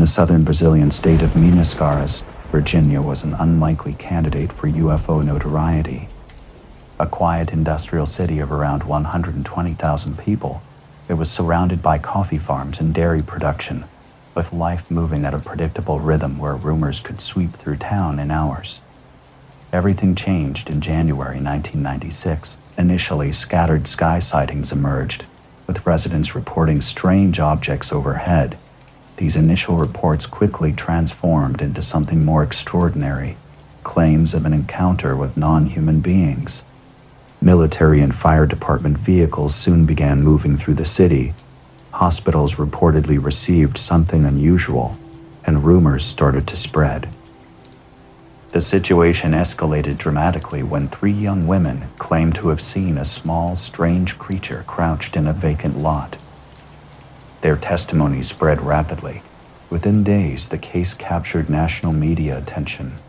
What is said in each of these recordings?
the southern Brazilian state of Minas Gerais, Virginia was an unlikely candidate for UFO notoriety. A quiet industrial city of around 120,000 people, it was surrounded by coffee farms and dairy production, with life moving at a predictable rhythm where rumors could sweep through town in hours. Everything changed in January 1996. Initially, scattered sky sightings emerged, with residents reporting strange objects overhead. These initial reports quickly transformed into something more extraordinary, claims of an encounter with non-human beings. Military and fire department vehicles soon began moving through the city. Hospitals reportedly received something unusual, and rumors started to spread. The situation escalated dramatically when 3 young women claimed to have seen a small, strange creature crouched in a vacant lot. Their testimony spread rapidly. Within days, the case captured national media attention.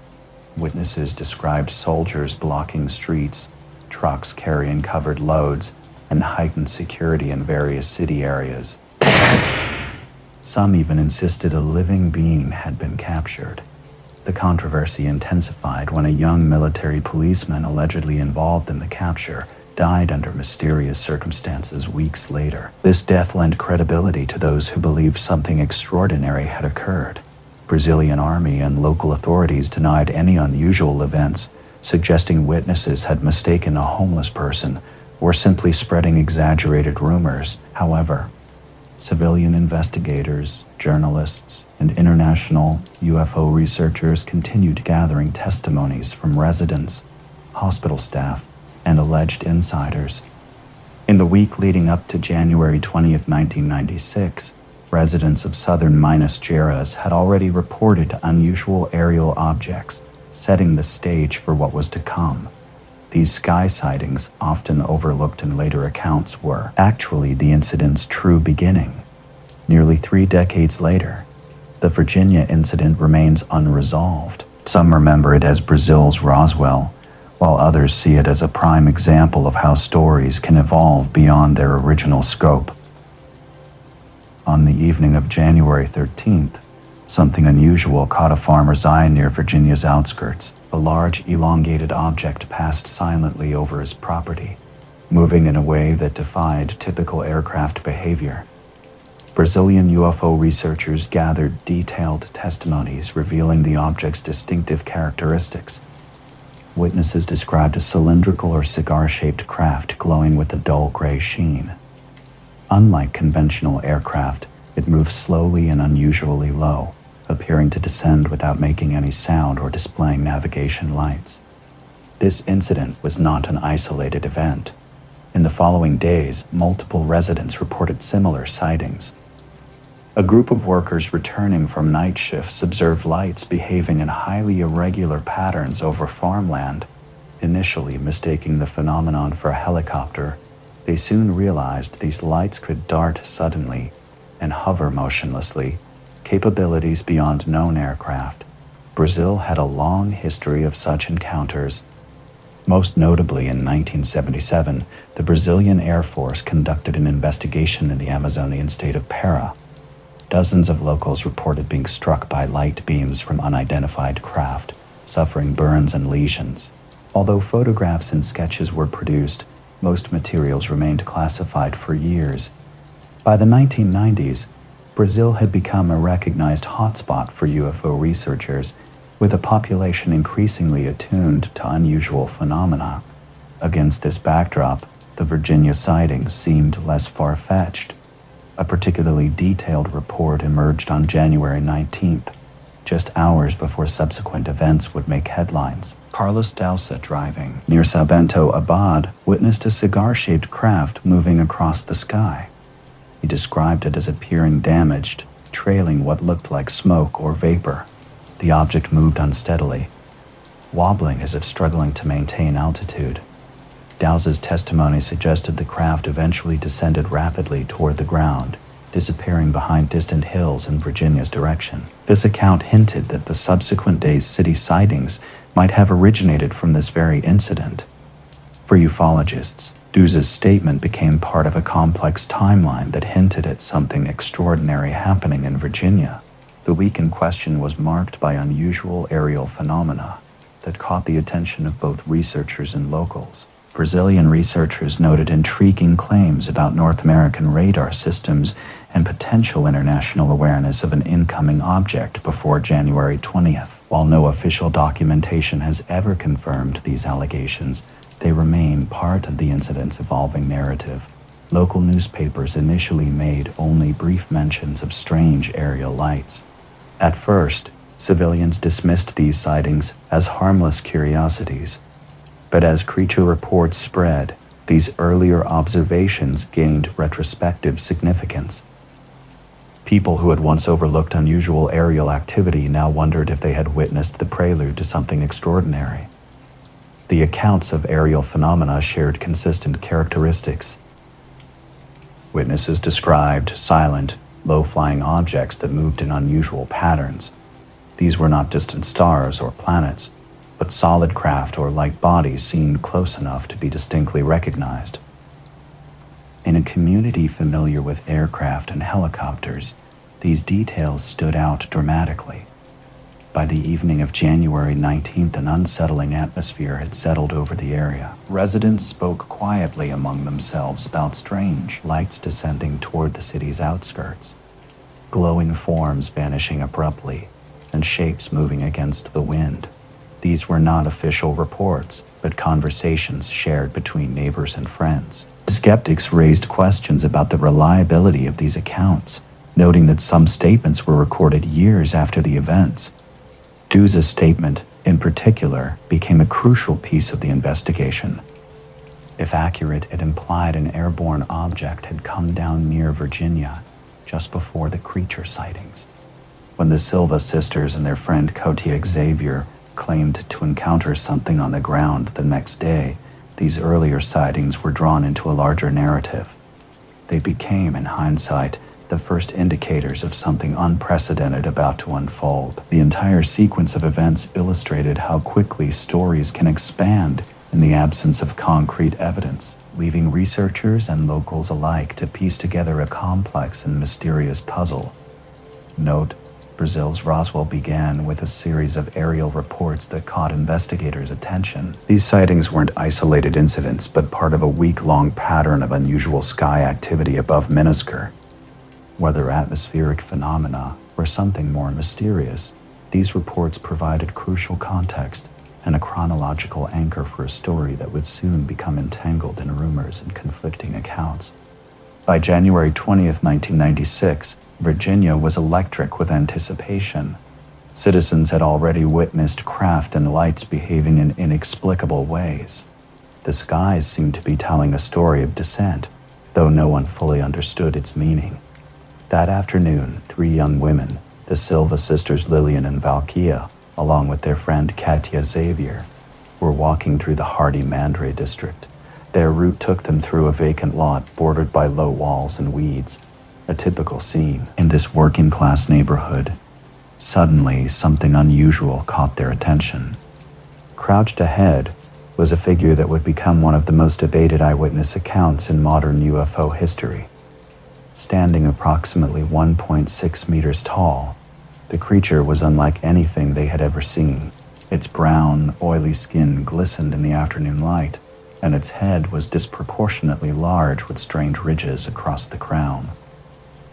Witnesses described soldiers blocking streets, trucks carrying covered loads, and heightened security in various city areas. Some even insisted a living being had been captured. The controversy intensified when a young military policeman allegedly involved in the capture died under mysterious circumstances weeks later. This death lent credibility to those who believed something extraordinary had occurred. Brazilian army and local authorities denied any unusual events, suggesting witnesses had mistaken a homeless person or simply spreading exaggerated rumors. However, civilian investigators, journalists, and international UFO researchers continued gathering testimonies from residents, hospital staff, and alleged insiders. In the week leading up to January 20th, 1996, residents of southern Minas Gerais had already reported unusual aerial objects, setting the stage for what was to come. These sky sightings, often overlooked in later accounts, were actually the incident's true beginning. Nearly 3 decades later, the Varginha Incident remains unresolved. Some remember it as Brazil's Roswell, while others see it as a prime example of how stories can evolve beyond their original scope. On the evening of January 13th, something unusual caught a farmer's eye near Virginia's outskirts. A large, elongated object passed silently over his property, moving in a way that defied typical aircraft behavior. Brazilian UFO researchers gathered detailed testimonies revealing the object's distinctive characteristics. Witnesses described a cylindrical or cigar-shaped craft glowing with a dull gray sheen. Unlike conventional aircraft, it moved slowly and unusually low, appearing to descend without making any sound or displaying navigation lights. This incident was not an isolated event. In the following days, multiple residents reported similar sightings. A group of workers returning from night shifts observed lights behaving in highly irregular patterns over farmland. Initially mistaking the phenomenon for a helicopter, they soon realized these lights could dart suddenly and hover motionlessly, capabilities beyond known aircraft. Brazil had a long history of such encounters. Most notably, in 1977, the Brazilian Air Force conducted an investigation in the Amazonian state of Para. Dozens of locals reported being struck by light beams from unidentified craft, suffering burns and lesions. Although photographs and sketches were produced, most materials remained classified for years. By the 1990s, Brazil had become a recognized hotspot for UFO researchers, with a population increasingly attuned to unusual phenomena. Against this backdrop, the Varginha sightings seemed less far-fetched. A particularly detailed report emerged on January 19th, just hours before subsequent events would make headlines. Carlos Dausa, driving near Sabento Abad, witnessed a cigar-shaped craft moving across the sky. He described it as appearing damaged, trailing what looked like smoke or vapor. The object moved unsteadily, wobbling as if struggling to maintain altitude. Dowsa's testimony suggested the craft eventually descended rapidly toward the ground, disappearing behind distant hills in Virginia's direction. This account hinted that the subsequent day's city sightings might have originated from this very incident. For ufologists, Dowsa's statement became part of a complex timeline that hinted at something extraordinary happening in Virginia. The week in question was marked by unusual aerial phenomena that caught the attention of both researchers and locals. Brazilian researchers noted intriguing claims about North American radar systems and potential international awareness of an incoming object before January 20th. While no official documentation has ever confirmed these allegations, they remain part of the incident's evolving narrative. Local newspapers initially made only brief mentions of strange aerial lights. At first, civilians dismissed these sightings as harmless curiosities. But as creature reports spread, these earlier observations gained retrospective significance. People who had once overlooked unusual aerial activity now wondered if they had witnessed the prelude to something extraordinary. The accounts of aerial phenomena shared consistent characteristics. Witnesses described silent, low-flying objects that moved in unusual patterns. These were not distant stars or planets, but solid craft or light bodies seen close enough to be distinctly recognized. In a community familiar with aircraft and helicopters, these details stood out dramatically. By the evening of January 19th, an unsettling atmosphere had settled over the area. Residents spoke quietly among themselves about strange lights descending toward the city's outskirts, glowing forms vanishing abruptly, and shapes moving against the wind. These were not official reports, but conversations shared between neighbors and friends. Skeptics raised questions about the reliability of these accounts, noting that some statements were recorded years after the events. Duza's statement, in particular, became a crucial piece of the investigation. If accurate, it implied an airborne object had come down near Varginha just before the creature sightings. When the Silva sisters and their friend Cotia Xavier claimed to encounter something on the ground the next day, these earlier sightings were drawn into a larger narrative. They became, in hindsight, the first indicators of something unprecedented about to unfold. The entire sequence of events illustrated how quickly stories can expand in the absence of concrete evidence, leaving researchers and locals alike to piece together a complex and mysterious puzzle. Note: Brazil's Roswell began with a series of aerial reports that caught investigators' attention. These sightings weren't isolated incidents, but part of a week-long pattern of unusual sky activity above Minuscur. Whether atmospheric phenomena or something more mysterious, these reports provided crucial context and a chronological anchor for a story that would soon become entangled in rumors and conflicting accounts. By January 20th, 1996, Varginha was electric with anticipation. Citizens had already witnessed craft and lights behaving in inexplicable ways. The skies seemed to be telling a story of descent, though no one fully understood its meaning. That afternoon, 3 young women, the Silva sisters Lillian and Valkyria, along with their friend Katia Xavier, were walking through the hardy Mandre district. Their route took them through a vacant lot bordered by low walls and weeds, a typical scene in this working-class neighborhood. Suddenly, something unusual caught their attention. Crouched ahead was a figure that would become one of the most debated eyewitness accounts in modern UFO history. Standing approximately 1.6 meters tall, the creature was unlike anything they had ever seen. Its brown, oily skin glistened in the afternoon light, and its head was disproportionately large with strange ridges across the crown.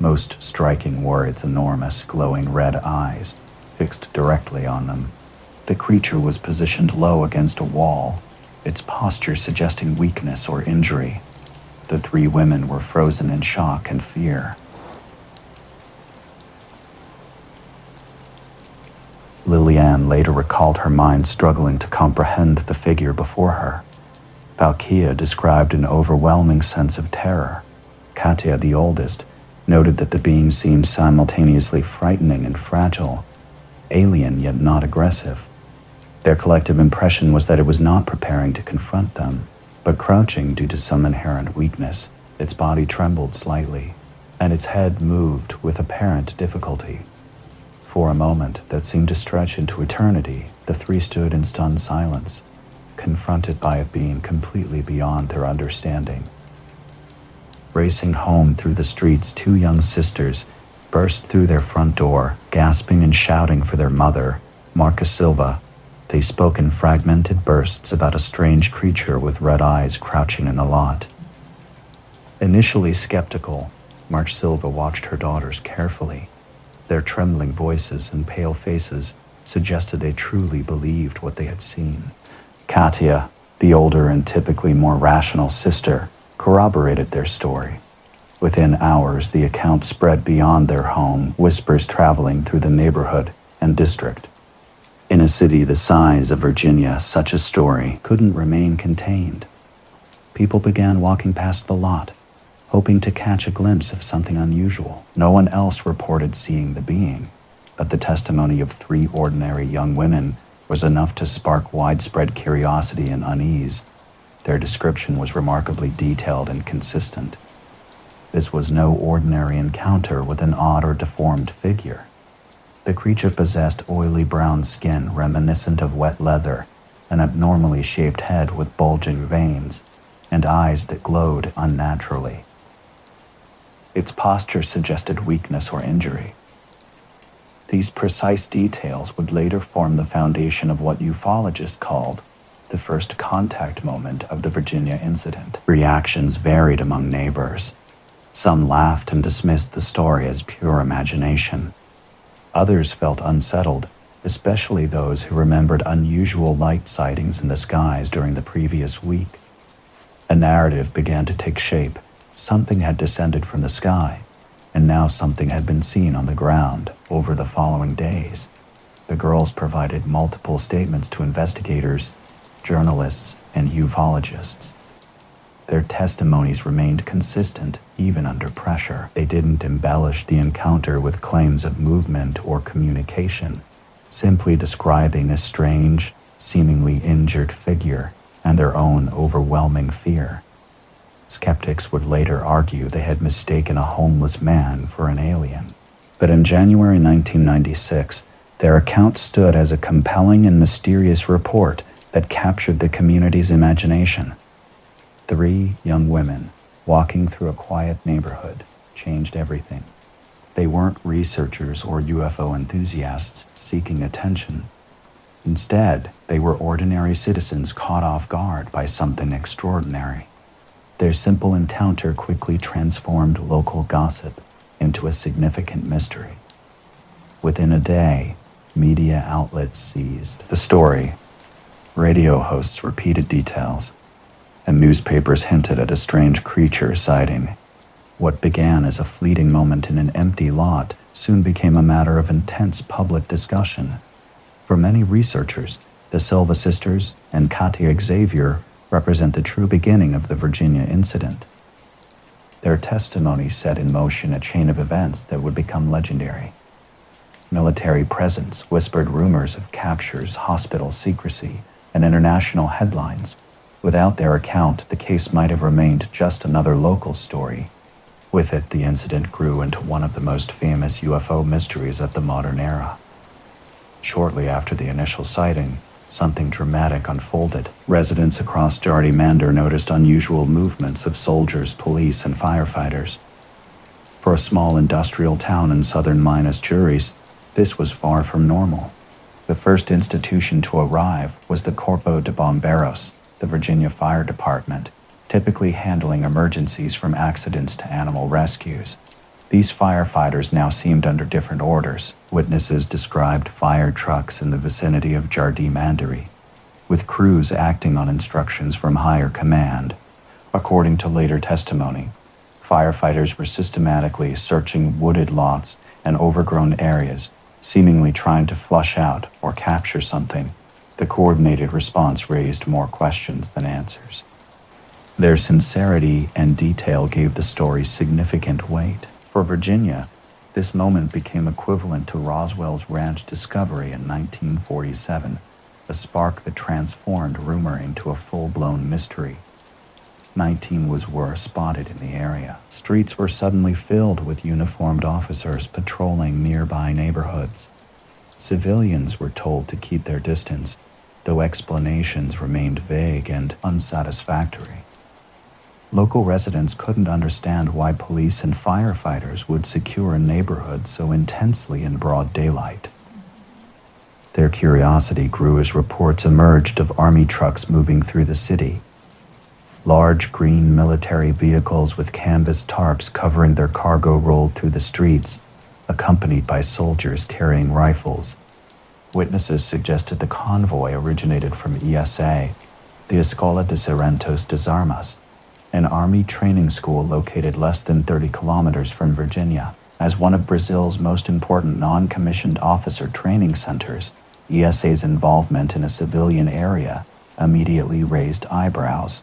Most striking were its enormous, glowing red eyes, fixed directly on them. The creature was positioned low against a wall, its posture suggesting weakness or injury. The 3 women were frozen in shock and fear. Liliane later recalled her mind struggling to comprehend the figure before her. Valkyria described an overwhelming sense of terror. Katia, the oldest, noted that the being seemed simultaneously frightening and fragile, alien yet not aggressive. Their collective impression was that it was not preparing to confront them, but crouching due to some inherent weakness. Its body trembled slightly, and its head moved with apparent difficulty. For a moment that seemed to stretch into eternity, the 3 stood in stunned silence, confronted by a being completely beyond their understanding. Racing home through the streets, 2 young sisters, burst through their front door, gasping and shouting for their mother, Marca Silva. They spoke in fragmented bursts about a strange creature with red eyes crouching in the lot. Initially skeptical, March Silva watched her daughters carefully. Their trembling voices and pale faces suggested they truly believed what they had seen. Katia, the older and typically more rational sister, corroborated their story. Within hours, the account spread beyond their home, whispers traveling through the neighborhood and district. In a city the size of Virginia, such a story couldn't remain contained. People began walking past the lot, hoping to catch a glimpse of something unusual. No one else reported seeing the being, but the testimony of 3 ordinary young women was enough to spark widespread curiosity and unease. Their description was remarkably detailed and consistent. This was no ordinary encounter with an odd or deformed figure. The creature possessed oily brown skin reminiscent of wet leather, an abnormally shaped head with bulging veins, and eyes that glowed unnaturally. Its posture suggested weakness or injury. These precise details would later form the foundation of what ufologists called the first contact moment of the Varginha Incident. Reactions varied among neighbors. Some laughed and dismissed the story as pure imagination. Others felt unsettled, especially those who remembered unusual light sightings in the skies during the previous week. A narrative began to take shape. Something had descended from the sky, and now something had been seen on the ground over the following days. The girls provided multiple statements to investigators, journalists, and ufologists. Their testimonies remained consistent even under pressure. They didn't embellish the encounter with claims of movement or communication, simply describing a strange, seemingly injured figure and their own overwhelming fear. Skeptics would later argue they had mistaken a homeless man for an alien. But in January 1996, their account stood as a compelling and mysterious report that captured the community's imagination. 3 young women walking through a quiet neighborhood changed everything. They weren't researchers or UFO enthusiasts seeking attention. Instead, they were ordinary citizens caught off guard by something extraordinary. Their simple encounter quickly transformed local gossip into a significant mystery. Within a day, media outlets seized the story. Radio hosts repeated details, and newspapers hinted at a strange creature sighting. What began as a fleeting moment in an empty lot soon became a matter of intense public discussion. For many researchers, the Silva sisters and Katia Xavier represent the true beginning of the Varginha Incident. Their testimony set in motion a chain of events that would become legendary. Military presence whispered rumors of captures, hospital secrecy, and international headlines. Without their account, the case might have remained just another local story. With it, the incident grew into one of the most famous UFO mysteries of the modern era. Shortly after the initial sighting, something dramatic unfolded. Residents across Jardy Mander noticed unusual movements of soldiers, police, and firefighters. For a small industrial town in southern Minas Gerais, this was far from normal. The first institution to arrive was the Corpo de Bombeiros, the Virginia Fire Department, typically handling emergencies from accidents to animal rescues. These firefighters now seemed under different orders. Witnesses described fire trucks in the vicinity of Jardy Mandary, with crews acting on instructions from higher command. According to later testimony, firefighters were systematically searching wooded lots and overgrown areas, seemingly trying to flush out or capture something. The coordinated response raised more questions than answers. Their sincerity and detail gave the story significant weight. For Virginia, this moment became equivalent to Roswell's ranch discovery in 1947, a spark that transformed rumor into a full-blown mystery. 19 were spotted in the area. Streets were suddenly filled with uniformed officers patrolling nearby neighborhoods. Civilians were told to keep their distance, though explanations remained vague and unsatisfactory. Local residents couldn't understand why police and firefighters would secure a neighborhood so intensely in broad daylight. Their curiosity grew as reports emerged of army trucks moving through the city. Large green military vehicles with canvas tarps covering their cargo rolled through the streets, accompanied by soldiers carrying rifles. Witnesses suggested the convoy originated from ESA, the Escola de Serrantos de Armas, an army training school located less than 30 kilometers from Varginha. As one of Brazil's most important non-commissioned officer training centers, ESA's involvement in a civilian area immediately raised eyebrows.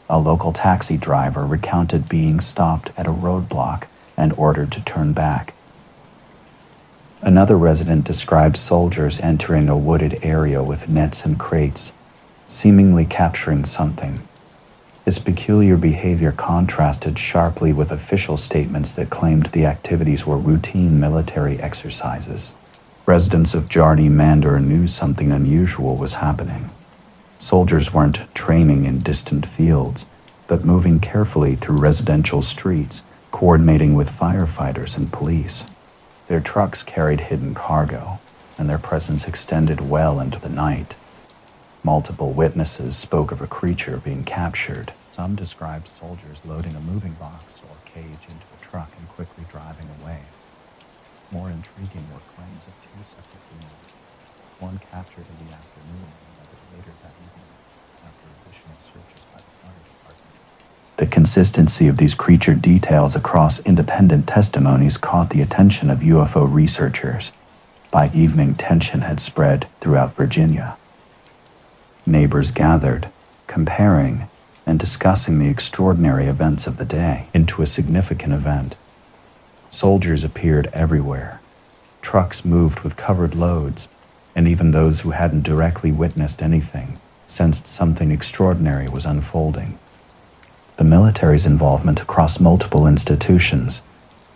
A local taxi driver recounted being stopped at a roadblock and ordered to turn back. Another resident described soldiers entering a wooded area with nets and crates, seemingly capturing something. His peculiar behavior contrasted sharply with official statements that claimed the activities were routine military exercises. Residents of Jardim Mandor knew something unusual was happening. Soldiers weren't training in distant fields, but moving carefully through residential streets, coordinating with firefighters and police. Their trucks carried hidden cargo, and their presence extended well into the night. Multiple witnesses spoke of a creature being captured. Some described soldiers loading a moving box or cage into a truck and quickly driving away. More intriguing were claims of two separate beings, one captured in the afternoon and another later that evening after additional searches by the fire department. The consistency of these creature details across independent testimonies caught the attention of UFO researchers. By evening, tension had spread throughout Varginha. Neighbors gathered, comparing and discussing the extraordinary events of the day into a significant event. Soldiers appeared everywhere. Trucks moved with covered loads, and even those who hadn't directly witnessed anything sensed something extraordinary was unfolding. The military's involvement across multiple institutions,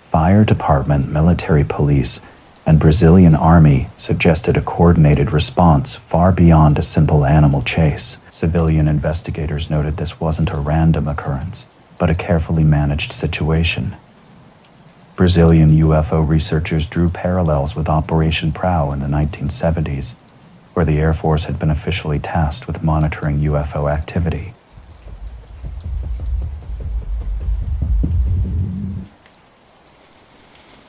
fire department, military police, and Brazilian army suggested a coordinated response far beyond a simple animal chase. Civilian investigators noted this wasn't a random occurrence, but a carefully managed situation. Brazilian UFO researchers drew parallels with Operation Prau in the 1970s, where the Air Force had been officially tasked with monitoring UFO activity.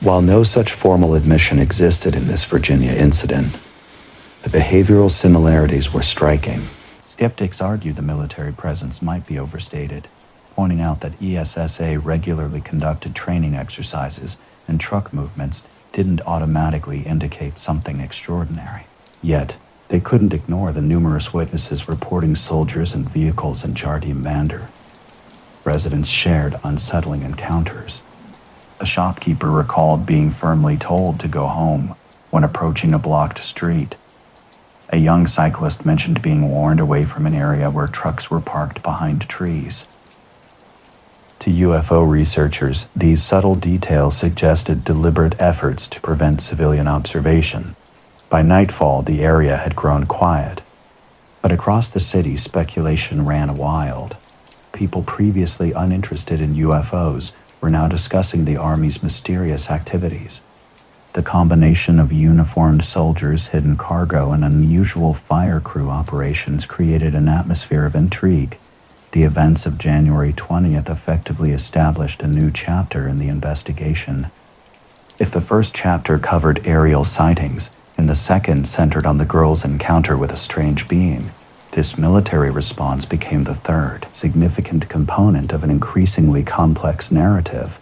While no such formal admission existed in this Varginha incident, the behavioral similarities were striking. Skeptics argued the military presence might be overstated, pointing out that ESSA regularly conducted training exercises and truck movements didn't automatically indicate something extraordinary. Yet, they couldn't ignore the numerous witnesses reporting soldiers and vehicles in Jardim Mandor. Residents shared unsettling encounters. A shopkeeper recalled being firmly told to go home when approaching a blocked street. A young cyclist mentioned being warned away from an area where trucks were parked behind trees. To UFO researchers, these subtle details suggested deliberate efforts to prevent civilian observation. By nightfall, the area had grown quiet, but across the city, speculation ran wild. People previously uninterested in UFOs were now discussing the Army's mysterious activities. The combination of uniformed soldiers, hidden cargo, and unusual fire crew operations created an atmosphere of intrigue. The events of January 20th effectively established a new chapter in the investigation. If the first chapter covered aerial sightings, and the second centered on the girl's encounter with a strange being, this military response became the third, significant component of an increasingly complex narrative.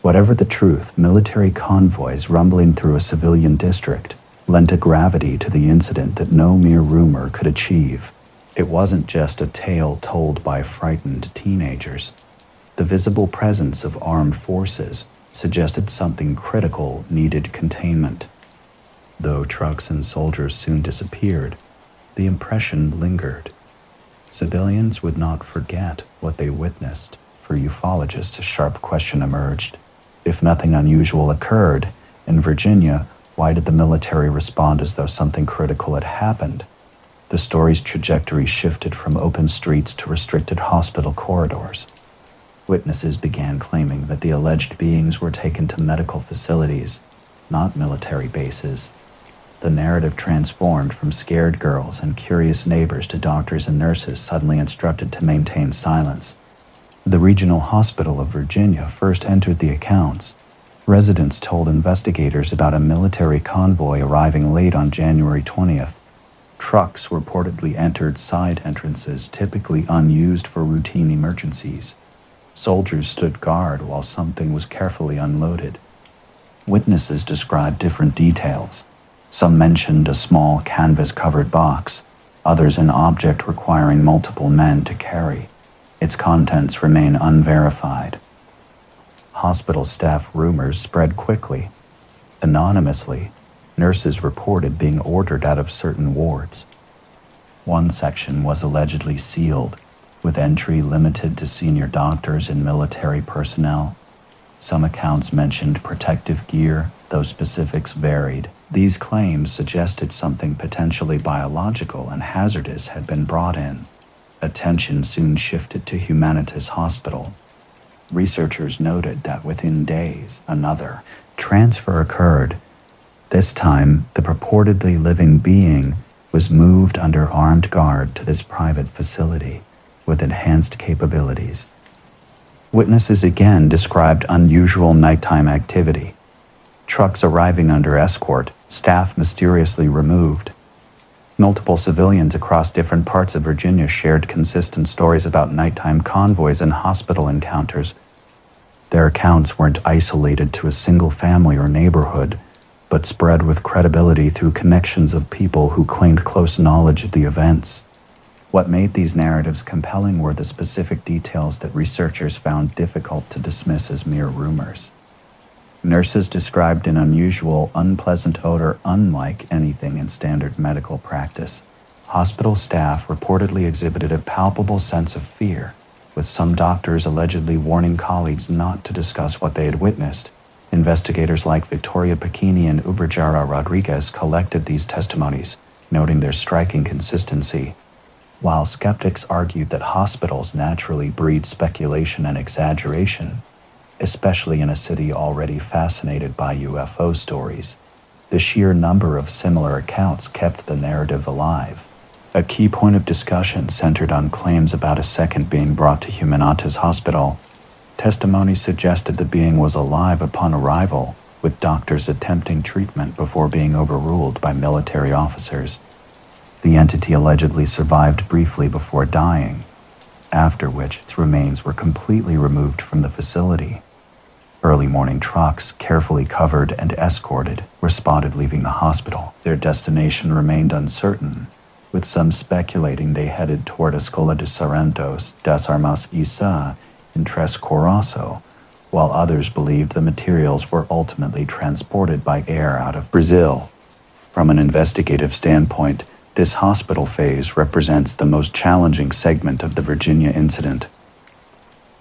Whatever the truth, military convoys rumbling through a civilian district lent a gravity to the incident that no mere rumor could achieve. It wasn't just a tale told by frightened teenagers. The visible presence of armed forces suggested something critical needed containment. Though trucks and soldiers soon disappeared, the impression lingered. Civilians would not forget what they witnessed. For ufologists, a sharp question emerged. If nothing unusual occurred in Varginha, why did the military respond as though something critical had happened? The story's trajectory shifted from open streets to restricted hospital corridors. Witnesses began claiming that the alleged beings were taken to medical facilities, not military bases. The narrative transformed from scared girls and curious neighbors to doctors and nurses suddenly instructed to maintain silence. The regional hospital of Varginha first entered the accounts. Residents told investigators about a military convoy arriving late on January 20th. Trucks reportedly entered side entrances typically unused for routine emergencies. Soldiers stood guard while something was carefully unloaded. Witnesses described different details. Some mentioned a small canvas-covered box, others an object requiring multiple men to carry. Its contents remain unverified. Hospital staff rumors spread quickly. Anonymously, nurses reported being ordered out of certain wards. One section was allegedly sealed, with entry limited to senior doctors and military personnel. Some accounts mentioned protective gear, though specifics varied. These claims suggested something potentially biological and hazardous had been brought in. Attention soon shifted to Humanitas Hospital. Researchers noted that within days, another transfer occurred. This time, the purportedly living being was moved under armed guard to this private facility with enhanced capabilities. Witnesses again described unusual nighttime activity. Trucks arriving under escort, staff mysteriously removed. Multiple civilians across different parts of Virginia shared consistent stories about nighttime convoys and hospital encounters. Their accounts weren't isolated to a single family or neighborhood, but spread with credibility through connections of people who claimed close knowledge of the events. What made these narratives compelling were the specific details that researchers found difficult to dismiss as mere rumors. Nurses described an unusual, unpleasant odor unlike anything in standard medical practice. Hospital staff reportedly exhibited a palpable sense of fear, with some doctors allegedly warning colleagues not to discuss what they had witnessed. Investigators like Victoria Pacchini and Uberjara Rodriguez collected these testimonies, noting their striking consistency. While skeptics argued that hospitals naturally breed speculation and exaggeration, especially in a city already fascinated by UFO stories, the sheer number of similar accounts kept the narrative alive. A key point of discussion centered on claims about a second being brought to Humanitas Hospital. Testimony suggested the being was alive upon arrival, with doctors attempting treatment before being overruled by military officers. The entity allegedly survived briefly before dying, after which its remains were completely removed from the facility. Early morning trucks, carefully covered and escorted, were spotted leaving the hospital. Their destination remained uncertain, with some speculating they headed toward Escola de Sargentos das Armas Isa in Tres Coraço, while others believed the materials were ultimately transported by air out of Brazil. From an investigative standpoint, this hospital phase represents the most challenging segment of the Varginha incident.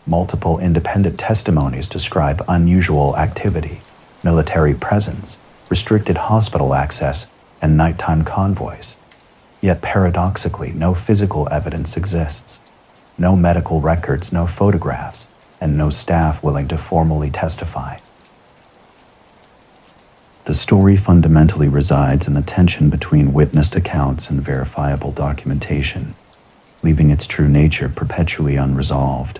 Multiple independent testimonies describe unusual activity, military presence, restricted hospital access, and nighttime convoys. Yet paradoxically, no physical evidence exists. No medical records, no photographs, and no staff willing to formally testify. The story fundamentally resides in the tension between witnessed accounts and verifiable documentation, leaving its true nature perpetually unresolved.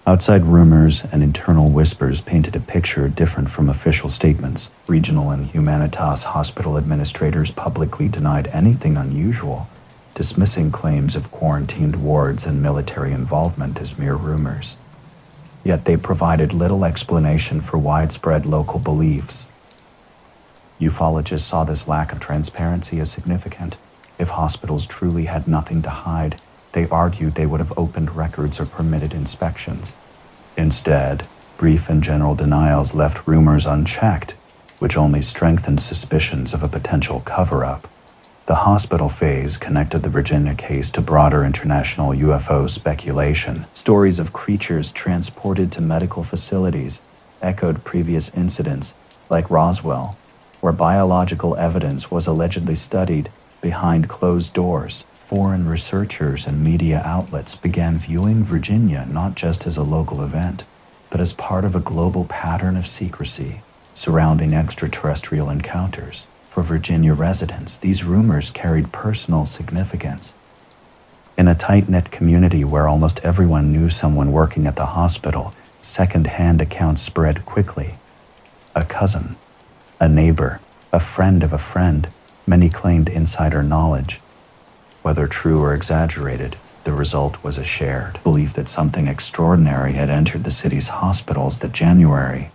Outside rumors and internal whispers painted a picture different from official statements. Regional and Humanitas hospital administrators publicly denied anything unusual, dismissing claims of quarantined wards and military involvement as mere rumors. Yet they provided little explanation for widespread local beliefs. Ufologists saw this lack of transparency as significant. If hospitals truly had nothing to hide, they argued they would have opened records or permitted inspections. Instead, brief and general denials left rumors unchecked, which only strengthened suspicions of a potential cover-up. The hospital phase connected the Varginha case to broader international UFO speculation. Stories of creatures transported to medical facilities echoed previous incidents, like Roswell, where biological evidence was allegedly studied behind closed doors. Foreign researchers and media outlets began viewing Varginha not just as a local event, but as part of a global pattern of secrecy surrounding extraterrestrial encounters. For Varginha residents, these rumors carried personal significance. In a tight-knit community where almost everyone knew someone working at the hospital, second-hand accounts spread quickly. A cousin, a neighbor, a friend of a friend, many claimed insider knowledge. Whether true or exaggerated, the result was a shared belief that something extraordinary had entered the city's hospitals that January.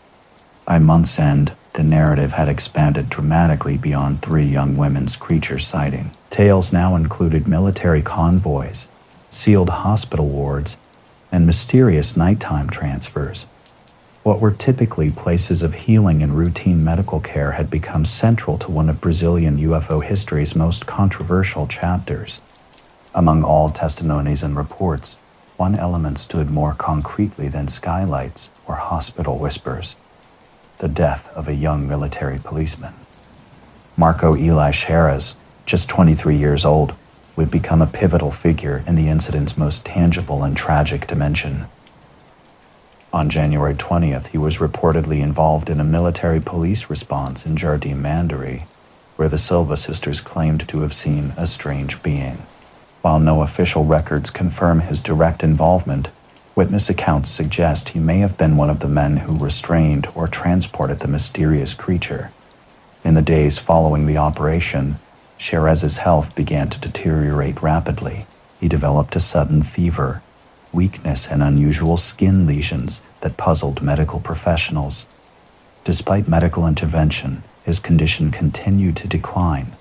By month's end, the narrative had expanded dramatically beyond 3 young women's creature sighting. Tales now included military convoys, sealed hospital wards, and mysterious nighttime transfers. What were typically places of healing and routine medical care had become central to one of Brazilian UFO history's most controversial chapters. Among all testimonies and reports, one element stood more concretely than skylights or hospital whispers: the death of a young military policeman. Marco Eli Scheres, just 23 years old, would become a pivotal figure in the incident's most tangible and tragic dimension. On January 20th, he was reportedly involved in a military police response in Jardim Mandaré, where the Silva sisters claimed to have seen a strange being. While no official records confirm his direct involvement, witness accounts suggest he may have been one of the men who restrained or transported the mysterious creature. In the days following the operation, Scheres's health began to deteriorate rapidly. He developed a sudden fever, weakness, and unusual skin lesions that puzzled medical professionals. Despite medical intervention, his condition continued to decline.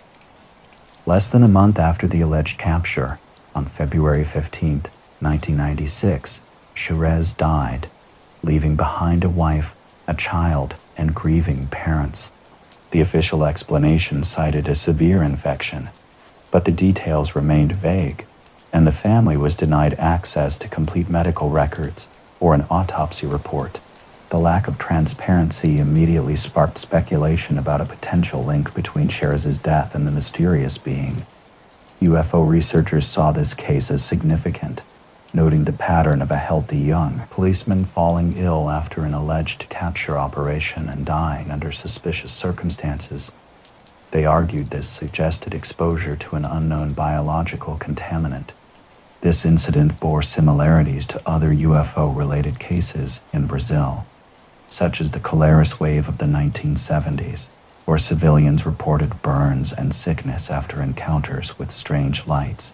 Less than a month after the alleged capture, on February 15, 1996, Scheres died, leaving behind a wife, a child, and grieving parents. The official explanation cited a severe infection, but the details remained vague, and the family was denied access to complete medical records or an autopsy report. The lack of transparency immediately sparked speculation about a potential link between Scheres's death and the mysterious being. UFO researchers saw this case as significant, noting the pattern of a healthy young policeman falling ill after an alleged capture operation and dying under suspicious circumstances. They argued this suggested exposure to an unknown biological contaminant. This incident bore similarities to other UFO-related cases in Brazil, such as the Colares wave of the 1970s, where civilians reported burns and sickness after encounters with strange lights.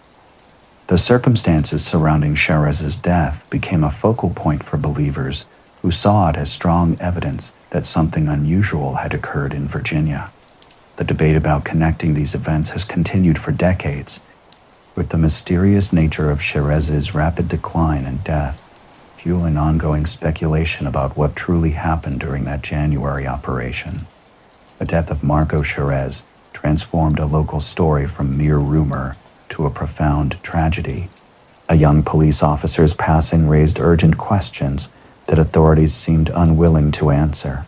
The circumstances surrounding Scheres's death became a focal point for believers who saw it as strong evidence that something unusual had occurred in Varginha. The debate about connecting these events has continued for decades, with the mysterious nature of Scheres's rapid decline and death fueling ongoing speculation about what truly happened during that January operation. The death of Marco Scheres transformed a local story from mere rumor to a profound tragedy. A young police officer's passing raised urgent questions that authorities seemed unwilling to answer.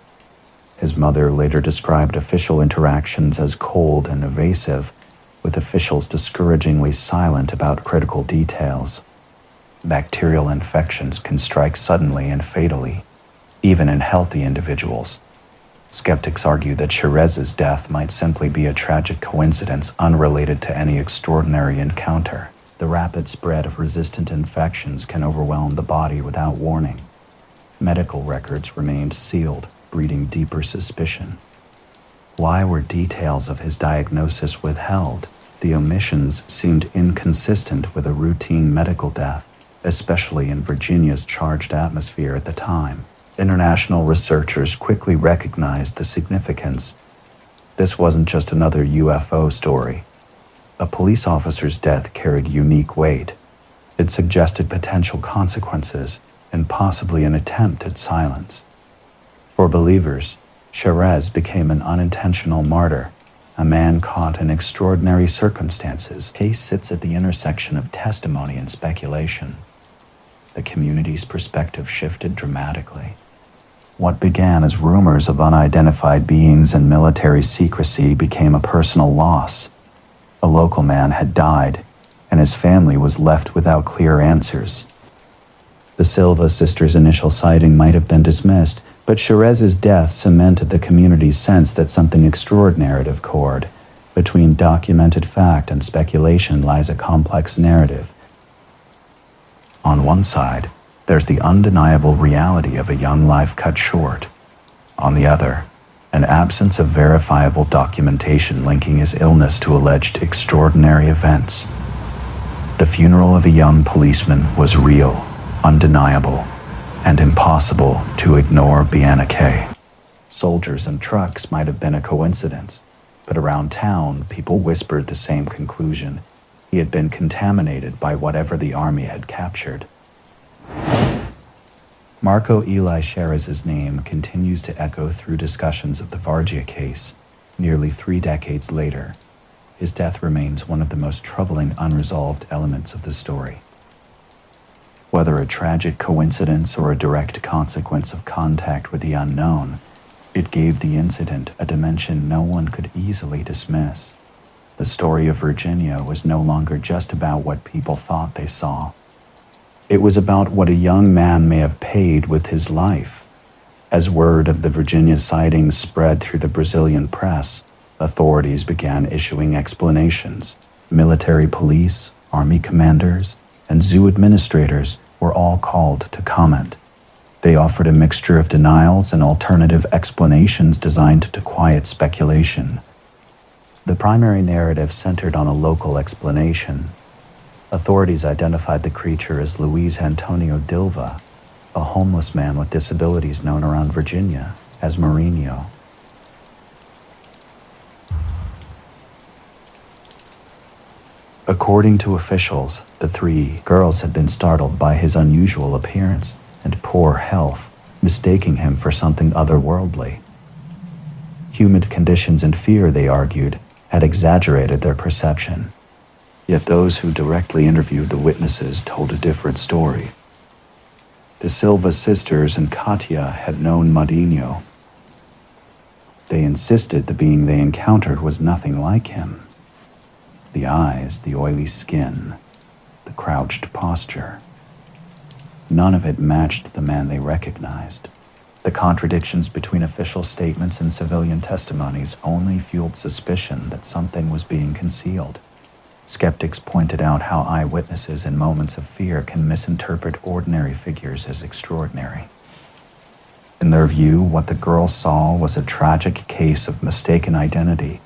His mother later described official interactions as cold and evasive, with officials discouragingly silent about critical details. Bacterial infections can strike suddenly and fatally, even in healthy individuals. Skeptics argue that Scheres's death might simply be a tragic coincidence unrelated to any extraordinary encounter. The rapid spread of resistant infections can overwhelm the body without warning. Medical records remained sealed, breeding deeper suspicion. Why were details of his diagnosis withheld? The omissions seemed inconsistent with a routine medical death, especially in Varginha's charged atmosphere at the time. International researchers quickly recognized the significance. This wasn't just another UFO story. A police officer's death carried unique weight. It suggested potential consequences and possibly an attempt at silence. For believers, Scheres became an unintentional martyr, a man caught in extraordinary circumstances. The case sits at the intersection of testimony and speculation. The community's perspective shifted dramatically. What began as rumors of unidentified beings and military secrecy became a personal loss. A local man had died, and his family was left without clear answers. The Silva sisters' initial sighting might have been dismissed, but Cherez's death cemented the community's sense that something extraordinary occurred. Between documented fact and speculation lies a complex narrative. On one side, there's the undeniable reality of a young life cut short. On the other, an absence of verifiable documentation linking his illness to alleged extraordinary events. The funeral of a young policeman was real, undeniable, and impossible to ignore. Bianca. Soldiers and trucks might have been a coincidence, but around town, people whispered the same conclusion. He had been contaminated by whatever the army had captured. Marco Eli Cherez's name continues to echo through discussions of the Varginha case. Nearly 3 decades later, his death remains one of the most troubling unresolved elements of the story. Whether a tragic coincidence or a direct consequence of contact with the unknown, it gave the incident a dimension no one could easily dismiss. The story of Varginha was no longer just about what people thought they saw. It was about what a young man may have paid with his life. As word of the Varginha sightings spread through the Brazilian press, authorities began issuing explanations. Military police, army commanders, and zoo administrators were all called to comment. They offered a mixture of denials and alternative explanations designed to quiet speculation. The primary narrative centered on a local explanation. Authorities identified the creature as Luis Antonio Dilva, a homeless man with disabilities known around Varginha as Marinho. According to officials, the 3 girls had been startled by his unusual appearance and poor health, mistaking him for something otherworldly. Humid conditions and fear, they argued, had exaggerated their perception. Yet those who directly interviewed the witnesses told a different story. The Silva sisters and Katia had known Marinho. They insisted the being they encountered was nothing like him. The eyes, the oily skin, the crouched posture. None of it matched the man they recognized. The contradictions between official statements and civilian testimonies only fueled suspicion that something was being concealed. Skeptics pointed out how eyewitnesses in moments of fear can misinterpret ordinary figures as extraordinary. In their view, what the girls saw was a tragic case of mistaken identity,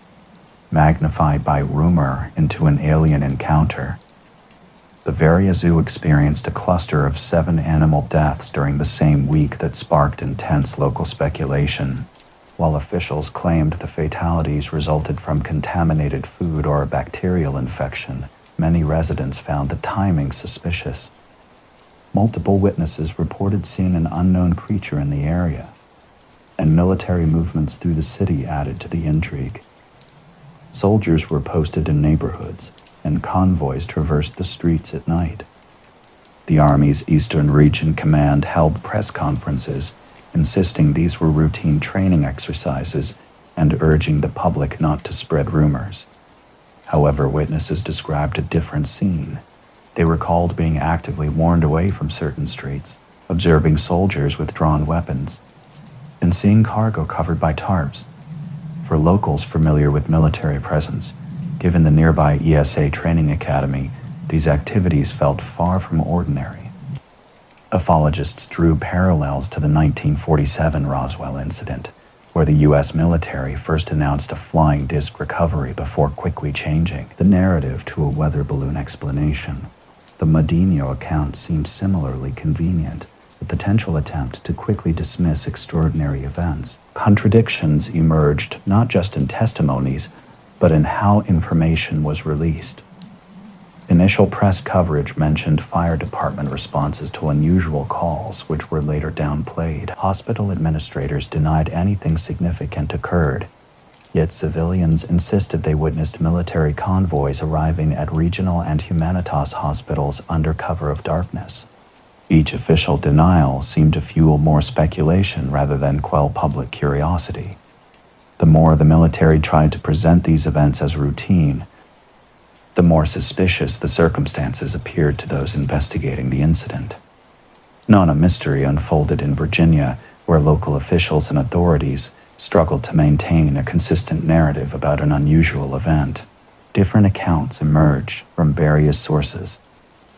magnified by rumor into an alien encounter. The Varginha Zoo experienced a cluster of 7 animal deaths during the same week that sparked intense local speculation. While officials claimed the fatalities resulted from contaminated food or a bacterial infection, many residents found the timing suspicious. Multiple witnesses reported seeing an unknown creature in the area, and military movements through the city added to the intrigue. Soldiers were posted in neighborhoods, and convoys traversed the streets at night. The Army's Eastern Region Command held press conferences, insisting these were routine training exercises and urging the public not to spread rumors. However, witnesses described a different scene. They recalled being actively warned away from certain streets, observing soldiers with drawn weapons, and seeing cargo covered by tarps. For locals familiar with military presence, given the nearby ESA training academy, these activities felt far from ordinary. Ufologists drew parallels to the 1947 Roswell incident, where the U.S. military first announced a flying disc recovery before quickly changing the narrative to a weather balloon explanation. The Marinho account seemed similarly convenient, a potential attempt to quickly dismiss extraordinary events. Contradictions emerged not just in testimonies, but in how information was released. Initial press coverage mentioned fire department responses to unusual calls, which were later downplayed. Hospital administrators denied anything significant occurred, yet civilians insisted they witnessed military convoys arriving at regional and humanitas hospitals under cover of darkness. Each official denial seemed to fuel more speculation rather than quell public curiosity. The more the military tried to present these events as routine, the more suspicious the circumstances appeared to those investigating the incident. Not a mystery unfolded in Virginia, where local officials and authorities struggled to maintain a consistent narrative about an unusual event. Different accounts emerged from various sources.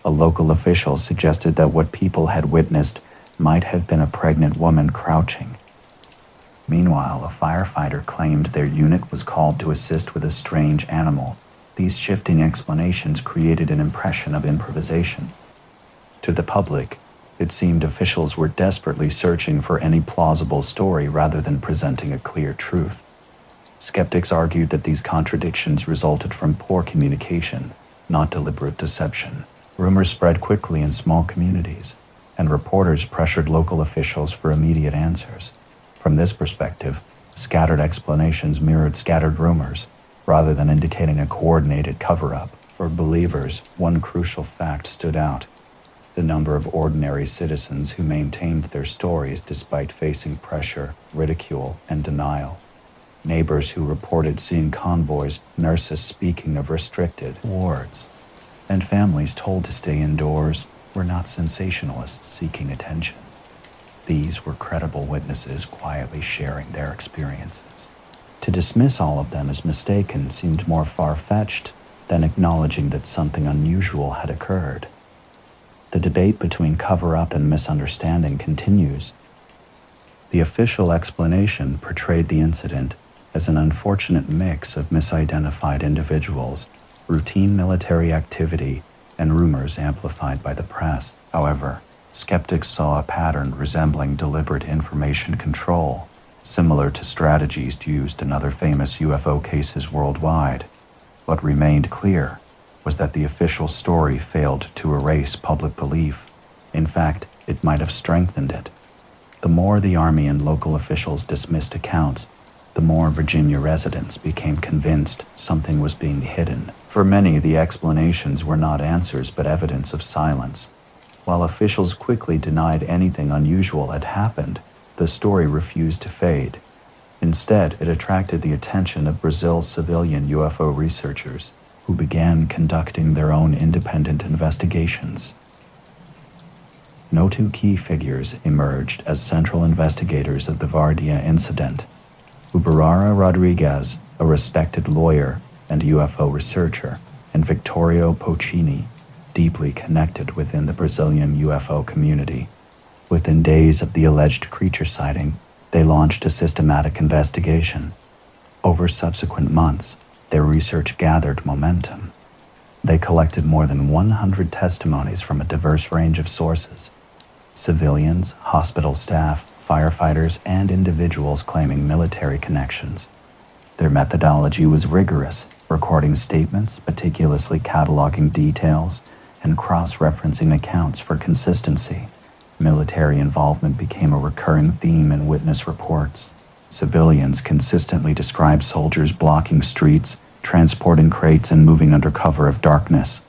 A local official suggested that what people had witnessed might have been a pregnant woman crouching. Meanwhile, a firefighter claimed their unit was called to assist with a strange animal. These shifting explanations created an impression of improvisation. To the public, it seemed officials were desperately searching for any plausible story rather than presenting a clear truth. Skeptics argued that these contradictions resulted from poor communication, not deliberate deception. Rumors spread quickly in small communities, and reporters pressured local officials for immediate answers. From this perspective, scattered explanations mirrored scattered rumors, rather than indicating a coordinated cover-up. For believers, one crucial fact stood out: the number of ordinary citizens who maintained their stories despite facing pressure, ridicule, and denial. Neighbors who reported seeing convoys, nurses speaking of restricted wards, and families told to stay indoors were not sensationalists seeking attention. These were credible witnesses quietly sharing their experiences. To dismiss all of them as mistaken seemed more far-fetched than acknowledging that something unusual had occurred. The debate between cover-up and misunderstanding continues. The official explanation portrayed the incident as an unfortunate mix of misidentified individuals, routine military activity, and rumors amplified by the press. However, skeptics saw a pattern resembling deliberate information control, similar to strategies used in other famous UFO cases worldwide. What remained clear was that the official story failed to erase public belief. In fact, it might have strengthened it. The more the Army and local officials dismissed accounts, the more Virginia residents became convinced something was being hidden. For many, the explanations were not answers but evidence of silence. While officials quickly denied anything unusual had happened, the story refused to fade. Instead, it attracted the attention of Brazil's civilian UFO researchers, who began conducting their own independent investigations. No two key figures emerged as central investigators of the Varginha Incident: Uberara Rodriguez, a respected lawyer and UFO researcher, and Victorio Pochini, deeply connected within the Brazilian UFO community. Within days of the alleged creature sighting, they launched a systematic investigation. Over subsequent months, their research gathered momentum. They collected more than 100 testimonies from a diverse range of sources: civilians, hospital staff, firefighters, and individuals claiming military connections. Their methodology was rigorous, recording statements, meticulously cataloging details, and cross-referencing accounts for consistency. Military involvement became a recurring theme in witness reports. Civilians consistently described soldiers blocking streets, transporting crates, and moving under cover of darkness.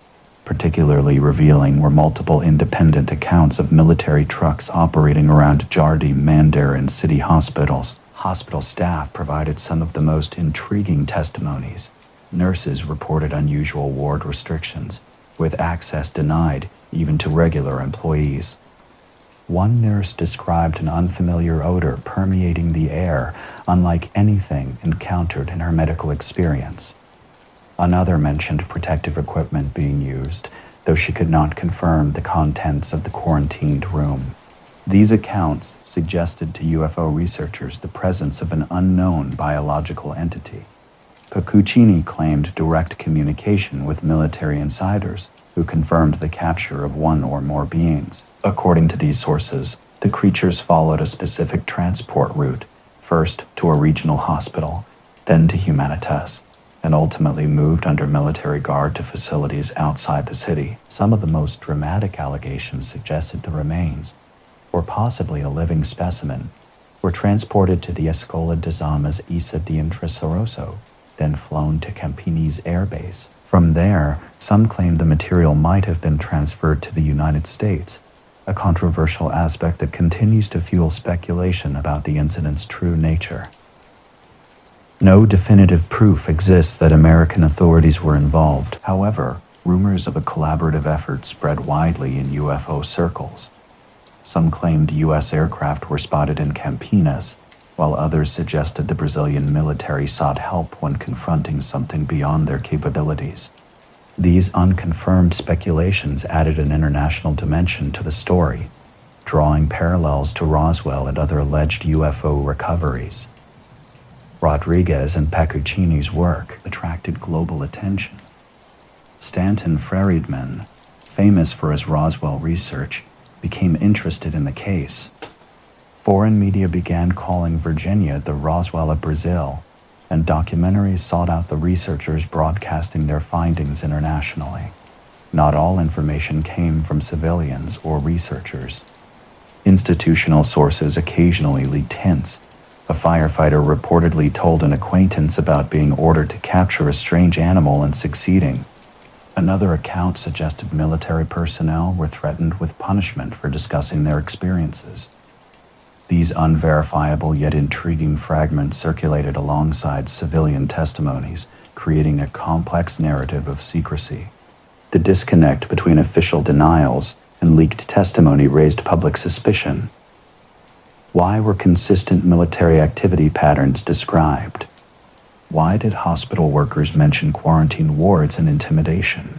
Particularly revealing were multiple independent accounts of military trucks operating around Jardim, Mandir, and city hospitals. Hospital staff provided some of the most intriguing testimonies. Nurses reported unusual ward restrictions, with access denied even to regular employees. One nurse described an unfamiliar odor permeating the air, unlike anything encountered in her medical experience. Another mentioned protective equipment being used, though she could not confirm the contents of the quarantined room. These accounts suggested to UFO researchers the presence of an unknown biological entity. Pocuccini claimed direct communication with military insiders, who confirmed the capture of one or more beings. According to these sources, the creatures followed a specific transport route, first to a regional hospital, then to Humanitas, and ultimately moved under military guard to facilities outside the city. Some of the most dramatic allegations suggested the remains, or possibly a living specimen, were transported to the Escola de Armas Isa de Intrasoroso, then flown to Campinas Air Base. From there, some claimed the material might have been transferred to the United States, a controversial aspect that continues to fuel speculation about the incident's true nature. No definitive proof exists that American authorities were involved. However, rumors of a collaborative effort spread widely in UFO circles. Some claimed U.S. aircraft were spotted in Campinas, while others suggested the Brazilian military sought help when confronting something beyond their capabilities. These unconfirmed speculations added an international dimension to the story, drawing parallels to Roswell and other alleged UFO recoveries. Rodriguez and Paccuccini's work attracted global attention. Stanton Friedman, famous for his Roswell research, became interested in the case. Foreign media began calling Varginha the Roswell of Brazil, and documentaries sought out the researchers broadcasting their findings internationally. Not all information came from civilians or researchers. Institutional sources occasionally leaked hints. A firefighter reportedly told an acquaintance about being ordered to capture a strange animal and succeeding. Another account suggested military personnel were threatened with punishment for discussing their experiences. These unverifiable yet intriguing fragments circulated alongside civilian testimonies, creating a complex narrative of secrecy. The disconnect between official denials and leaked testimony raised public suspicion. Why were consistent military activity patterns described? Why did hospital workers mention quarantine wards and intimidation?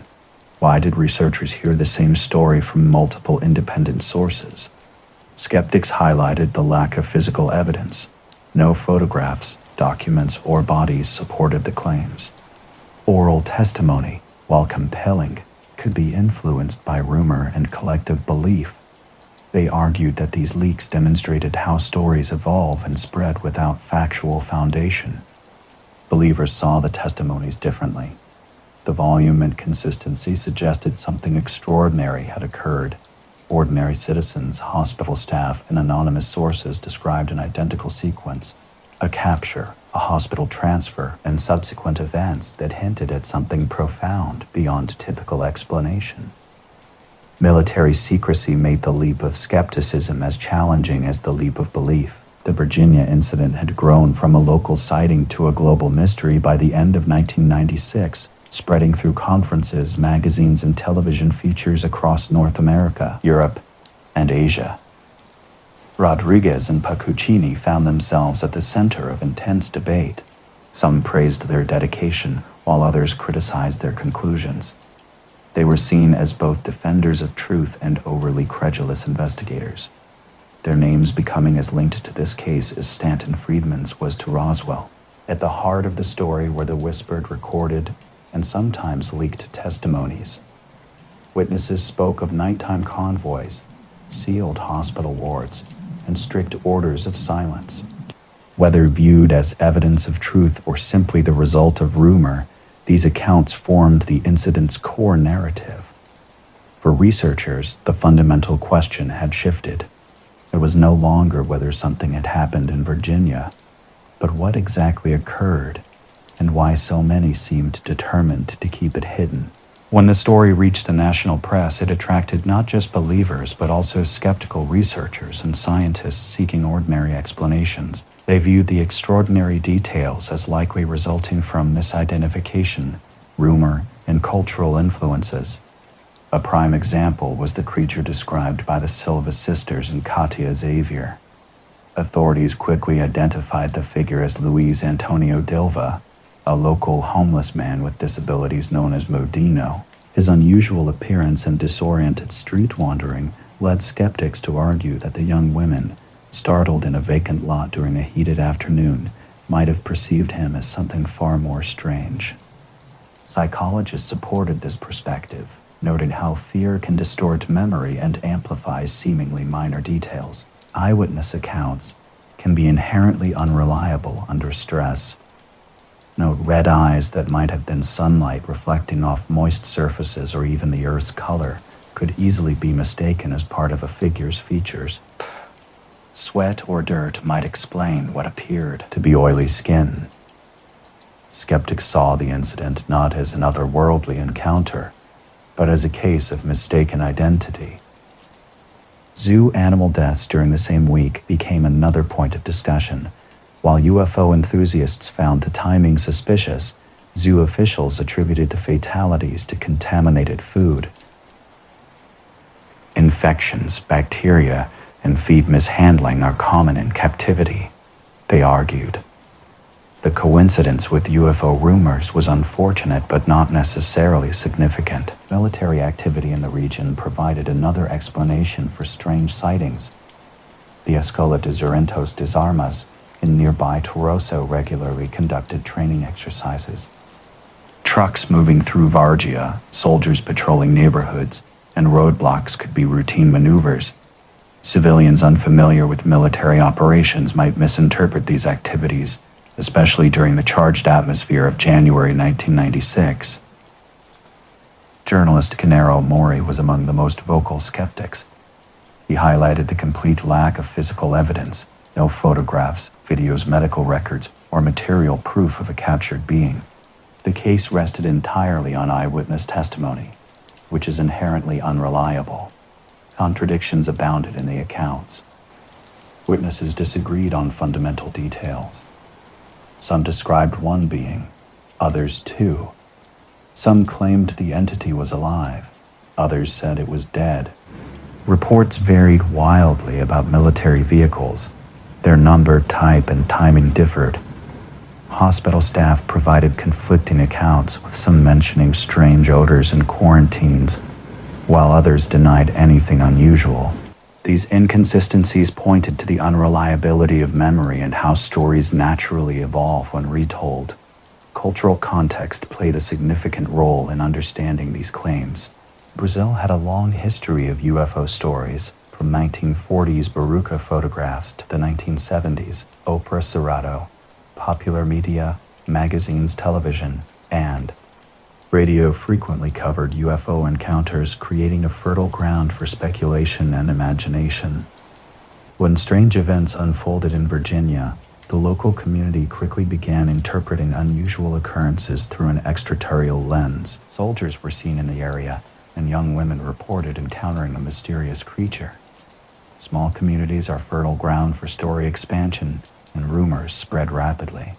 Why did researchers hear the same story from multiple independent sources? Skeptics highlighted the lack of physical evidence. No photographs, documents, or bodies supported the claims. Oral testimony, while compelling, could be influenced by rumor and collective belief. They argued that these leaks demonstrated how stories evolve and spread without factual foundation. Believers saw the testimonies differently. The volume and consistency suggested something extraordinary had occurred. Ordinary citizens, hospital staff, and anonymous sources described an identical sequence: a capture, a hospital transfer, and subsequent events that hinted at something profound beyond typical explanation. Military secrecy made the leap of skepticism as challenging as the leap of belief. The Varginha Incident had grown from a local sighting to a global mystery by the end of 1996, spreading through conferences, magazines, and television features across North America, Europe, and Asia. Rodriguez and Paccuccini found themselves at the center of intense debate. Some praised their dedication, while others criticized their conclusions. They were seen as both defenders of truth and overly credulous investigators. Their names becoming as linked to this case as Stanton Friedman's was to Roswell. At the heart of the story were the whispered, recorded, and sometimes leaked testimonies. Witnesses spoke of nighttime convoys, sealed hospital wards, and strict orders of silence. Whether viewed as evidence of truth or simply the result of rumor, these accounts formed the incident's core narrative. For researchers, the fundamental question had shifted. It was no longer whether something had happened in Varginha, but what exactly occurred, and why so many seemed determined to keep it hidden. When the story reached the national press, it attracted not just believers, but also skeptical researchers and scientists seeking ordinary explanations. They viewed the extraordinary details as likely resulting from misidentification, rumor, and cultural influences. A prime example was the creature described by the Silva sisters and Katia Xavier. Authorities quickly identified the figure as Luis Antonio Dilva, a local homeless man with disabilities known as Modino. His unusual appearance and disoriented street wandering led skeptics to argue that the young women, startled in a vacant lot during a heated afternoon, might have perceived him as something far more strange. Psychologists supported this perspective, noting how fear can distort memory and amplify seemingly minor details. Eyewitness accounts can be inherently unreliable under stress. Note red eyes that might have been sunlight reflecting off moist surfaces or even the Earth's color could easily be mistaken as part of a figure's features. Sweat or dirt might explain what appeared to be oily skin. Skeptics saw the incident not as an otherworldly encounter, but as a case of mistaken identity. Zoo animal deaths during the same week became another point of discussion. While UFO enthusiasts found the timing suspicious, zoo officials attributed the fatalities to contaminated food. Infections, bacteria, and feed mishandling are common in captivity, they argued. The coincidence with UFO rumors was unfortunate but not necessarily significant. Military activity in the region provided another explanation for strange sightings. The Escola de Zorentos de Armas in nearby Torosso regularly conducted training exercises. Trucks moving through Varginha, soldiers patrolling neighborhoods, and roadblocks could be routine maneuvers. Civilians unfamiliar with military operations might misinterpret these activities, especially during the charged atmosphere of January 1996. Journalist Gennaro Mori was among the most vocal skeptics. He highlighted the complete lack of physical evidence, no photographs, videos, medical records, or material proof of a captured being. The case rested entirely on eyewitness testimony, which is inherently unreliable. Contradictions abounded in the accounts. Witnesses disagreed on fundamental details. Some described one being, others two. Some claimed the entity was alive, others said it was dead. Reports varied wildly about military vehicles. Their number, type, and timing differed. Hospital staff provided conflicting accounts, with some mentioning strange odors and quarantines, while others denied anything unusual. These inconsistencies pointed to the unreliability of memory and how stories naturally evolve when retold. Cultural context played a significant role in understanding these claims. Brazil had a long history of UFO stories, from 1940s Baruca photographs to the 1970s, Oprah Cerrado, popular media, magazines, television, and radio frequently covered UFO encounters, creating a fertile ground for speculation and imagination. When strange events unfolded in Virginia, the local community quickly began interpreting unusual occurrences through an extraterritorial lens. Soldiers were seen in the area, and young women reported encountering a mysterious creature. Small communities are fertile ground for story expansion, and rumors spread rapidly.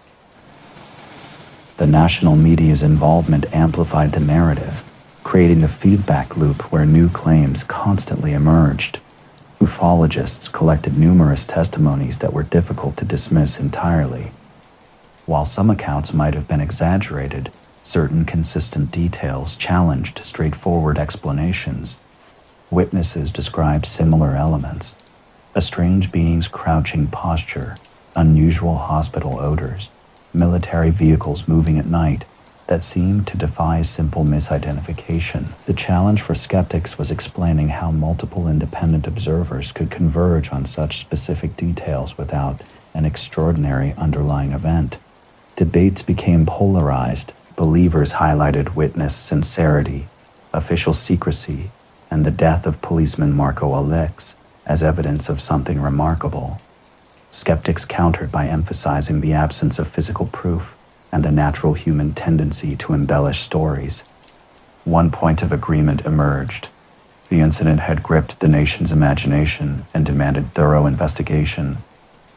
The national media's involvement amplified the narrative, creating a feedback loop where new claims constantly emerged. Ufologists collected numerous testimonies that were difficult to dismiss entirely. While some accounts might have been exaggerated, certain consistent details challenged straightforward explanations. Witnesses described similar elements: a strange being's crouching posture, unusual hospital odors, military vehicles moving at night that seemed to defy simple misidentification. The challenge for skeptics was explaining how multiple independent observers could converge on such specific details without an extraordinary underlying event. Debates became polarized. Believers highlighted witness sincerity, official secrecy, and the death of policeman Marco Alex as evidence of something remarkable. Skeptics countered by emphasizing the absence of physical proof and the natural human tendency to embellish stories. One point of agreement emerged. The incident had gripped the nation's imagination and demanded thorough investigation.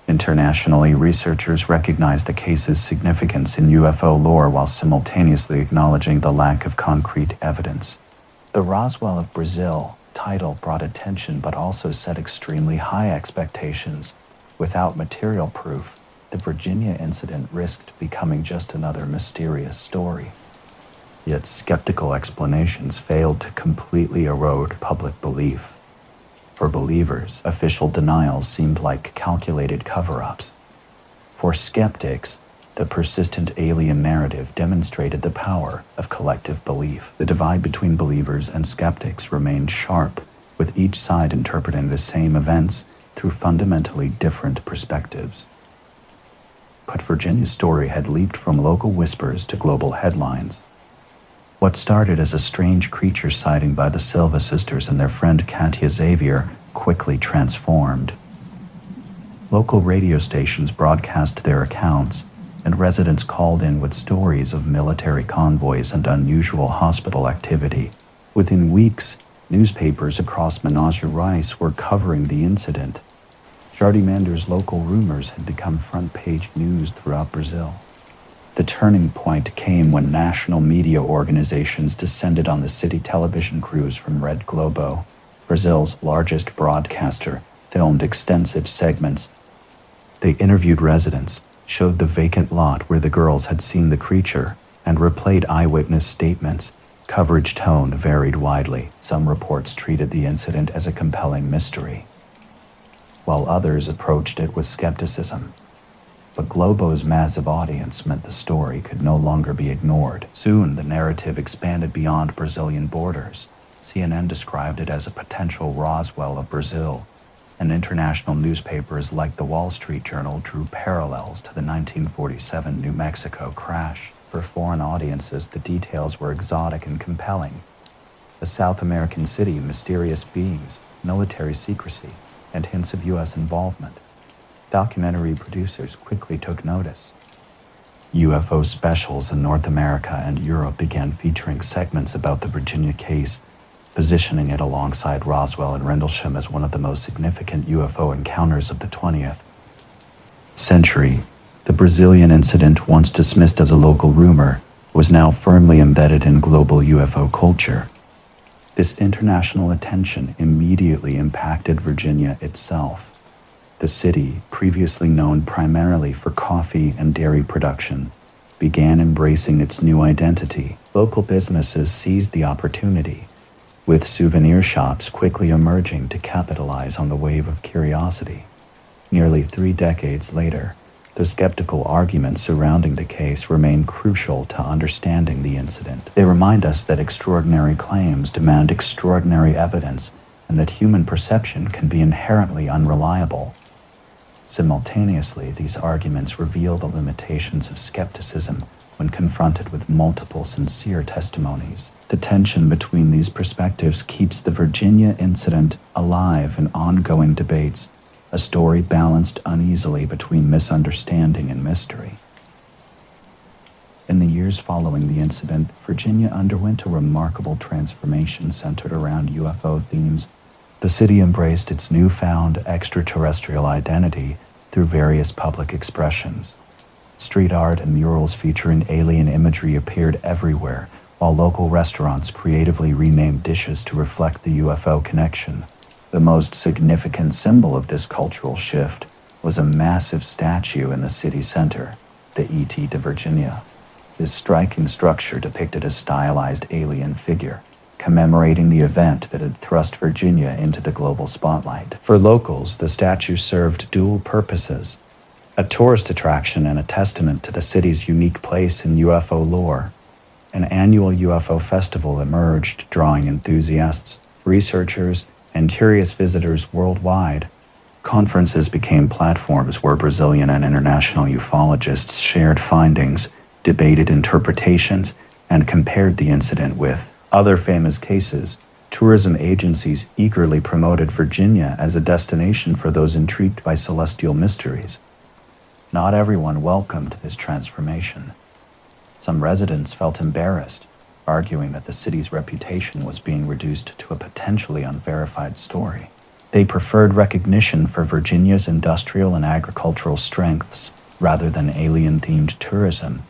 Internationally, researchers recognized the case's significance in UFO lore while simultaneously acknowledging the lack of concrete evidence. The Roswell of Brazil title brought attention but also set extremely high expectations. Without material proof, the Varginha Incident risked becoming just another mysterious story. Yet skeptical explanations failed to completely erode public belief. For believers, official denials seemed like calculated cover-ups. For skeptics, the persistent alien narrative demonstrated the power of collective belief. The divide between believers and skeptics remained sharp, with each side interpreting the same events through fundamentally different perspectives. But Virginia's story had leaped from local whispers to global headlines. What started as a strange creature sighting by the Silva sisters and their friend Katia Xavier quickly transformed. Local radio stations broadcast their accounts, and residents called in with stories of military convoys and unusual hospital activity. Within weeks, newspapers across Minas Gerais were covering the incident. Jardim Mander's local rumors had become front-page news throughout Brazil. The turning point came when national media organizations descended on the city television crews from Rede Globo, Brazil's largest broadcaster, filmed extensive segments. They interviewed residents, showed the vacant lot where the girls had seen the creature, and replayed eyewitness statements. Coverage tone varied widely. Some reports treated the incident as a compelling mystery, while others approached it with skepticism. But Globo's massive audience meant the story could no longer be ignored. Soon, the narrative expanded beyond Brazilian borders. CNN described it as a potential Roswell of Brazil, and international newspapers like the Wall Street Journal drew parallels to the 1947 New Mexico crash. For foreign audiences, the details were exotic and compelling. A South American city, mysterious beings, military secrecy, and hints of U.S. involvement. Documentary producers quickly took notice. UFO specials in North America and Europe began featuring segments about the Varginha case, positioning it alongside Roswell and Rendlesham as one of the most significant UFO encounters of the 20th century. The Brazilian incident, once dismissed as a local rumor, was now firmly embedded in global UFO culture. This international attention immediately impacted Varginha itself. The city, previously known primarily for coffee and dairy production, began embracing its new identity. Local businesses seized the opportunity, with souvenir shops quickly emerging to capitalize on the wave of curiosity. Nearly 3 decades later, the skeptical arguments surrounding the case remain crucial to understanding the incident. They remind us that extraordinary claims demand extraordinary evidence, and that human perception can be inherently unreliable. Simultaneously, these arguments reveal the limitations of skepticism when confronted with multiple sincere testimonies. The tension between these perspectives keeps the Varginha incident alive in ongoing debates, a story balanced uneasily between misunderstanding and mystery. In the years following the incident, Varginha underwent a remarkable transformation centered around UFO themes. The city embraced its newfound extraterrestrial identity through various public expressions. Street art and murals featuring alien imagery appeared everywhere, while local restaurants creatively renamed dishes to reflect the UFO connection. The most significant symbol of this cultural shift was a massive statue in the city center, the E.T. de Varginha. This striking structure depicted a stylized alien figure, commemorating the event that had thrust Varginha into the global spotlight. For locals, the statue served dual purposes: a tourist attraction and a testament to the city's unique place in UFO lore. An annual UFO festival emerged, drawing enthusiasts, researchers, and curious visitors worldwide. Conferences became platforms where Brazilian and international ufologists shared findings, debated interpretations, and compared the incident with other famous cases. Tourism agencies eagerly promoted Varginha as a destination for those intrigued by celestial mysteries. Not everyone welcomed this transformation. Some residents felt embarrassed, arguing that the city's reputation was being reduced to a potentially unverified story. They preferred recognition for Varginha's industrial and agricultural strengths rather than alien-themed tourism.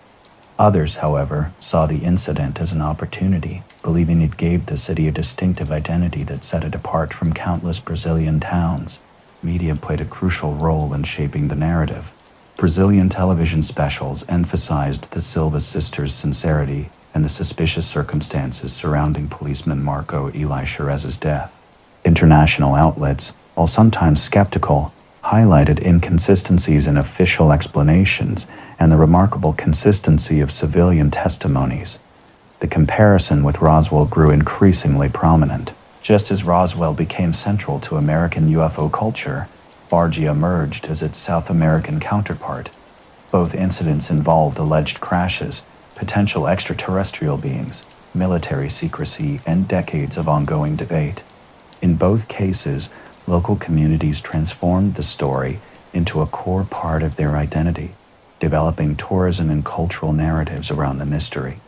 Others, however, saw the incident as an opportunity, believing it gave the city a distinctive identity that set it apart from countless Brazilian towns. Media played a crucial role in shaping the narrative. Brazilian television specials emphasized the Silva sisters' sincerity and the suspicious circumstances surrounding policeman Marco Eli Cherez's death. International outlets, while sometimes skeptical, highlighted inconsistencies in official explanations and the remarkable consistency of civilian testimonies. The comparison with Roswell grew increasingly prominent. Just as Roswell became central to American UFO culture, Varginha emerged as its South American counterpart. Both incidents involved alleged crashes, potential extraterrestrial beings, military secrecy, and decades of ongoing debate. In both cases, local communities transformed the story into a core part of their identity, developing tourism and cultural narratives around the mystery.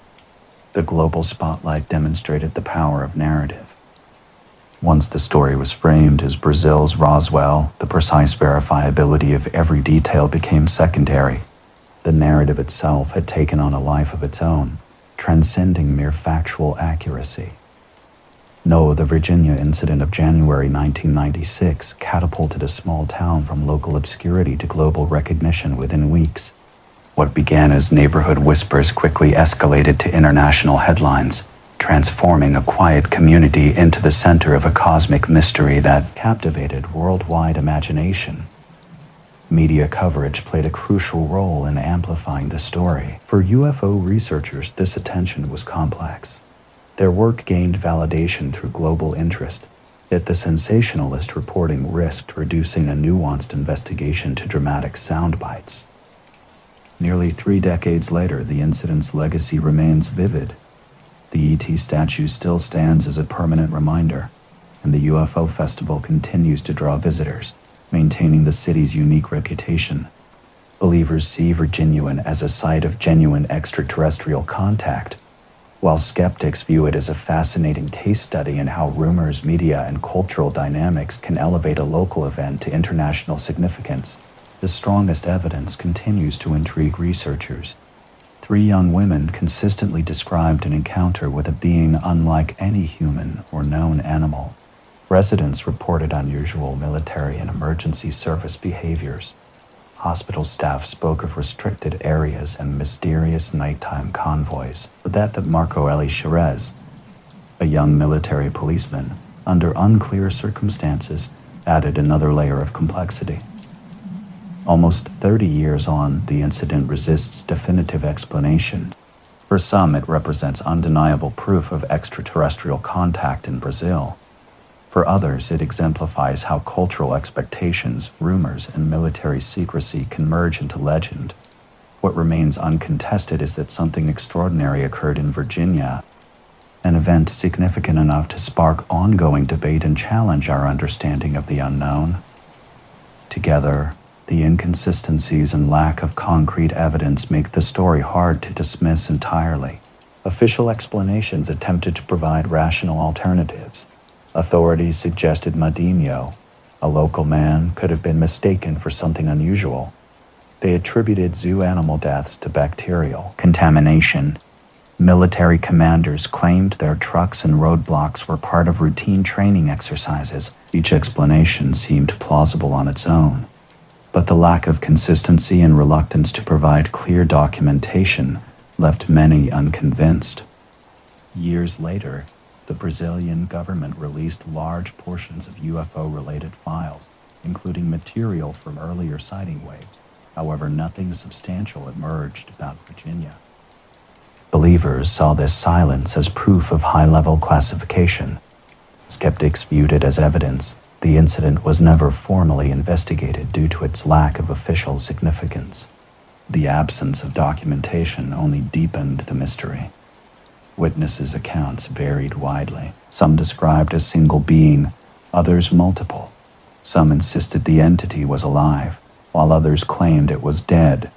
The global spotlight demonstrated the power of narrative. Once the story was framed as Brazil's Roswell, the precise verifiability of every detail became secondary. The narrative itself had taken on a life of its own, transcending mere factual accuracy. No, the Varginha Incident of January 1996 catapulted a small town from local obscurity to global recognition within weeks. What began as neighborhood whispers quickly escalated to international headlines, transforming a quiet community into the center of a cosmic mystery that captivated worldwide imagination. Media coverage played a crucial role in amplifying the story. For UFO researchers, this attention was complex. Their work gained validation through global interest, yet the sensationalist reporting risked reducing a nuanced investigation to dramatic sound bites. Nearly 3 decades later, the incident's legacy remains vivid. The ET statue still stands as a permanent reminder, and the UFO festival continues to draw visitors, maintaining the city's unique reputation. Believers see Varginha as a site of genuine extraterrestrial contact, while skeptics view it as a fascinating case study in how rumors, media, and cultural dynamics can elevate a local event to international significance. The strongest evidence continues to intrigue researchers. 3 young women consistently described an encounter with a being unlike any human or known animal. Residents reported unusual military and emergency service behaviors. Hospital staff spoke of restricted areas and mysterious nighttime convoys. The death of Marco Eli Cherez, a young military policeman, under unclear circumstances, added another layer of complexity. Almost 30 years on, the incident resists definitive explanation. For some, it represents undeniable proof of extraterrestrial contact in Brazil. For others, it exemplifies how cultural expectations, rumors, and military secrecy can merge into legend. What remains uncontested is that something extraordinary occurred in Varginha, an event significant enough to spark ongoing debate and challenge our understanding of the unknown. Together, the inconsistencies and lack of concrete evidence make the story hard to dismiss entirely. Official explanations attempted to provide rational alternatives. Authorities suggested Madinho, a local man, could have been mistaken for something unusual. They attributed zoo animal deaths to bacterial contamination. Military commanders claimed their trucks and roadblocks were part of routine training exercises. Each explanation seemed plausible on its own, but the lack of consistency and reluctance to provide clear documentation left many unconvinced. Years later, the Brazilian government released large portions of UFO-related files, including material from earlier sighting waves. However, nothing substantial emerged about Varginha. Believers saw this silence as proof of high-level classification. Skeptics viewed it as evidence the incident was never formally investigated due to its lack of official significance. The absence of documentation only deepened the mystery. Witnesses' accounts varied widely. Some described a single being, others multiple. Some insisted the entity was alive, while others claimed it was dead.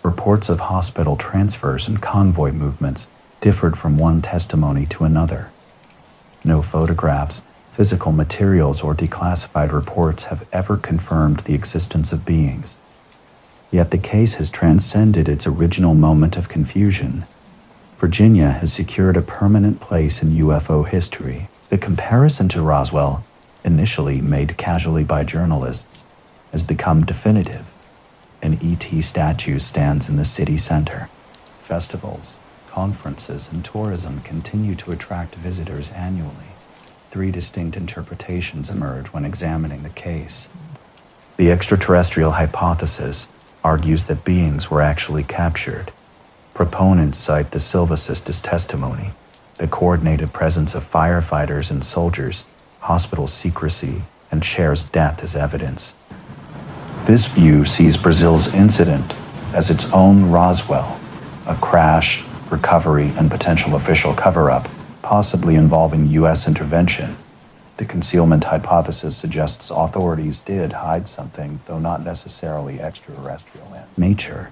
Reports of hospital transfers and convoy movements differed from one testimony to another. No photographs, physical materials, or declassified reports have ever confirmed the existence of beings. Yet the case has transcended its original moment of confusion. Varginha has secured a permanent place in UFO history. The comparison to Roswell, initially made casually by journalists, has become definitive. An ET statue stands in the city center. Festivals, conferences, and tourism continue to attract visitors annually. 3 distinct interpretations emerge when examining the case. The extraterrestrial hypothesis argues that beings were actually captured. Proponents cite the Silva sisters' testimony, the coordinated presence of firefighters and soldiers, hospital secrecy, and Cher's death as evidence. This view sees Brazil's incident as its own Roswell, a crash, recovery, and potential official cover-up, possibly involving U.S. intervention. The concealment hypothesis suggests authorities did hide something, though not necessarily extraterrestrial in nature.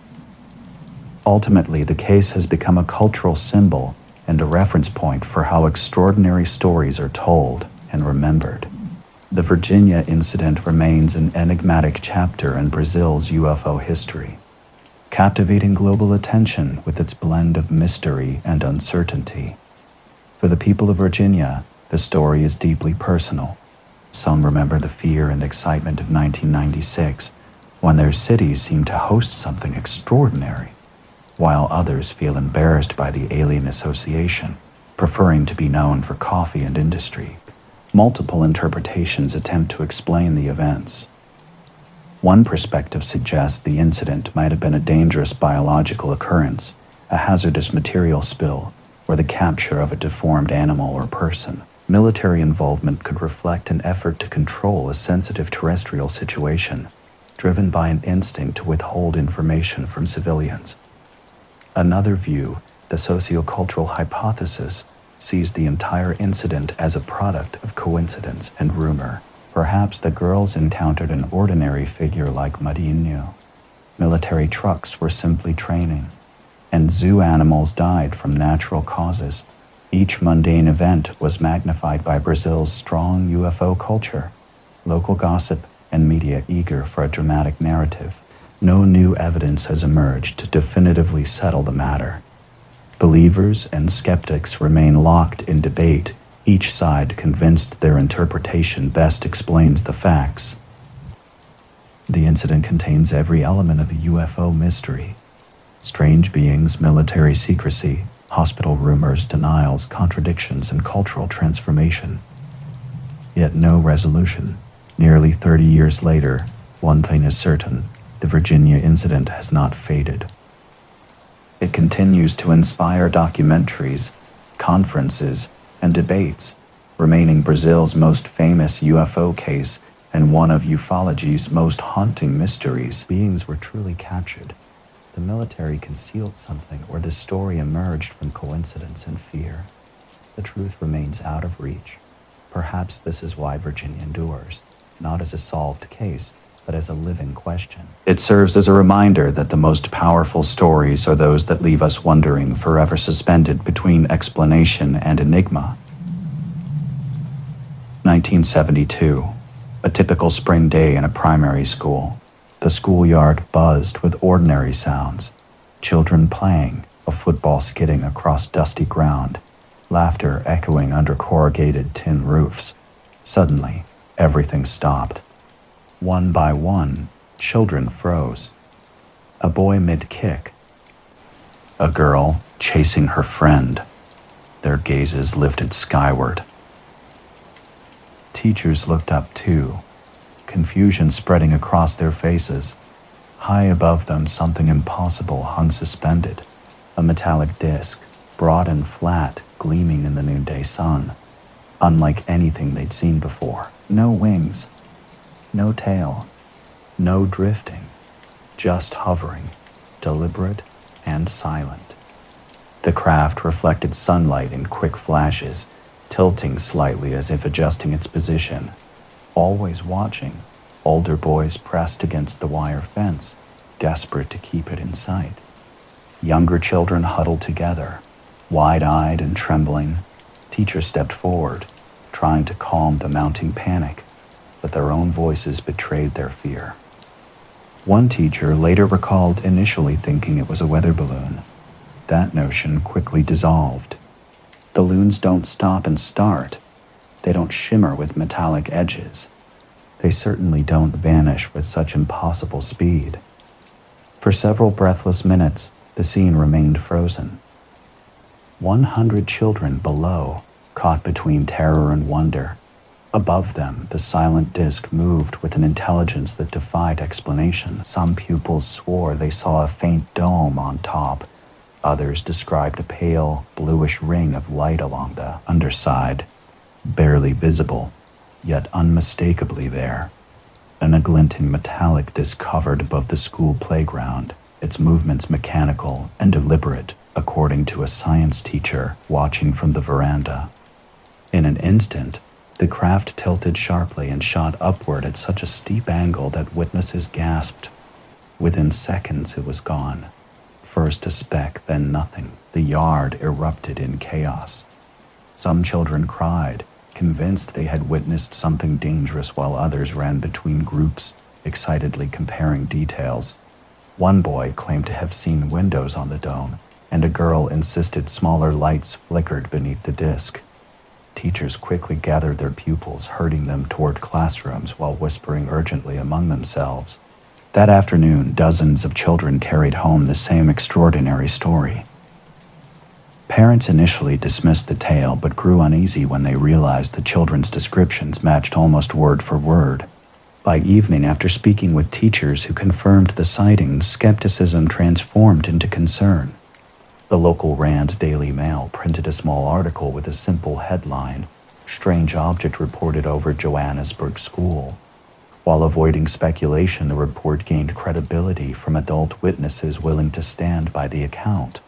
Ultimately, the case has become a cultural symbol and a reference point for how extraordinary stories are told and remembered. The Varginha Incident remains an enigmatic chapter in Brazil's UFO history, captivating global attention with its blend of mystery and uncertainty. For the people of Varginha, the story is deeply personal. Some remember the fear and excitement of 1996, when their city seemed to host something extraordinary, while others feel embarrassed by the alien association, preferring to be known for coffee and industry. Multiple interpretations attempt to explain the events. One perspective suggests the incident might have been a dangerous biological occurrence, a hazardous material spill, or the capture of a deformed animal or person. Military involvement could reflect an effort to control a sensitive terrestrial situation, driven by an instinct to withhold information from civilians. Another view, the sociocultural hypothesis, sees the entire incident as a product of coincidence and rumor. Perhaps the girls encountered an ordinary figure like Marinho. Military trucks were simply training, and zoo animals died from natural causes. Each mundane event was magnified by Brazil's strong UFO culture, local gossip, and media eager for a dramatic narrative. No new evidence has emerged to definitively settle the matter. Believers and skeptics remain locked in debate, each side convinced their interpretation best explains the facts. The incident contains every element of a UFO mystery: strange beings, military secrecy, hospital rumors, denials, contradictions, and cultural transformation. Yet no resolution. Nearly 30 years later, one thing is certain: the Varginha Incident has not faded. It continues to inspire documentaries, conferences, and debates, remaining Brazil's most famous UFO case and one of ufology's most haunting mysteries. Beings were truly captured. The military concealed something, or the story emerged from coincidence and fear. The truth remains out of reach. Perhaps this is why Varginha endures, not as a solved case, but as a living question. It serves as a reminder that the most powerful stories are those that leave us wondering, forever suspended between explanation and enigma. 1972, a typical spring day in a primary school. The schoolyard buzzed with ordinary sounds: children playing, a football skidding across dusty ground, laughter echoing under corrugated tin roofs. Suddenly, everything stopped. One by one, children froze. A boy mid-kick. A girl chasing her friend, their gazes lifted skyward. Teachers looked up too, confusion spreading across their faces. High above them, something impossible hung suspended, a metallic disc, broad and flat, gleaming in the noonday sun, unlike anything they'd seen before. No wings, no tail, no drifting, just hovering, deliberate and silent. The craft reflected sunlight in quick flashes, tilting slightly as if adjusting its position. Always watching, older boys pressed against the wire fence, desperate to keep it in sight. Younger children huddled together, wide-eyed and trembling. Teachers stepped forward, trying to calm the mounting panic, but their own voices betrayed their fear. One teacher later recalled initially thinking it was a weather balloon. That notion quickly dissolved. Balloons don't stop and start. They don't shimmer with metallic edges. They certainly don't vanish with such impossible speed. For several breathless minutes, the scene remained frozen. 100 children below, caught between terror and wonder. Above them, the silent disk moved with an intelligence that defied explanation. Some pupils swore they saw a faint dome on top. Others described a pale, bluish ring of light along the underside, barely visible, yet unmistakably there. And a glinting metallic disc hovered above the school playground, its movements mechanical and deliberate, according to a science teacher watching from the veranda. In an instant, the craft tilted sharply and shot upward at such a steep angle that witnesses gasped. Within seconds, it was gone. First a speck, then nothing. The yard erupted in chaos. Some children cried, convinced they had witnessed something dangerous while others ran between groups, excitedly comparing details. One boy claimed to have seen windows on the dome, and a girl insisted smaller lights flickered beneath the disc. Teachers quickly gathered their pupils, herding them toward classrooms while whispering urgently among themselves. That afternoon, dozens of children carried home the same extraordinary story. Parents initially dismissed the tale but grew uneasy when they realized the children's descriptions matched almost word for word. By evening, after speaking with teachers who confirmed the sightings, skepticism transformed into concern. The local Rand Daily Mail printed a small article with a simple headline, "Strange Object Reported Over Johannesburg School." While avoiding speculation, the report gained credibility from adult witnesses willing to stand by the account.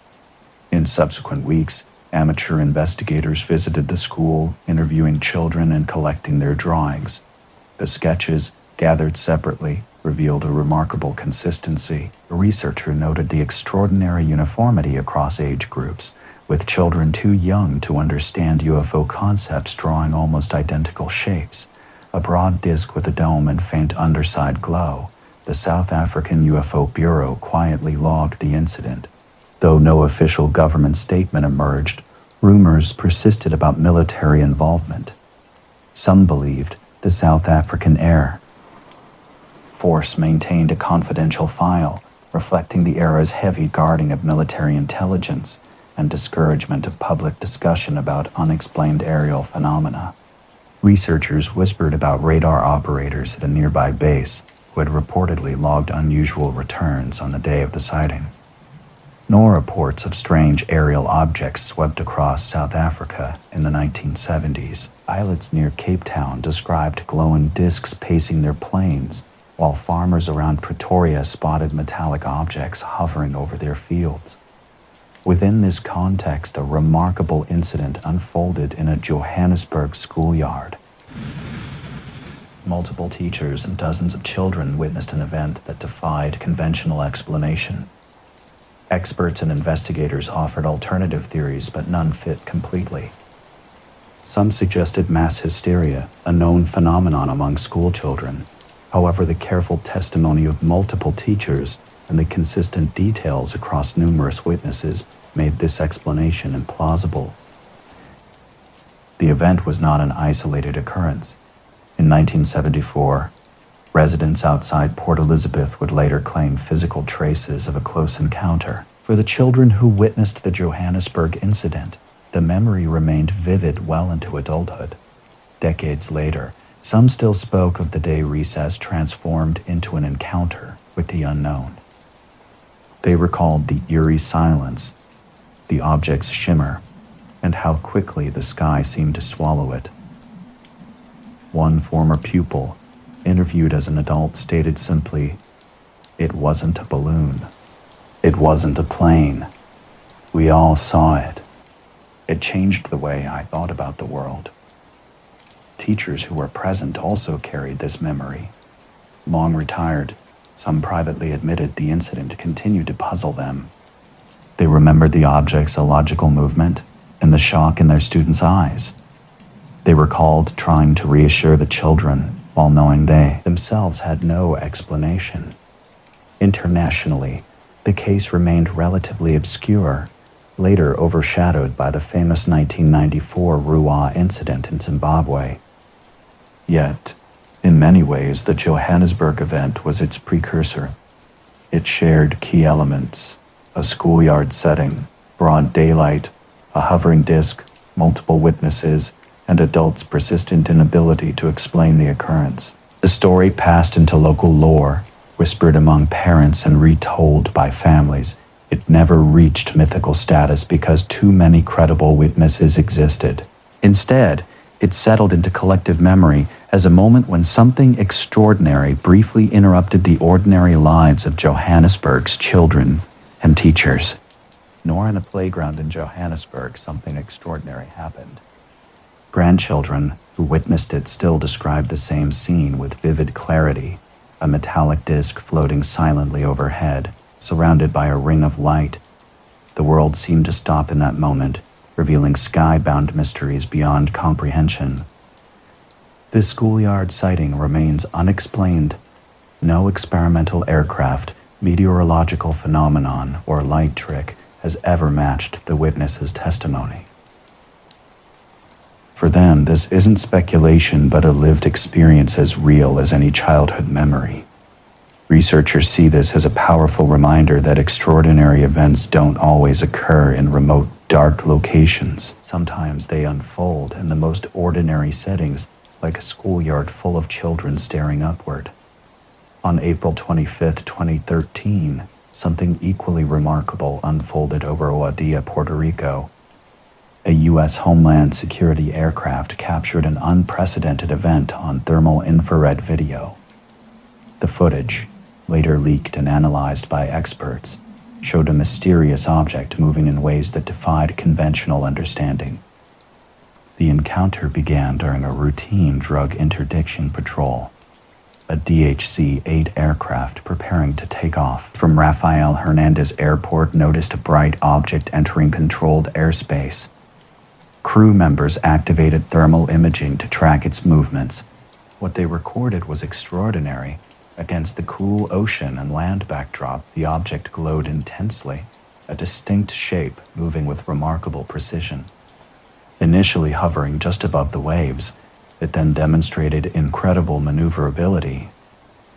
In subsequent weeks, amateur investigators visited the school, interviewing children and collecting their drawings. The sketches, gathered separately, revealed a remarkable consistency. A researcher noted the extraordinary uniformity across age groups, with children too young to understand UFO concepts drawing almost identical shapes. A broad disc with a dome and faint underside glow. The South African UFO Bureau quietly logged the incident. Though no official government statement emerged, rumors persisted about military involvement. Some believed the South African Air Force maintained a confidential file reflecting the era's heavy guarding of military intelligence and discouragement of public discussion about unexplained aerial phenomena. Researchers whispered about radar operators at a nearby base who had reportedly logged unusual returns on the day of the sighting. Nor reports of strange aerial objects swept across South Africa in the 1970s. Pilots near Cape Town described glowing discs pacing their planes, while farmers around Pretoria spotted metallic objects hovering over their fields. Within this context, a remarkable incident unfolded in a Johannesburg schoolyard. Multiple teachers and dozens of children witnessed an event that defied conventional explanation. Experts and investigators offered alternative theories, but none fit completely. Some suggested mass hysteria, a known phenomenon among school children. However, the careful testimony of multiple teachers and the consistent details across numerous witnesses made this explanation implausible. The event was not an isolated occurrence. In 1974, residents outside Port Elizabeth would later claim physical traces of a close encounter. For the children who witnessed the Johannesburg incident, the memory remained vivid well into adulthood. Decades later, some still spoke of the day recess transformed into an encounter with the unknown. They recalled the eerie silence, the object's shimmer, and how quickly the sky seemed to swallow it. One former pupil, interviewed as an adult, stated simply, "It wasn't a balloon. It wasn't a plane. We all saw it. It changed the way I thought about the world." Teachers who were present also carried this memory. Long retired, some privately admitted the incident continued to puzzle them. They remembered the object's illogical movement and the shock in their students' eyes. They recalled trying to reassure the children while knowing they themselves had no explanation. Internationally, the case remained relatively obscure, later overshadowed by the famous 1994 Roswell incident in Zimbabwe. Yet, in many ways, the Johannesburg event was its precursor. It shared key elements: a schoolyard setting, broad daylight, a hovering disc, multiple witnesses, and adults' persistent inability to explain the occurrence. The story passed into local lore, whispered among parents and retold by families. It never reached mythical status because too many credible witnesses existed. Instead, it settled into collective memory as a moment when something extraordinary briefly interrupted the ordinary lives of Johannesburg's children and teachers. Nor in a playground in Johannesburg something extraordinary happened. Grandchildren who witnessed it still described the same scene with vivid clarity, a metallic disc floating silently overhead, surrounded by a ring of light. The world seemed to stop in that moment, revealing sky-bound mysteries beyond comprehension. This schoolyard sighting remains unexplained. No experimental aircraft, meteorological phenomenon, or light trick has ever matched the witness's testimony. For them, this isn't speculation but a lived experience as real as any childhood memory. Researchers see this as a powerful reminder that extraordinary events don't always occur in remote, dark locations. Sometimes they unfold in the most ordinary settings, like a schoolyard full of children staring upward. On April 25, 2013, something equally remarkable unfolded over Aguadilla, Puerto Rico. A U.S. Homeland Security aircraft captured an unprecedented event on thermal infrared video. The footage, later leaked and analyzed by experts, showed a mysterious object moving in ways that defied conventional understanding. The encounter began during a routine drug interdiction patrol. A DHC-8 aircraft preparing to take off from Rafael Hernandez Airport noticed a bright object entering controlled airspace. Crew members activated thermal imaging to track its movements. What they recorded was extraordinary. Against the cool ocean and land backdrop, the object glowed intensely, a distinct shape moving with remarkable precision. Initially hovering just above the waves, it then demonstrated incredible maneuverability.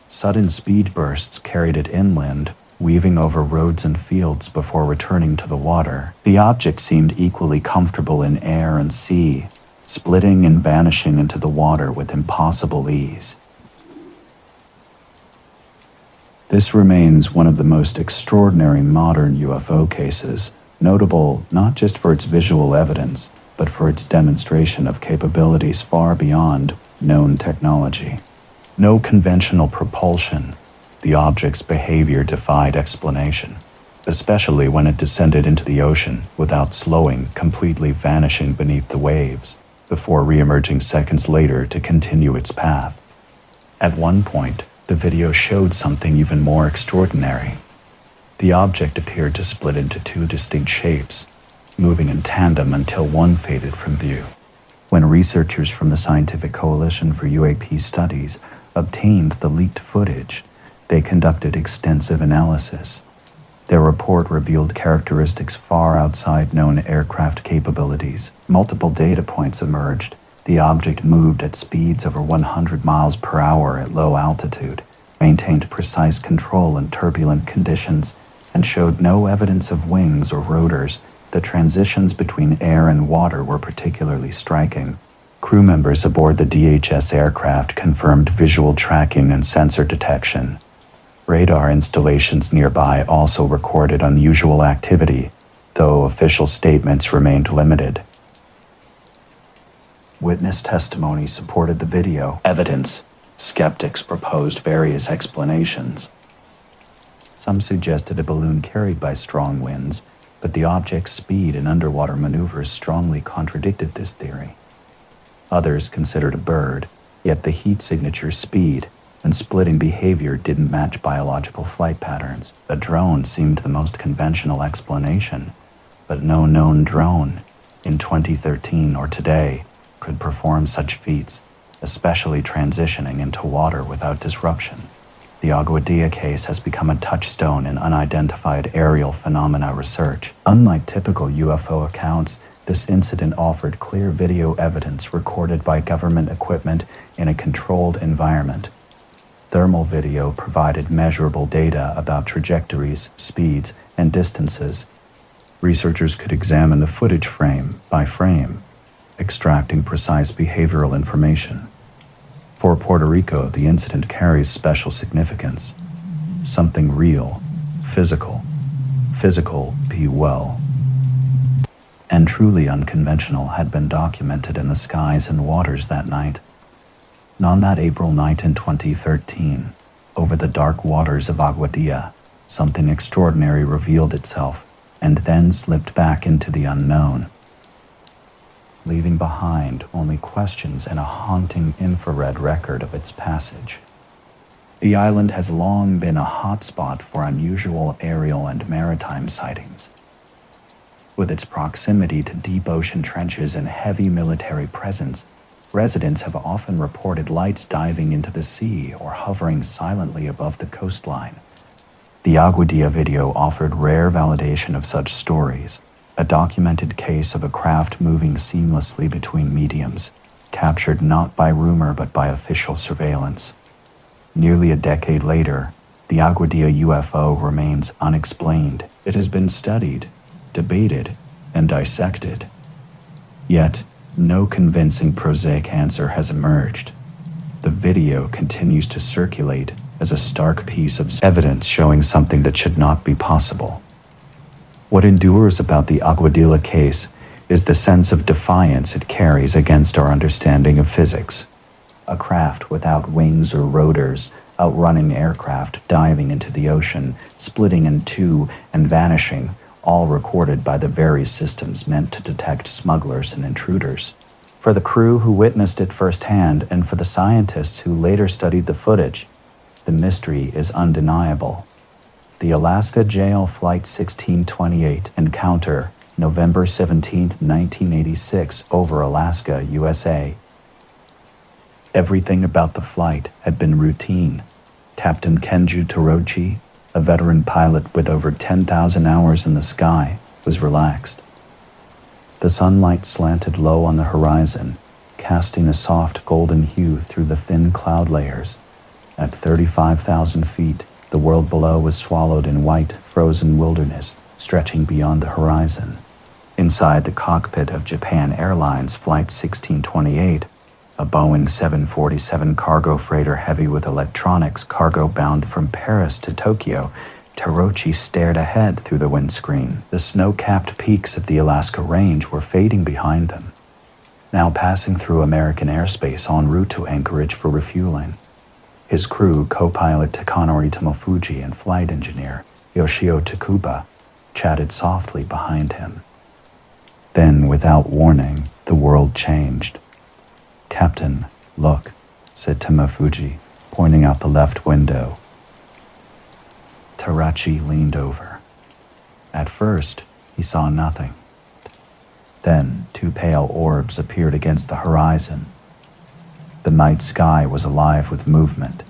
Sudden speed bursts carried it inland, weaving over roads and fields before returning to the water. The object seemed equally comfortable in air and sea, splitting and vanishing into the water with impossible ease. This remains one of the most extraordinary modern UFO cases, notable not just for its visual evidence, but for its demonstration of capabilities far beyond known technology. No conventional propulsion, the object's behavior defied explanation, especially when it descended into the ocean without slowing, completely vanishing beneath the waves, before re-emerging seconds later to continue its path. At one point, the video showed something even more extraordinary. The object appeared to split into two distinct shapes, moving in tandem until one faded from view. When researchers from the Scientific Coalition for UAP Studies obtained the leaked footage, they conducted extensive analysis. Their report revealed characteristics far outside known aircraft capabilities. Multiple data points emerged. The object moved at speeds over 100 miles per hour at low altitude, maintained precise control in turbulent conditions, and showed no evidence of wings or rotors. The transitions between air and water were particularly striking. Crew members aboard the DHS aircraft confirmed visual tracking and sensor detection. Radar installations nearby also recorded unusual activity, though official statements remained limited. Witness testimony supported the video evidence. Skeptics proposed various explanations. Some suggested a balloon carried by strong winds, but the object's speed and underwater maneuvers strongly contradicted this theory. Others considered a bird, yet the heat signature speed and splitting behavior didn't match biological flight patterns. A drone seemed the most conventional explanation, but no known drone, in 2013 or today, could perform such feats, especially transitioning into water without disruption. The Aguadilla case has become a touchstone in unidentified aerial phenomena research. Unlike typical UFO accounts, this incident offered clear video evidence recorded by government equipment in a controlled environment. Thermal video provided measurable data about trajectories, speeds, and distances. Researchers could examine the footage frame by frame, extracting precise behavioral information. For Puerto Rico, the incident carries special significance. Something real, physical, be well, and truly unconventional had been documented in the skies and waters that night. On that April night in 2013, over the dark waters of Aguadilla, something extraordinary revealed itself and then slipped back into the unknown, leaving behind only questions and a haunting infrared record of its passage. The island has long been a hotspot for unusual aerial and maritime sightings. With its proximity to deep ocean trenches and heavy military presence, Residents have often reported lights diving into the sea or hovering silently above the coastline. The Aguadilla video offered rare validation of such stories, a documented case of a craft moving seamlessly between mediums, captured not by rumor but by official surveillance. Nearly a decade later, the Aguadilla UFO remains unexplained. It has been studied, debated, and dissected. Yet, no convincing prosaic answer has emerged. The video continues to circulate as a stark piece of evidence showing something that should not be possible. What endures about the Aguadilla case is the sense of defiance it carries against our understanding of physics. A craft without wings or rotors, outrunning aircraft, diving into the ocean, splitting in two, and vanishing, all recorded by the very systems meant to detect smugglers and intruders. For the crew who witnessed it firsthand, and for the scientists who later studied the footage, the mystery is undeniable. The Alaska Jail Flight 1628 encounter, November 17, 1986, over Alaska, USA. Everything about the flight had been routine. Captain Kenju Torochi, a veteran pilot with over 10,000 hours in the sky, was relaxed. The sunlight slanted low on the horizon, casting a soft golden hue through the thin cloud layers. At 35,000 feet, the world below was swallowed in white, frozen wilderness, stretching beyond the horizon. Inside the cockpit of Japan Airlines Flight 1628, a Boeing 747 cargo freighter heavy with electronics cargo bound from Paris to Tokyo, Torochi stared ahead through the windscreen. The snow-capped peaks of the Alaska Range were fading behind them, now passing through American airspace en route to Anchorage for refueling. His crew, co-pilot Takanori Tomofuji and flight engineer Yoshio Takuba, chatted softly behind him. Then, without warning, the world changed. "Captain, look," said Tomofuji, pointing out the left window. Tarachi leaned over. At first, he saw nothing. Then, two pale orbs appeared against the horizon. The night sky was alive with movement.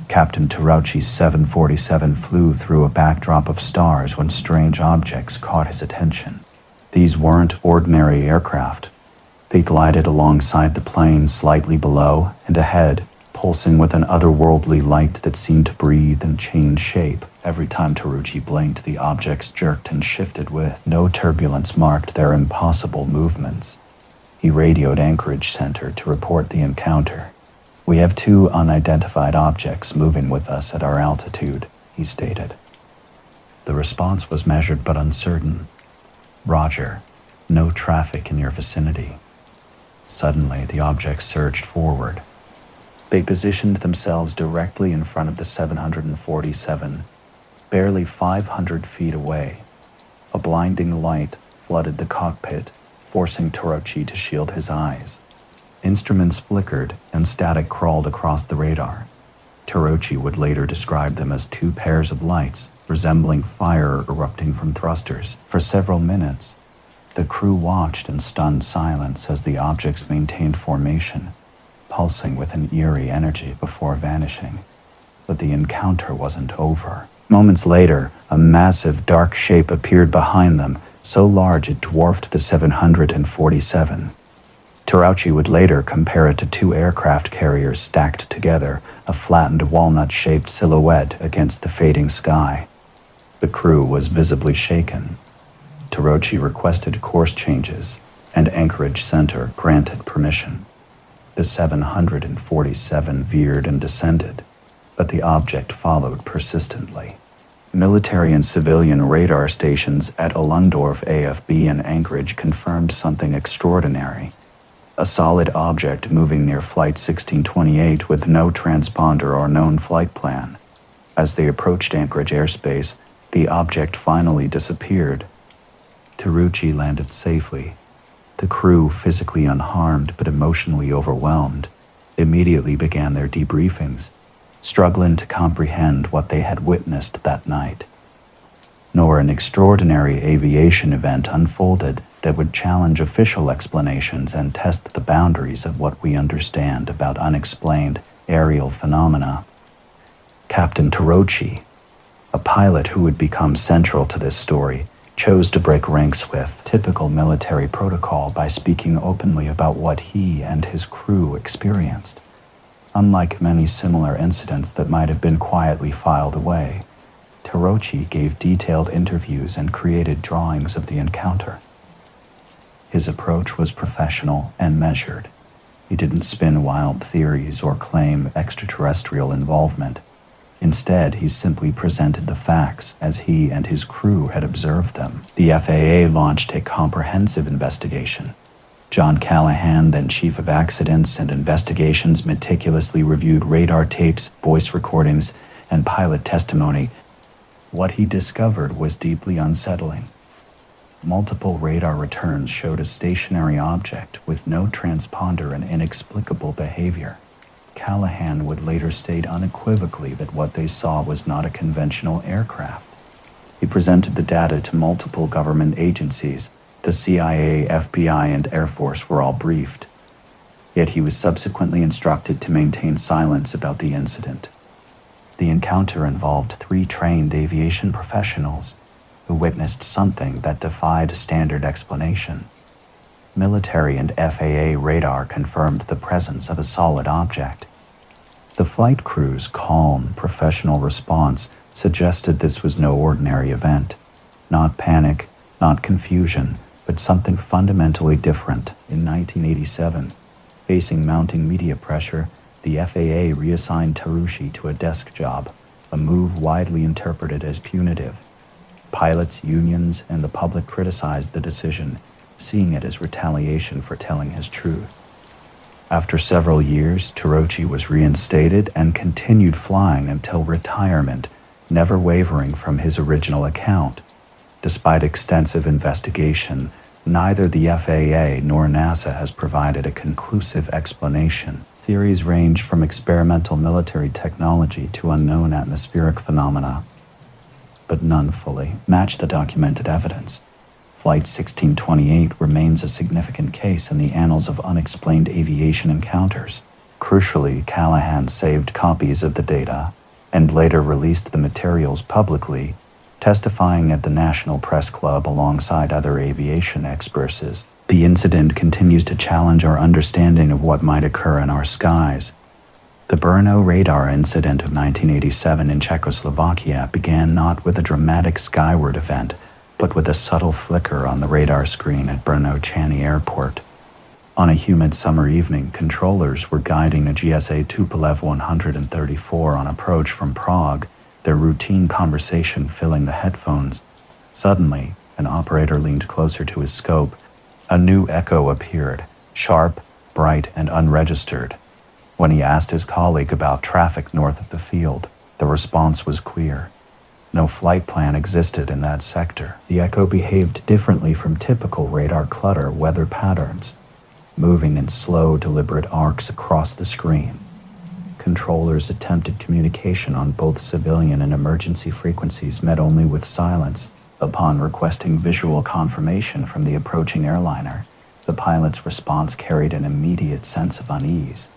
Captain Tarachi's 747 flew through a backdrop of stars when strange objects caught his attention. These weren't ordinary aircraft. They glided alongside the plane slightly below and ahead, pulsing with an otherworldly light that seemed to breathe and change shape. Every time Tarachi blinked, the objects jerked and shifted with. No turbulence marked their impossible movements. He radioed Anchorage Center to report the encounter. "We have two unidentified objects moving with us at our altitude," he stated. The response was measured but uncertain. "Roger. No traffic in your vicinity." Suddenly, the objects surged forward. They positioned themselves directly in front of the 747, barely 500 feet away. A blinding light flooded the cockpit, forcing Tarachi to shield his eyes. Instruments flickered and static crawled across the radar. Tarachi would later describe them as two pairs of lights, resembling fire erupting from thrusters. For several minutes, the crew watched in stunned silence as the objects maintained formation, pulsing with an eerie energy before vanishing. But the encounter wasn't over. Moments later, a massive dark shape appeared behind them, so large it dwarfed the 747. Tarachi would later compare it to two aircraft carriers stacked together, a flattened walnut-shaped silhouette against the fading sky. The crew was visibly shaken. Tarachi requested course changes, and Anchorage Center granted permission. The 747 veered and descended, but the object followed persistently. Military and civilian radar stations at Allendorf AFB and Anchorage confirmed something extraordinary. A solid object moving near Flight 1628 with no transponder or known flight plan. As they approached Anchorage airspace, the object finally disappeared. Tarachi landed safely. The crew, physically unharmed but emotionally overwhelmed, immediately began their debriefings, struggling to comprehend what they had witnessed that night. Nor an extraordinary aviation event unfolded that would challenge official explanations and test the boundaries of what we understand about unexplained aerial phenomena. Captain Tarochi, a pilot who would become central to this story, chose to break ranks with typical military protocol by speaking openly about what he and his crew experienced. Unlike many similar incidents that might have been quietly filed away, Tarochi gave detailed interviews and created drawings of the encounter. His approach was professional and measured. He didn't spin wild theories or claim extraterrestrial involvement. Instead, he simply presented the facts as he and his crew had observed them. The FAA launched a comprehensive investigation. John Callahan, then Chief of Accidents and Investigations, meticulously reviewed radar tapes, voice recordings, and pilot testimony. What he discovered was deeply unsettling. Multiple radar returns showed a stationary object with no transponder and inexplicable behavior. Callahan would later state unequivocally that what they saw was not a conventional aircraft. He presented the data to multiple government agencies. The CIA, FBI, and Air Force were all briefed. Yet he was subsequently instructed to maintain silence about the incident. The encounter involved 3 trained aviation professionals who witnessed something that defied standard explanation. Military and FAA radar confirmed the presence of a solid object. The flight crew's calm, professional response suggested this was no ordinary event. Not panic, not confusion, but something fundamentally different. In 1987, facing mounting media pressure, the FAA reassigned Tarochi to a desk job, a move widely interpreted as punitive. Pilots, unions, and the public criticized the decision, seeing it as retaliation for telling his truth. After several years, Tarochi was reinstated and continued flying until retirement, never wavering from his original account. Despite extensive investigation, neither the FAA nor NASA has provided a conclusive explanation. Theories range from experimental military technology to unknown atmospheric phenomena, but none fully match the documented evidence. Flight 1628 remains a significant case in the annals of unexplained aviation encounters. Crucially, Callahan saved copies of the data and later released the materials publicly, testifying at the National Press Club alongside other aviation experts. The incident continues to challenge our understanding of what might occur in our skies. The Brno radar incident of 1987 in Czechoslovakia began not with a dramatic skyward event, but with a subtle flicker on the radar screen at Brno-Chany Airport. On a humid summer evening, controllers were guiding a GSA Tupolev 134 on approach from Prague, their routine conversation filling the headphones. Suddenly, an operator leaned closer to his scope. A new echo appeared, sharp, bright, and unregistered. When he asked his colleague about traffic north of the field, the response was clear. No flight plan existed in that sector. The echo behaved differently from typical radar clutter weather patterns, moving in slow, deliberate arcs across the screen. Controllers attempted communication on both civilian and emergency frequencies met only with silence. Upon requesting visual confirmation from the approaching airliner, the pilot's response carried an immediate sense of unease.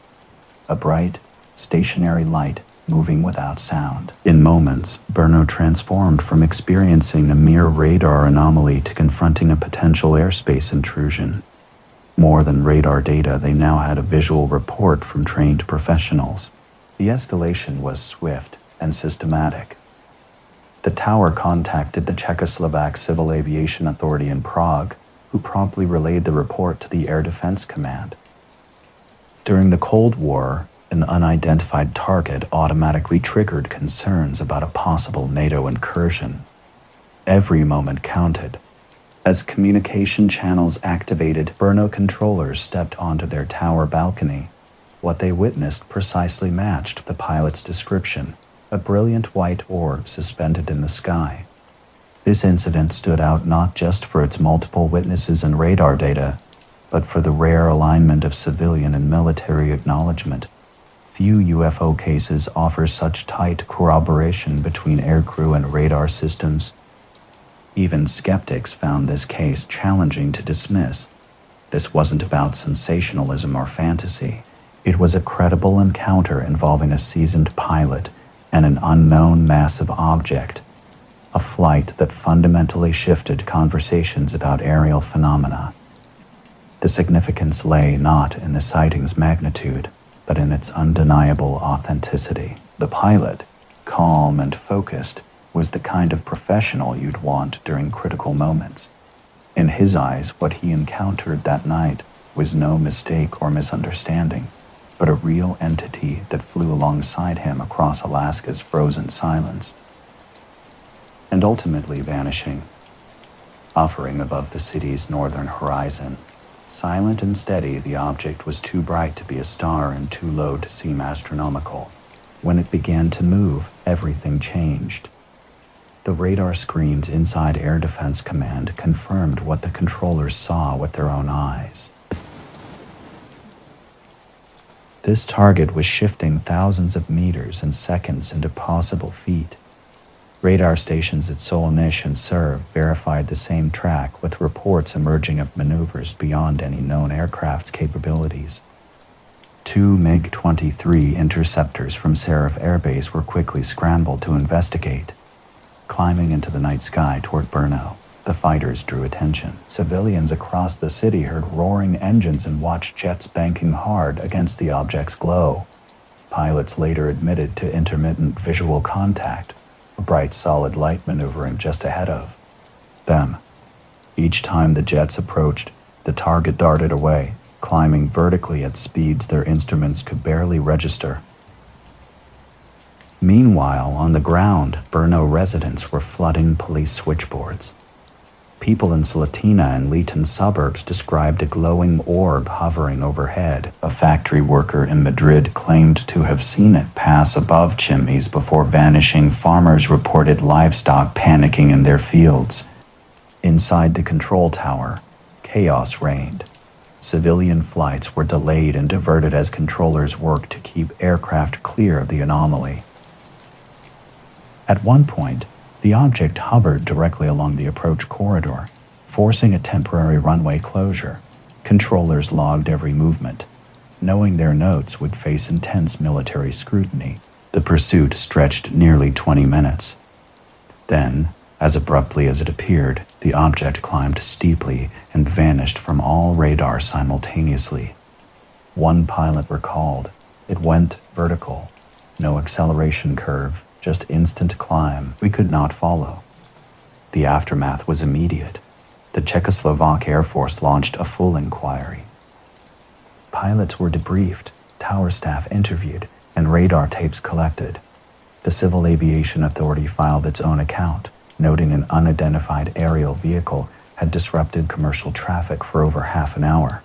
A bright, stationary light moving without sound. In moments, Brno transformed from experiencing a mere radar anomaly to confronting a potential airspace intrusion. More than radar data, they now had a visual report from trained professionals. The escalation was swift and systematic. The tower contacted the Czechoslovak Civil Aviation Authority in Prague, who promptly relayed the report to the Air Defense Command. During the Cold War, an unidentified target automatically triggered concerns about a possible NATO incursion. Every moment counted. As communication channels activated, Brno controllers stepped onto their tower balcony. What they witnessed precisely matched the pilot's description, a brilliant white orb suspended in the sky. This incident stood out not just for its multiple witnesses and radar data, but for the rare alignment of civilian and military acknowledgement. Few UFO cases offer such tight corroboration between aircrew and radar systems. Even skeptics found this case challenging to dismiss. This wasn't about sensationalism or fantasy. It was a credible encounter involving a seasoned pilot and an unknown massive object, a flight that fundamentally shifted conversations about aerial phenomena. The significance lay not in the sighting's magnitude, but in its undeniable authenticity. The pilot, calm and focused, was the kind of professional you'd want during critical moments. In his eyes, what he encountered that night was no mistake or misunderstanding, but a real entity that flew alongside him across Alaska's frozen silence, and ultimately vanishing, hovering above the city's northern horizon. Silent and steady, the object was too bright to be a star and too low to seem astronomical. When it began to move, everything changed. The radar screens inside Air Defense Command confirmed what the controllers saw with their own eyes. This target was shifting thousands of meters and seconds into possible feet. Radar stations at Solnish and Serv verified the same track, with reports emerging of maneuvers beyond any known aircraft's capabilities. 2 MiG-23 interceptors from Serv Air Base were quickly scrambled to investigate. Climbing into the night sky toward Brno, the fighters drew attention. Civilians across the city heard roaring engines and watched jets banking hard against the object's glow. Pilots later admitted to intermittent visual contact, a bright solid light maneuvering just ahead of them. Each time the jets approached, the target darted away, climbing vertically at speeds their instruments could barely register. Meanwhile, on the ground, Brno residents were flooding police switchboards. People in Slatina and Leeton suburbs described a glowing orb hovering overhead. A factory worker in Madrid claimed to have seen it pass above chimneys before vanishing. Farmers reported livestock panicking in their fields. Inside the control tower, chaos reigned. Civilian flights were delayed and diverted as controllers worked to keep aircraft clear of the anomaly. At one point, the object hovered directly along the approach corridor, forcing a temporary runway closure. Controllers logged every movement, knowing their notes would face intense military scrutiny. The pursuit stretched nearly 20 minutes. Then, as abruptly as it appeared, the object climbed steeply and vanished from all radar simultaneously. One pilot recalled, "It went vertical, no acceleration curve, just instant climb. We could not follow." The aftermath was immediate. The Czechoslovak Air Force launched a full inquiry. Pilots were debriefed, tower staff interviewed, and radar tapes collected. The Civil Aviation Authority filed its own account, noting an unidentified aerial vehicle had disrupted commercial traffic for over half an hour,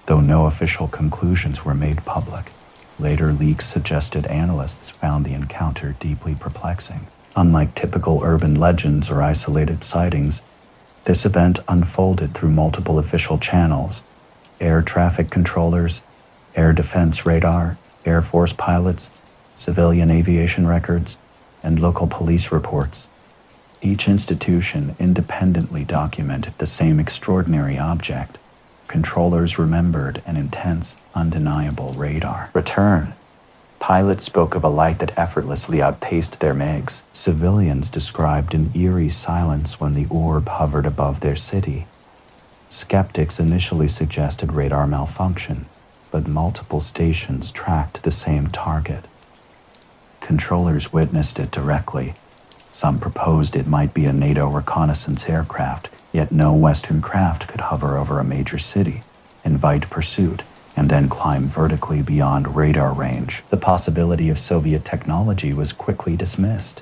though no official conclusions were made public. Later leaks suggested analysts found the encounter deeply perplexing. Unlike typical urban legends or isolated sightings, this event unfolded through multiple official channels: air traffic controllers, air defense radar, Air Force pilots, civilian aviation records, and local police reports. Each institution independently documented the same extraordinary object. Controllers remembered an intense, undeniable radar return. Pilots spoke of a light that effortlessly outpaced their MiGs. Civilians described an eerie silence when the orb hovered above their city. Skeptics initially suggested radar malfunction, but multiple stations tracked the same target. Controllers witnessed it directly. Some proposed it might be a NATO reconnaissance aircraft, yet no Western craft could hover over a major city, invite pursuit, and then climb vertically beyond radar range. The possibility of Soviet technology was quickly dismissed.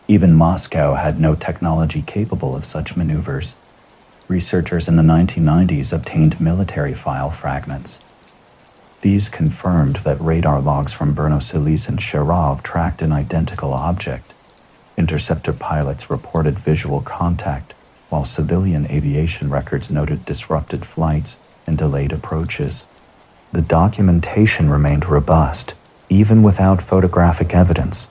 Even Moscow had no technology capable of such maneuvers. Researchers in the 1990s obtained military file fragments. These confirmed that radar logs from Brno-Silis and Sharov tracked an identical object. Interceptor pilots reported visual contact, while civilian aviation records noted disrupted flights and delayed approaches. The documentation remained robust, even without photographic evidence.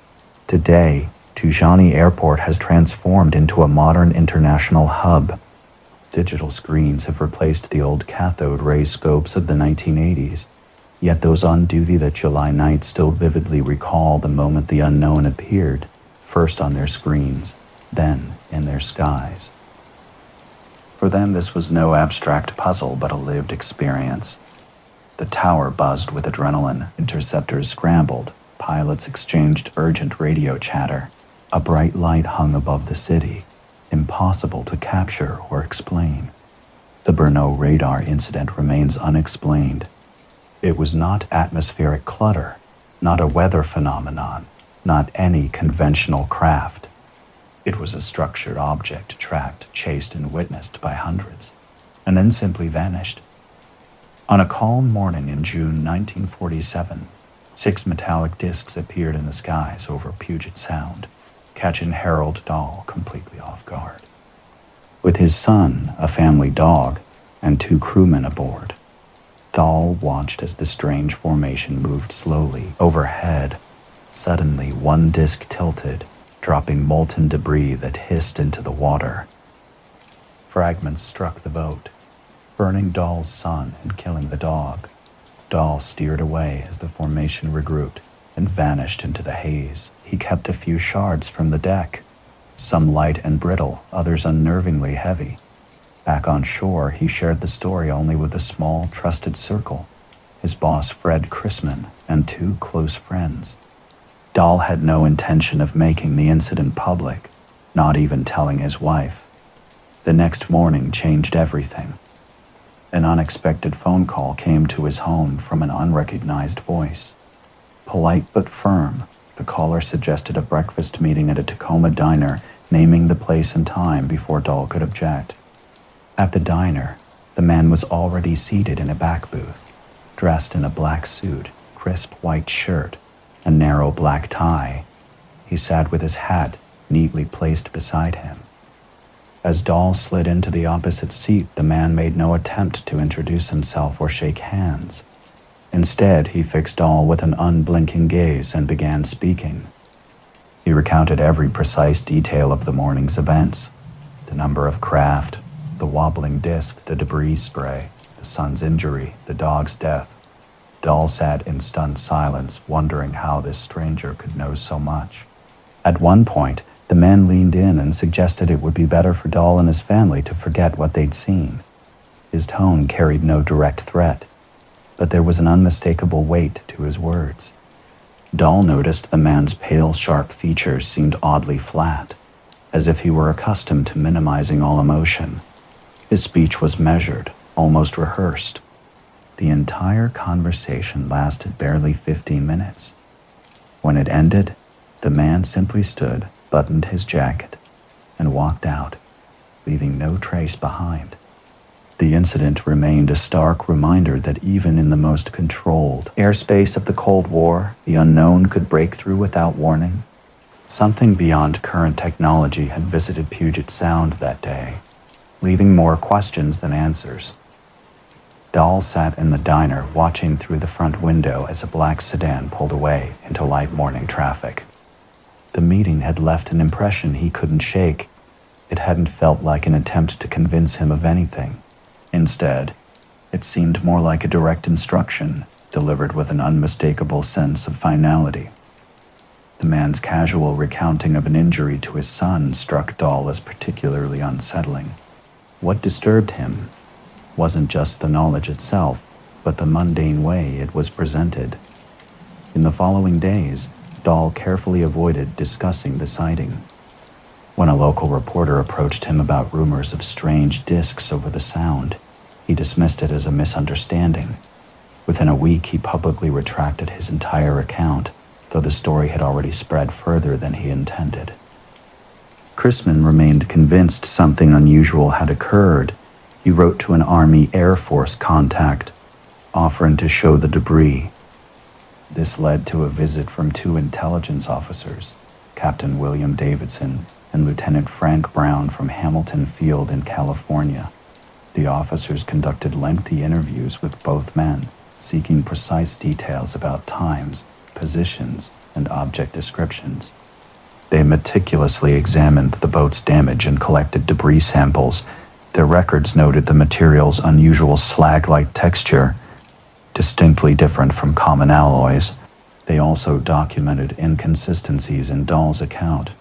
Today, Tujani Airport has transformed into a modern international hub. Digital screens have replaced the old cathode ray scopes of the 1980s, yet those on duty that July night still vividly recall the moment the unknown appeared, first on their screens, then in their skies. For them, this was no abstract puzzle but a lived experience. The tower buzzed with adrenaline, interceptors scrambled, pilots exchanged urgent radio chatter. A bright light hung above the city, impossible to capture or explain. The Brno radar incident remains unexplained. It was not atmospheric clutter, not a weather phenomenon, not any conventional craft. It was a structured object tracked, chased, and witnessed by hundreds, and then simply vanished. On a calm morning in June 1947, 6 metallic discs appeared in the skies over Puget Sound, catching Harold Dahl completely off guard. With his son, a family dog, and 2 crewmen aboard, Dahl watched as the strange formation moved slowly overhead. Suddenly, one disc tilted, dropping molten debris that hissed into the water. Fragments struck the boat, burning Dahl's son and killing the dog. Dahl steered away as the formation regrouped and vanished into the haze. He kept a few shards from the deck, some light and brittle, others unnervingly heavy. Back on shore, he shared the story only with a small, trusted circle, his boss Fred Chrisman and 2 close friends. Dahl had no intention of making the incident public, not even telling his wife. The next morning changed everything. An unexpected phone call came to his home from an unrecognized voice. Polite but firm, the caller suggested a breakfast meeting at a Tacoma diner, naming the place and time before Dahl could object. At the diner, the man was already seated in a back booth, dressed in a black suit, crisp white shirt, a narrow black tie. He sat with his hat neatly placed beside him. As Dahl slid into the opposite seat, the man made no attempt to introduce himself or shake hands. Instead, he fixed Dahl with an unblinking gaze and began speaking. He recounted every precise detail of the morning's events: the number of craft, the wobbling disc, the debris spray, the son's injury, the dog's death. Dahl sat in stunned silence, wondering how this stranger could know so much. At one point, the man leaned in and suggested it would be better for Dahl and his family to forget what they'd seen. His tone carried no direct threat, but there was an unmistakable weight to his words. Dahl noticed the man's pale, sharp features seemed oddly flat, as if he were accustomed to minimizing all emotion. His speech was measured, almost rehearsed. The entire conversation lasted barely 15 minutes. When it ended, the man simply stood, buttoned his jacket, and walked out, leaving no trace behind. The incident remained a stark reminder that even in the most controlled airspace of the Cold War, the unknown could break through without warning. Something beyond current technology had visited Puget Sound that day, leaving more questions than answers. Dahl sat in the diner, watching through the front window as a black sedan pulled away into light morning traffic. The meeting had left an impression he couldn't shake. It hadn't felt like an attempt to convince him of anything. Instead, it seemed more like a direct instruction, delivered with an unmistakable sense of finality. The man's casual recounting of an injury to his son struck Dahl as particularly unsettling. What disturbed him wasn't just the knowledge itself, but the mundane way it was presented. In the following days, Dahl carefully avoided discussing the sighting. When a local reporter approached him about rumors of strange discs over the sound, he dismissed it as a misunderstanding. Within a week, he publicly retracted his entire account, though the story had already spread further than he intended. Chrisman remained convinced something unusual had occurred. He wrote to an Army Air Force contact, offering to show the debris. This led to a visit from 2 intelligence officers, Captain William Davidson and Lieutenant Frank Brown from Hamilton Field in California. The officers conducted lengthy interviews with both men, seeking precise details about times, positions, and object descriptions. They meticulously examined the boat's damage and collected debris samples. Their records noted the material's unusual slag-like texture, distinctly different from common alloys. They also documented inconsistencies in Dahl's account,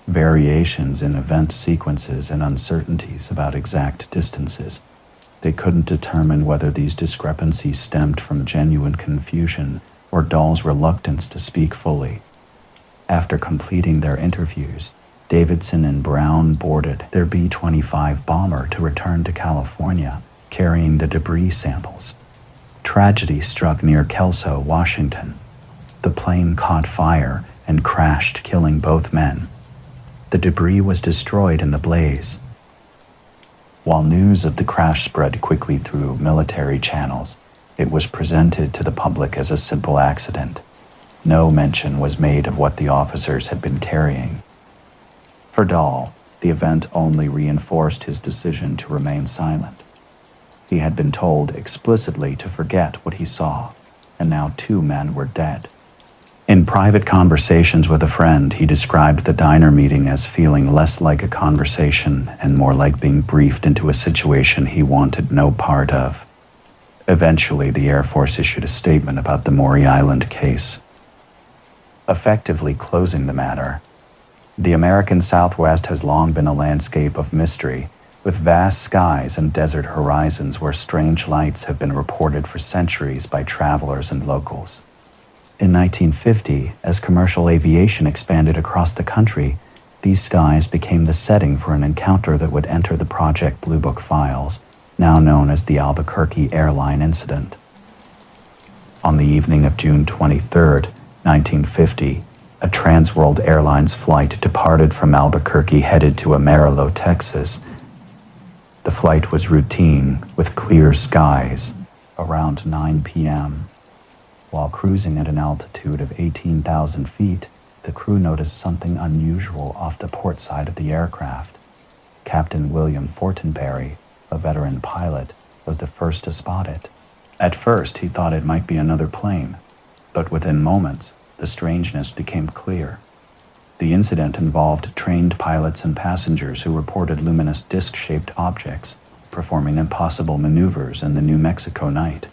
variations in event sequences, and uncertainties about exact distances. They couldn't determine whether these discrepancies stemmed from genuine confusion or Dahl's reluctance to speak fully. After completing their interviews, Davidson and Brown boarded their B-25 bomber to return to California, carrying the debris samples. Tragedy struck near Kelso, Washington. The plane caught fire and crashed, killing both men. The debris was destroyed in the blaze. While news of the crash spread quickly through military channels, it was presented to the public as a simple accident. No mention was made of what the officers had been carrying. For Dahl, the event only reinforced his decision to remain silent. He had been told explicitly to forget what he saw, and now 2 men were dead. In private conversations with a friend, he described the diner meeting as feeling less like a conversation and more like being briefed into a situation he wanted no part of. Eventually, the Air Force issued a statement about the Maury Island case, effectively closing the matter. The American Southwest has long been a landscape of mystery, with vast skies and desert horizons where strange lights have been reported for centuries by travelers and locals. In 1950, as commercial aviation expanded across the country, these skies became the setting for an encounter that would enter the Project Blue Book files, now known as the Albuquerque Airline Incident. On the evening of June 23, 1950, a Transworld Airlines flight departed from Albuquerque headed to Amarillo, Texas. The flight was routine, with clear skies. Around 9 p.m., while cruising at an altitude of 18,000 feet, the crew noticed something unusual off the port side of the aircraft. Captain William Fortenberry, a veteran pilot, was the first to spot it. At first, he thought it might be another plane, but within moments, the strangeness became clear. The incident involved trained pilots and passengers who reported luminous disc-shaped objects performing impossible maneuvers in the New Mexico night.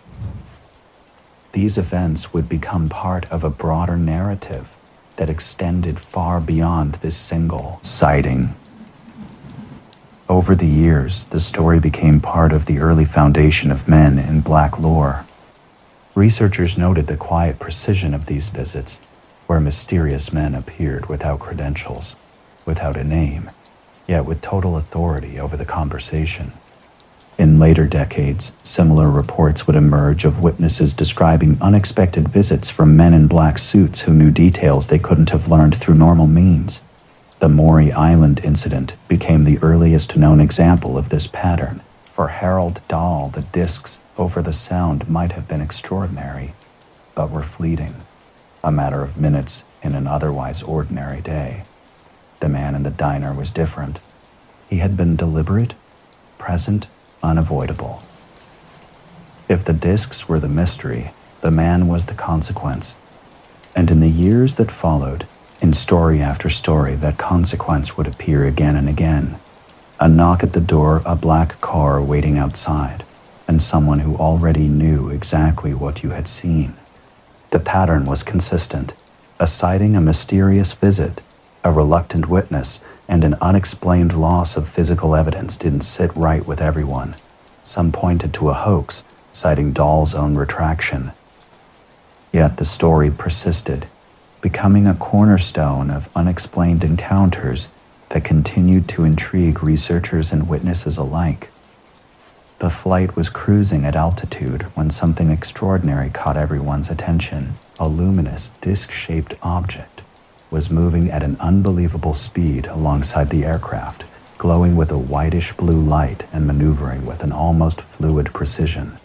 These events would become part of a broader narrative that extended far beyond this single sighting. Over the years, the story became part of the early foundation of Men in Black lore. Researchers noted the quiet precision of these visits, where mysterious men appeared without credentials, without a name, yet with total authority over the conversation. In later decades, similar reports would emerge of witnesses describing unexpected visits from men in black suits who knew details they couldn't have learned through normal means. The Maury Island incident became the earliest known example of this pattern. For Harold Dahl, the discs over the sound might have been extraordinary, but were fleeting, a matter of minutes in an otherwise ordinary day. The man in the diner was different. He had been deliberate, present, unavoidable. If the discs were the mystery, the man was the consequence. And in the years that followed, in story after story, that consequence would appear again and again. A knock at the door, a black car waiting outside, and someone who already knew exactly what you had seen. The pattern was consistent: a sighting, a mysterious visit, a reluctant witness, and an unexplained loss of physical evidence didn't sit right with everyone. Some pointed to a hoax, citing Dahl's own retraction. Yet the story persisted, becoming a cornerstone of unexplained encounters that continued to intrigue researchers and witnesses alike. The flight was cruising at altitude when something extraordinary caught everyone's attention. A luminous, disc-shaped object was moving at an unbelievable speed alongside the aircraft, glowing with a whitish blue light and maneuvering with an almost fluid precision.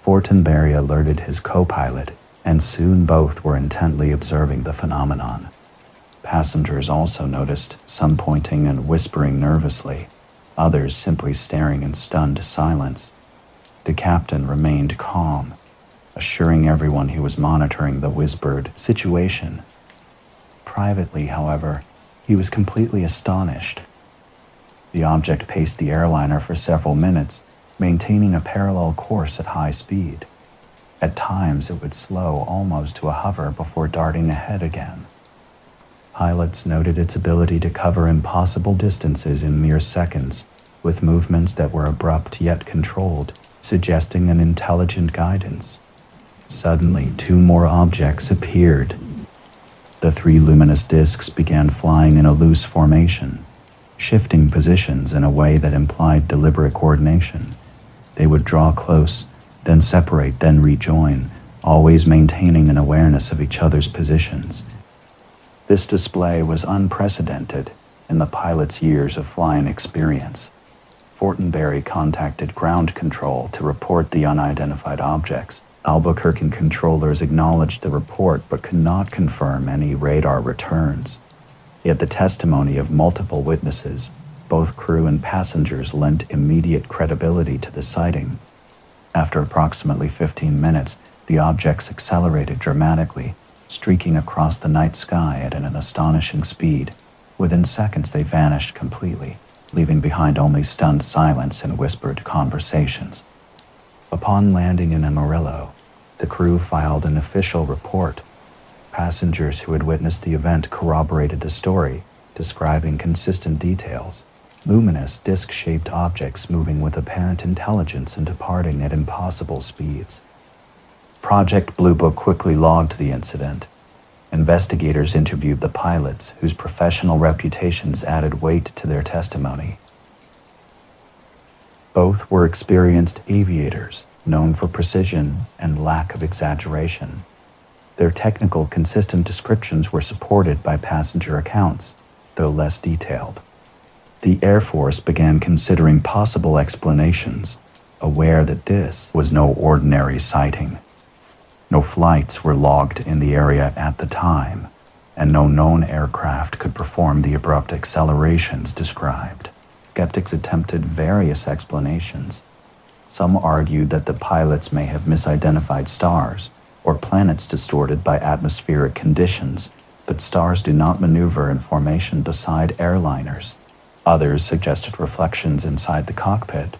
Fortenberry alerted his co-pilot, and soon both were intently observing the phenomenon. Passengers also noticed, some pointing and whispering nervously, others simply staring in stunned silence. The captain remained calm, assuring everyone he was monitoring the whispered situation. Privately, however, he was completely astonished. The object paced the airliner for several minutes, maintaining a parallel course at high speed. At times, it would slow almost to a hover before darting ahead again. Pilots noted its ability to cover impossible distances in mere seconds, with movements that were abrupt yet controlled, suggesting an intelligent guidance. Suddenly, two more objects appeared. The three luminous disks began flying in a loose formation, shifting positions in a way that implied deliberate coordination. They would draw close, then separate, then rejoin, always maintaining an awareness of each other's positions. This display was unprecedented in the pilot's years of flying experience. Fortenberry contacted ground control to report the unidentified objects. Albuquerque controllers acknowledged the report but could not confirm any radar returns. Yet the testimony of multiple witnesses, both crew and passengers, lent immediate credibility to the sighting. After approximately 15 minutes, the objects accelerated dramatically, streaking across the night sky at an astonishing speed. Within seconds, they vanished completely, leaving behind only stunned silence and whispered conversations. Upon landing in Amarillo, the crew filed an official report. Passengers who had witnessed the event corroborated the story, describing consistent details: luminous, disc-shaped objects moving with apparent intelligence and departing at impossible speeds. Project Blue Book quickly logged the incident. Investigators interviewed the pilots, whose professional reputations added weight to their testimony. Both were experienced aviators, known for precision and lack of exaggeration. Their technical, consistent descriptions were supported by passenger accounts, though less detailed. The Air Force began considering possible explanations, aware that this was no ordinary sighting. No flights were logged in the area at the time, and no known aircraft could perform the abrupt accelerations described. Skeptics attempted various explanations. Some argued that the pilots may have misidentified stars or planets distorted by atmospheric conditions, but stars do not maneuver in formation beside airliners. Others suggested reflections inside the cockpit,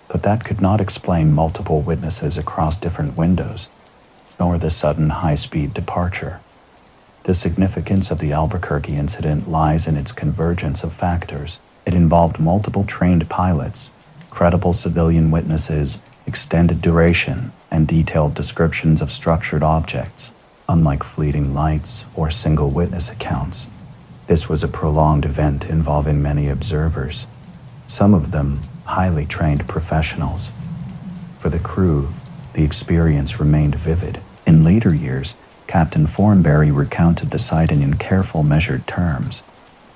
but that could not explain multiple witnesses across different windows, nor the sudden high-speed departure. The significance of the Albuquerque incident lies in its convergence of factors. It involved multiple trained pilots, credible civilian witnesses, extended duration, and detailed descriptions of structured objects. Unlike fleeting lights or single witness accounts, this was a prolonged event involving many observers, some of them highly trained professionals. For the crew, the experience remained vivid. In later years, Captain Thornberry recounted the sighting in careful, measured terms.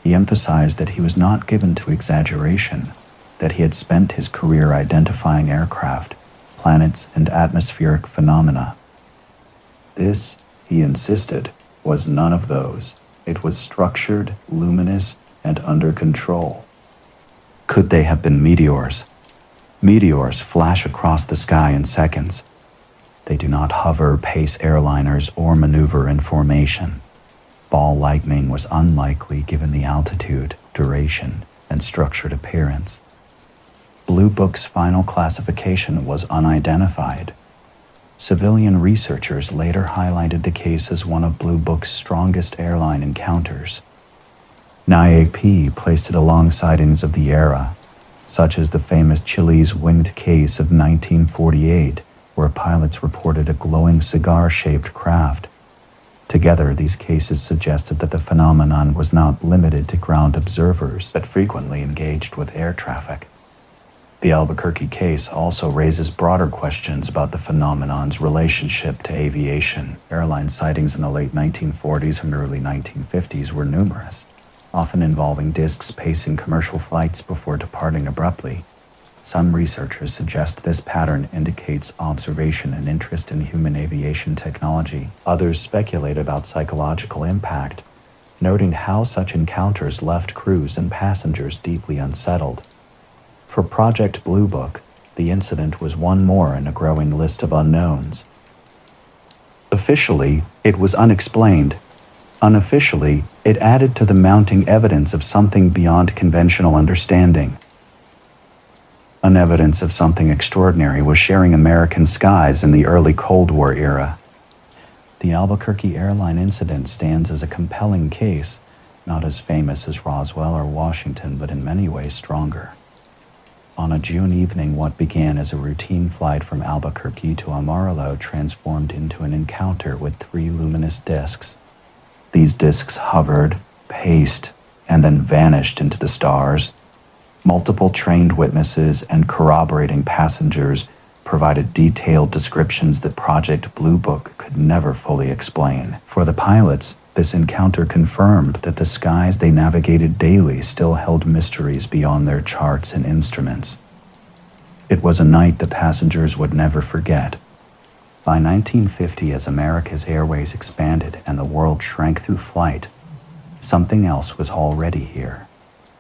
He emphasized that he was not given to exaggeration, that he had spent his career identifying aircraft, planets, and atmospheric phenomena. This, he insisted, was none of those. It was structured, luminous, and under control. Could they have been meteors? Meteors flash across the sky in seconds. They do not hover, pace airliners, or maneuver in formation. Ball lightning was unlikely given the altitude, duration, and structured appearance. Blue Book's final classification was unidentified. Civilian researchers later highlighted the case as one of Blue Book's strongest airline encounters. NIAP placed it along sightings of the era, such as the famous Chile's winged case of 1948, where pilots reported a glowing cigar-shaped craft. Together, these cases suggested that the phenomenon was not limited to ground observers, but frequently engaged with air traffic. The Albuquerque case also raises broader questions about the phenomenon's relationship to aviation. Airline sightings in the late 1940s and early 1950s were numerous, often involving discs pacing commercial flights before departing abruptly. Some researchers suggest this pattern indicates observation and interest in human aviation technology. Others speculate about psychological impact, noting how such encounters left crews and passengers deeply unsettled. For Project Blue Book, the incident was one more in a growing list of unknowns. Officially, it was unexplained, Unofficially, it added to the mounting evidence of something beyond conventional understanding. An evidence of something extraordinary was sharing American skies in the early Cold War era. The Albuquerque airline incident stands as a compelling case, not as famous as Roswell or Washington, but in many ways stronger. On a June evening, what began as a routine flight from Albuquerque to Amarillo transformed into an encounter with 3 luminous disks. These disks hovered, paced, and then vanished into the stars. Multiple trained witnesses and corroborating passengers provided detailed descriptions that Project Blue Book could never fully explain. For the pilots, this encounter confirmed that the skies they navigated daily still held mysteries beyond their charts and instruments. It was a night the passengers would never forget. By 1950, as America's airways expanded and the world shrank through flight, something else was already here,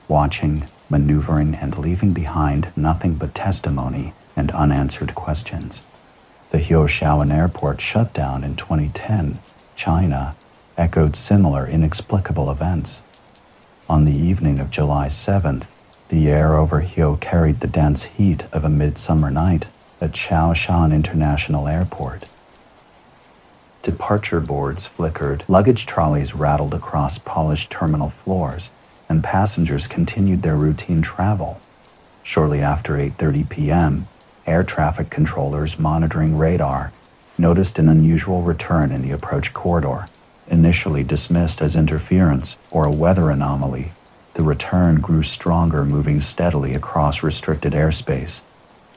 watching, maneuvering, and leaving behind nothing but testimony and unanswered questions. The Huochuan airport shutdown in 2010, China, echoed similar inexplicable events. On the evening of July 7th, the air over Hio carried the dense heat of a midsummer night at Chaoshan International Airport. Departure boards flickered, luggage trolleys rattled across polished terminal floors, and passengers continued their routine travel. Shortly after 8:30 p.m., air traffic controllers monitoring radar noticed an unusual return in the approach corridor. Initially dismissed as interference or a weather anomaly, the return grew stronger, moving steadily across restricted airspace.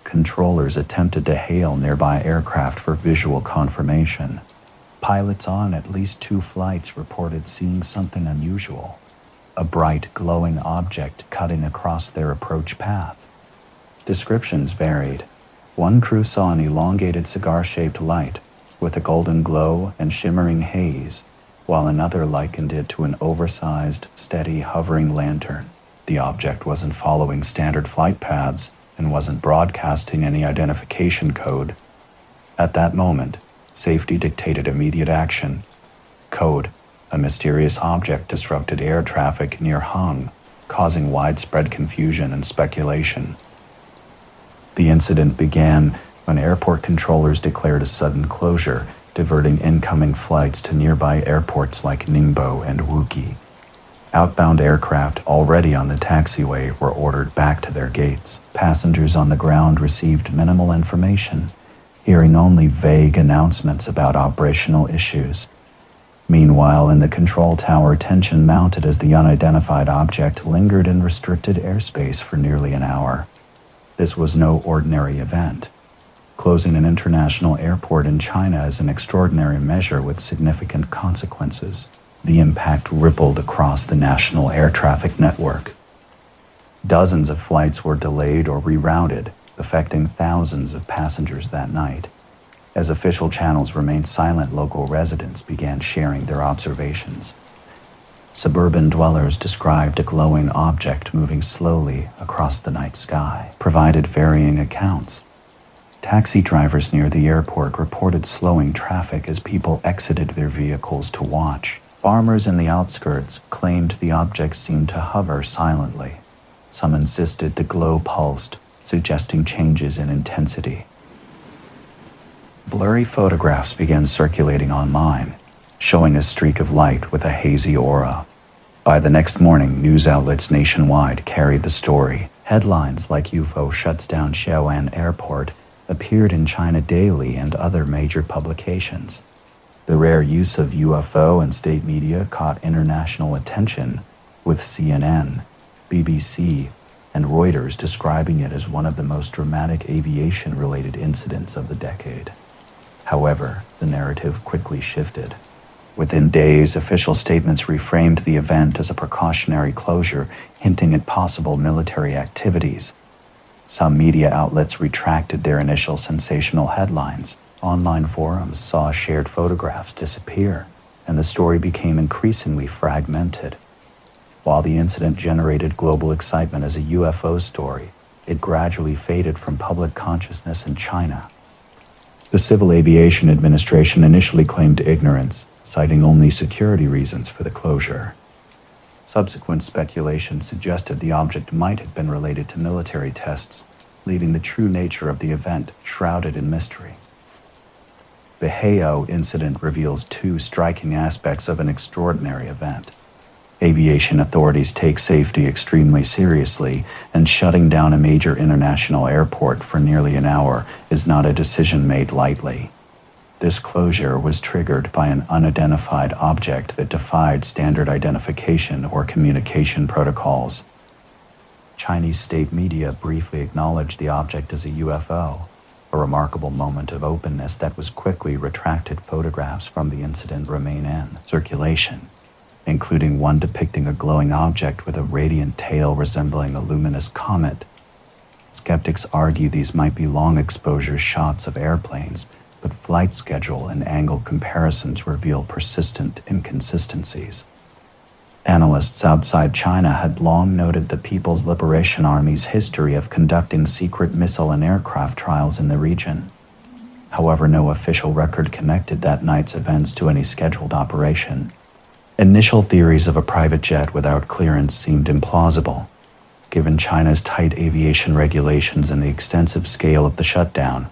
Controllers attempted to hail nearby aircraft for visual confirmation. Pilots on at least 2 flights reported seeing something unusual, a bright, glowing object cutting across their approach path. Descriptions varied. One crew saw an elongated cigar-shaped light with a golden glow and shimmering haze, while another likened it to an oversized, steady, hovering lantern. The object wasn't following standard flight paths and wasn't broadcasting any identification code. At that moment, safety dictated immediate action. Code: a mysterious object disrupted air traffic near Hung, causing widespread confusion and speculation. The incident began when airport controllers declared a sudden closure, diverting incoming flights to nearby airports like Ningbo and Wuki. Outbound aircraft already on the taxiway were ordered back to their gates. Passengers on the ground received minimal information, hearing only vague announcements about operational issues. Meanwhile, in the control tower, tension mounted as the unidentified object lingered in restricted airspace for nearly an hour. This was no ordinary event. Closing an international airport in China is an extraordinary measure with significant consequences. The impact rippled across the national air traffic network. Dozens of flights were delayed or rerouted, affecting thousands of passengers that night. As official channels remained silent, local residents began sharing their observations. Suburban dwellers described a glowing object moving slowly across the night sky, provided varying accounts. Taxi drivers near the airport reported slowing traffic as people exited their vehicles to watch. Farmers in the outskirts claimed the object seemed to hover silently. Some insisted the glow pulsed, suggesting changes in intensity. Blurry photographs began circulating online, showing a streak of light with a hazy aura. By the next morning, news outlets nationwide carried the story. Headlines like UFO shuts down Xiaoan Airport appeared in China Daily and other major publications. The rare use of UFO in state media caught international attention, with CNN, BBC, and Reuters describing it as one of the most dramatic aviation-related incidents of the decade. However, the narrative quickly shifted. Within days, official statements reframed the event as a precautionary closure, hinting at possible military activities. Some media outlets retracted their initial sensational headlines. Online forums saw shared photographs disappear, and the story became increasingly fragmented. While the incident generated global excitement as a UFO story, it gradually faded from public consciousness in China. The Civil Aviation Administration initially claimed ignorance, citing only security reasons for the closure. Subsequent speculation suggested the object might have been related to military tests, leaving the true nature of the event shrouded in mystery. The Varginha Incident reveals two striking aspects of an extraordinary event. Aviation authorities take safety extremely seriously, and shutting down a major international airport for nearly an hour is not a decision made lightly. This closure was triggered by an unidentified object that defied standard identification or communication protocols. Chinese state media briefly acknowledged the object as a UFO, a remarkable moment of openness that was quickly retracted. Photographs from the incident remain in circulation, including one depicting a glowing object with a radiant tail resembling a luminous comet. Skeptics argue these might be long-exposure shots of airplanes, but flight schedule and angle comparisons reveal persistent inconsistencies. Analysts outside China had long noted the People's Liberation Army's history of conducting secret missile and aircraft trials in the region. However, no official record connected that night's events to any scheduled operation. Initial theories of a private jet without clearance seemed implausible, given China's tight aviation regulations and the extensive scale of the shutdown.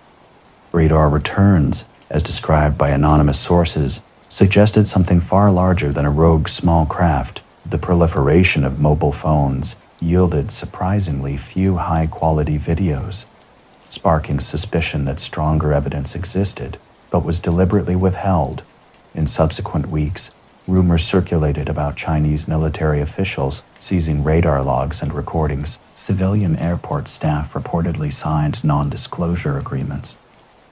Radar returns, as described by anonymous sources, suggested something far larger than a rogue small craft. The proliferation of mobile phones yielded surprisingly few high-quality videos, sparking suspicion that stronger evidence existed, but was deliberately withheld. In subsequent weeks, rumors circulated about Chinese military officials seizing radar logs and recordings. Civilian airport staff reportedly signed non-disclosure agreements.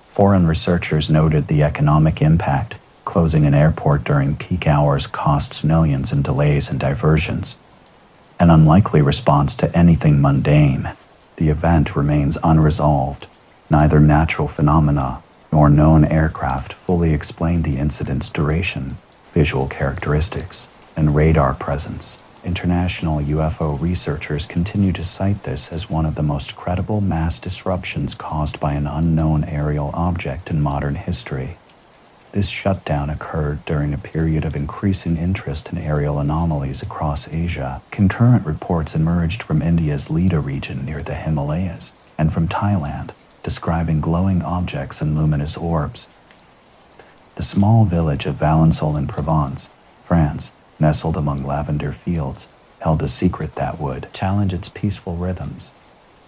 Foreign researchers noted the economic impact. Closing an airport during peak hours costs millions in delays and diversions. An unlikely response to anything mundane, the event remains unresolved. Neither natural phenomena nor known aircraft fully explain the incident's duration, visual characteristics, and radar presence. International UFO researchers continue to cite this as one of the most credible mass disruptions caused by an unknown aerial object in modern history. This shutdown occurred during a period of increasing interest in aerial anomalies across Asia. Concurrent reports emerged from India's Lida region near the Himalayas and from Thailand, describing glowing objects and luminous orbs. The small village of Valençol in Provence, France, nestled among lavender fields, held a secret that would challenge its peaceful rhythms.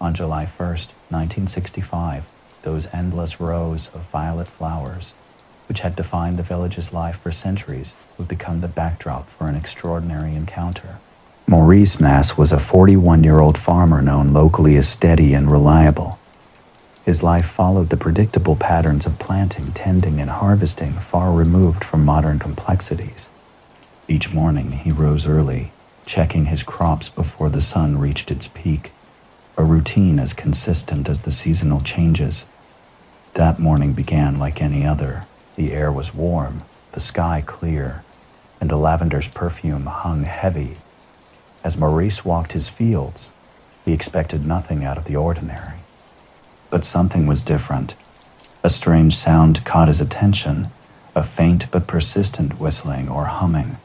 On July 1st, 1965, those endless rows of violet flowers, which had defined the village's life for centuries, would become the backdrop for an extraordinary encounter. Maurice Mass was a 41-year-old farmer known locally as steady and reliable. His life followed the predictable patterns of planting, tending, and harvesting, far removed from modern complexities. Each morning he rose early, checking his crops before the sun reached its peak, a routine as consistent as the seasonal changes. That morning began like any other. The air was warm, the sky clear, and the lavender's perfume hung heavy. As Maurice walked his fields, he expected nothing out of the ordinary. But something was different. A strange sound caught his attention, a faint but persistent whistling or humming.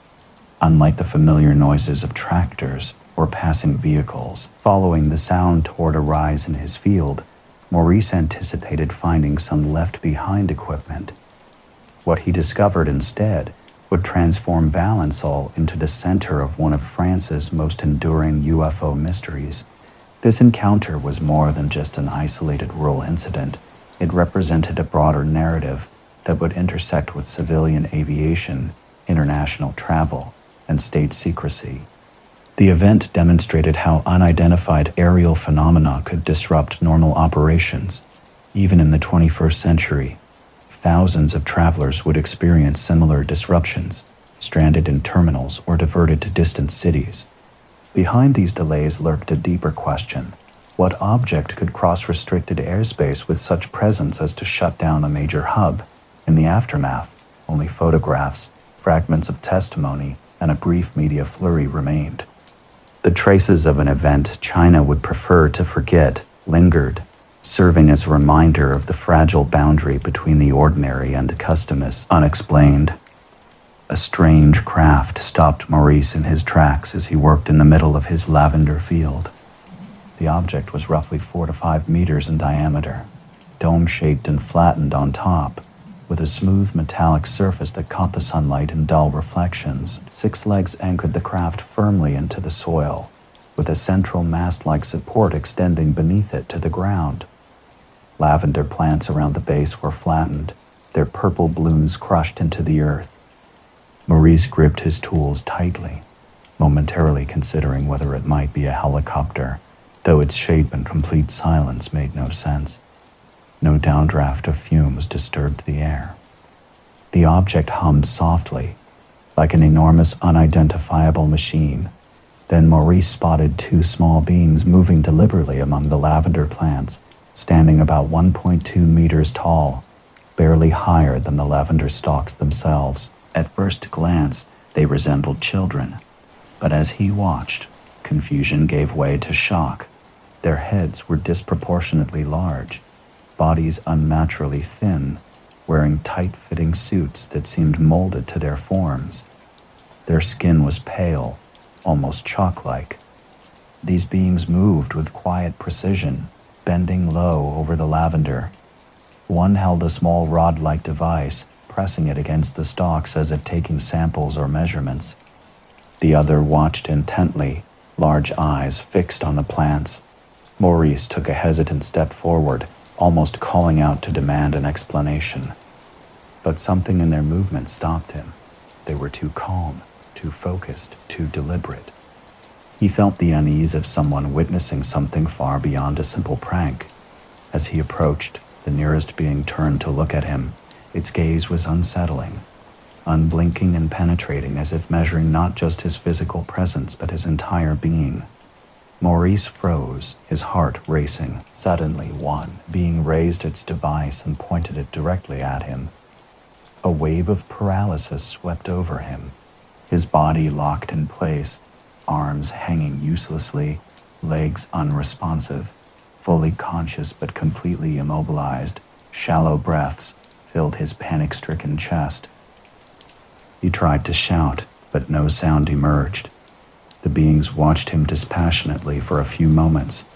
Unlike the familiar noises of tractors or passing vehicles, following the sound toward a rise in his field, Maurice anticipated finding some left-behind equipment. What he discovered instead would transform Valençol into the center of one of France's most enduring UFO mysteries. This encounter was more than just an isolated rural incident. It represented a broader narrative that would intersect with civilian aviation, international travel, and state secrecy. The event demonstrated how unidentified aerial phenomena could disrupt normal operations. Even in the 21st century, thousands of travelers would experience similar disruptions, stranded in terminals or diverted to distant cities. Behind these delays lurked a deeper question. What object could cross restricted airspace with such presence as to shut down a major hub? In the aftermath, only photographs, fragments of testimony, and a brief media flurry remained. The traces of an event China would prefer to forget lingered, serving as a reminder of the fragile boundary between the ordinary and the customous unexplained. A strange craft stopped Maurice in his tracks as he worked in the middle of his lavender field. The object was roughly 4 to 5 meters in diameter, dome-shaped and flattened on top, with a smooth metallic surface that caught the sunlight in dull reflections. 6 legs anchored the craft firmly into the soil, with a central mast-like support extending beneath it to the ground. Lavender plants around the base were flattened, their purple blooms crushed into the earth. Maurice gripped his tools tightly, momentarily considering whether it might be a helicopter, though its shape and complete silence made no sense. No downdraft of fumes disturbed the air. The object hummed softly, like an enormous unidentifiable machine. Then Maurice spotted 2 small beings moving deliberately among the lavender plants, standing about 1.2 meters tall, barely higher than the lavender stalks themselves. At first glance, they resembled children, but as he watched, confusion gave way to shock. Their heads were disproportionately large, bodies unnaturally thin, wearing tight-fitting suits that seemed molded to their forms. Their skin was pale, almost chalk-like. These beings moved with quiet precision, bending low over the lavender. One held a small rod-like device, pressing it against the stalks as if taking samples or measurements. The other watched intently, large eyes fixed on the plants. Maurice took a hesitant step forward, almost calling out to demand an explanation. But something in their movement stopped him. They were too calm, too focused, too deliberate. He felt the unease of someone witnessing something far beyond a simple prank. As he approached, the nearest being turned to look at him. Its gaze was unsettling, unblinking and penetrating, as if measuring not just his physical presence but his entire being. Maurice froze, his heart racing. Suddenly, one being raised its device and pointed it directly at him. A wave of paralysis swept over him. His body locked in place, arms hanging uselessly, legs unresponsive, fully conscious but completely immobilized. Shallow breaths filled his panic-stricken chest. He tried to shout, but no sound emerged. The beings watched him dispassionately for a few moments,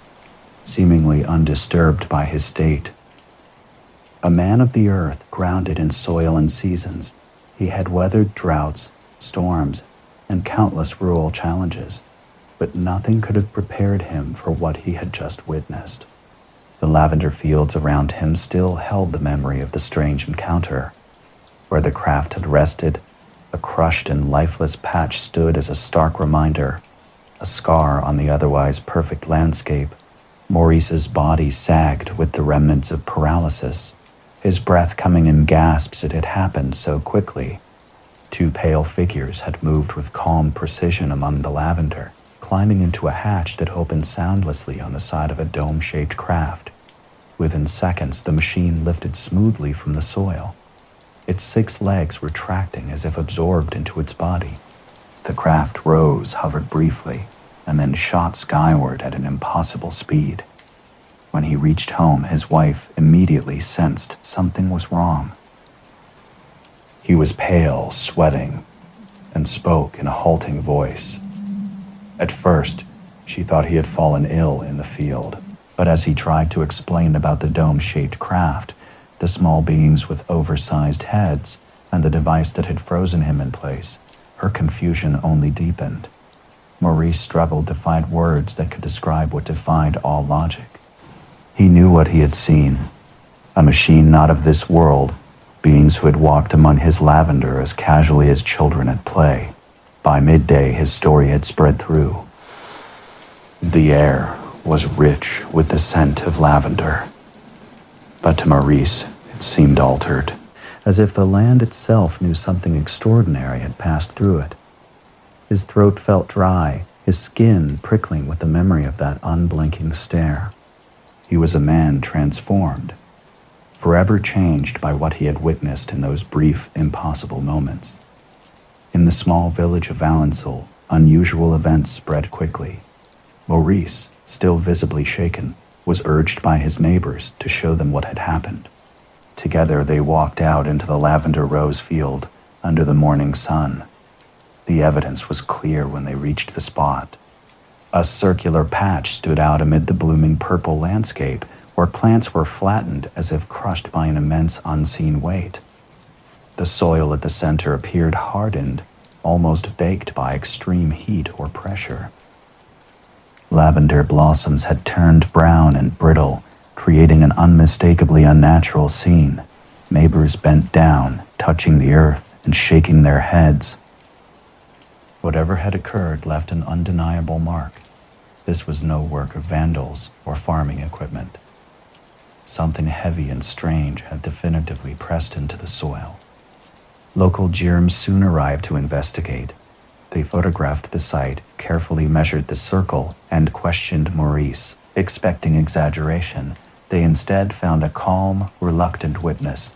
seemingly undisturbed by his state. A man of the earth, grounded in soil and seasons, he had weathered droughts, storms, and countless rural challenges, but nothing could have prepared him for what he had just witnessed. The lavender fields around him still held the memory of the strange encounter. Where the craft had rested, a crushed and lifeless patch stood as a stark reminder, a scar on the otherwise perfect landscape. Maurice's body sagged with the remnants of paralysis, his breath coming in gasps. It had happened so quickly. 2 pale figures had moved with calm precision among the lavender, climbing into a hatch that opened soundlessly on the side of a dome-shaped craft. Within seconds, the machine lifted smoothly from the soil, its 6 legs retracting as if absorbed into its body. The craft rose, hovered briefly, and then shot skyward at an impossible speed. When he reached home, his wife immediately sensed something was wrong. He was pale, sweating, and spoke in a halting voice. At first, she thought he had fallen ill in the field, but as he tried to explain about the dome-shaped craft, the small beings with oversized heads, and the device that had frozen him in place, her confusion only deepened. Maurice struggled to find words that could describe what defied all logic. He knew what he had seen, a machine not of this world, beings who had walked among his lavender as casually as children at play. By midday, his story had spread through. The air was rich with the scent of lavender. But to Maurice, it seemed altered, as if the land itself knew something extraordinary had passed through it. His throat felt dry, his skin prickling with the memory of that unblinking stare. He was a man transformed, forever changed by what he had witnessed in those brief, impossible moments. In the small village of Valensole, unusual events spread quickly. Maurice, still visibly shaken, was urged by his neighbors to show them what had happened. Together they walked out into the lavender rose field, under the morning sun. The evidence was clear when they reached the spot. A circular patch stood out amid the blooming purple landscape, where plants were flattened as if crushed by an immense unseen weight. The soil at the center appeared hardened, almost baked by extreme heat or pressure. Lavender blossoms had turned brown and brittle, creating an unmistakably unnatural scene. Neighbors bent down, touching the earth and shaking their heads. Whatever had occurred left an undeniable mark. This was no work of vandals or farming equipment. Something heavy and strange had definitively pressed into the soil. Local germs soon arrived to investigate. They photographed the site, carefully measured the circle, and questioned Maurice. Expecting exaggeration, they instead found a calm, reluctant witness.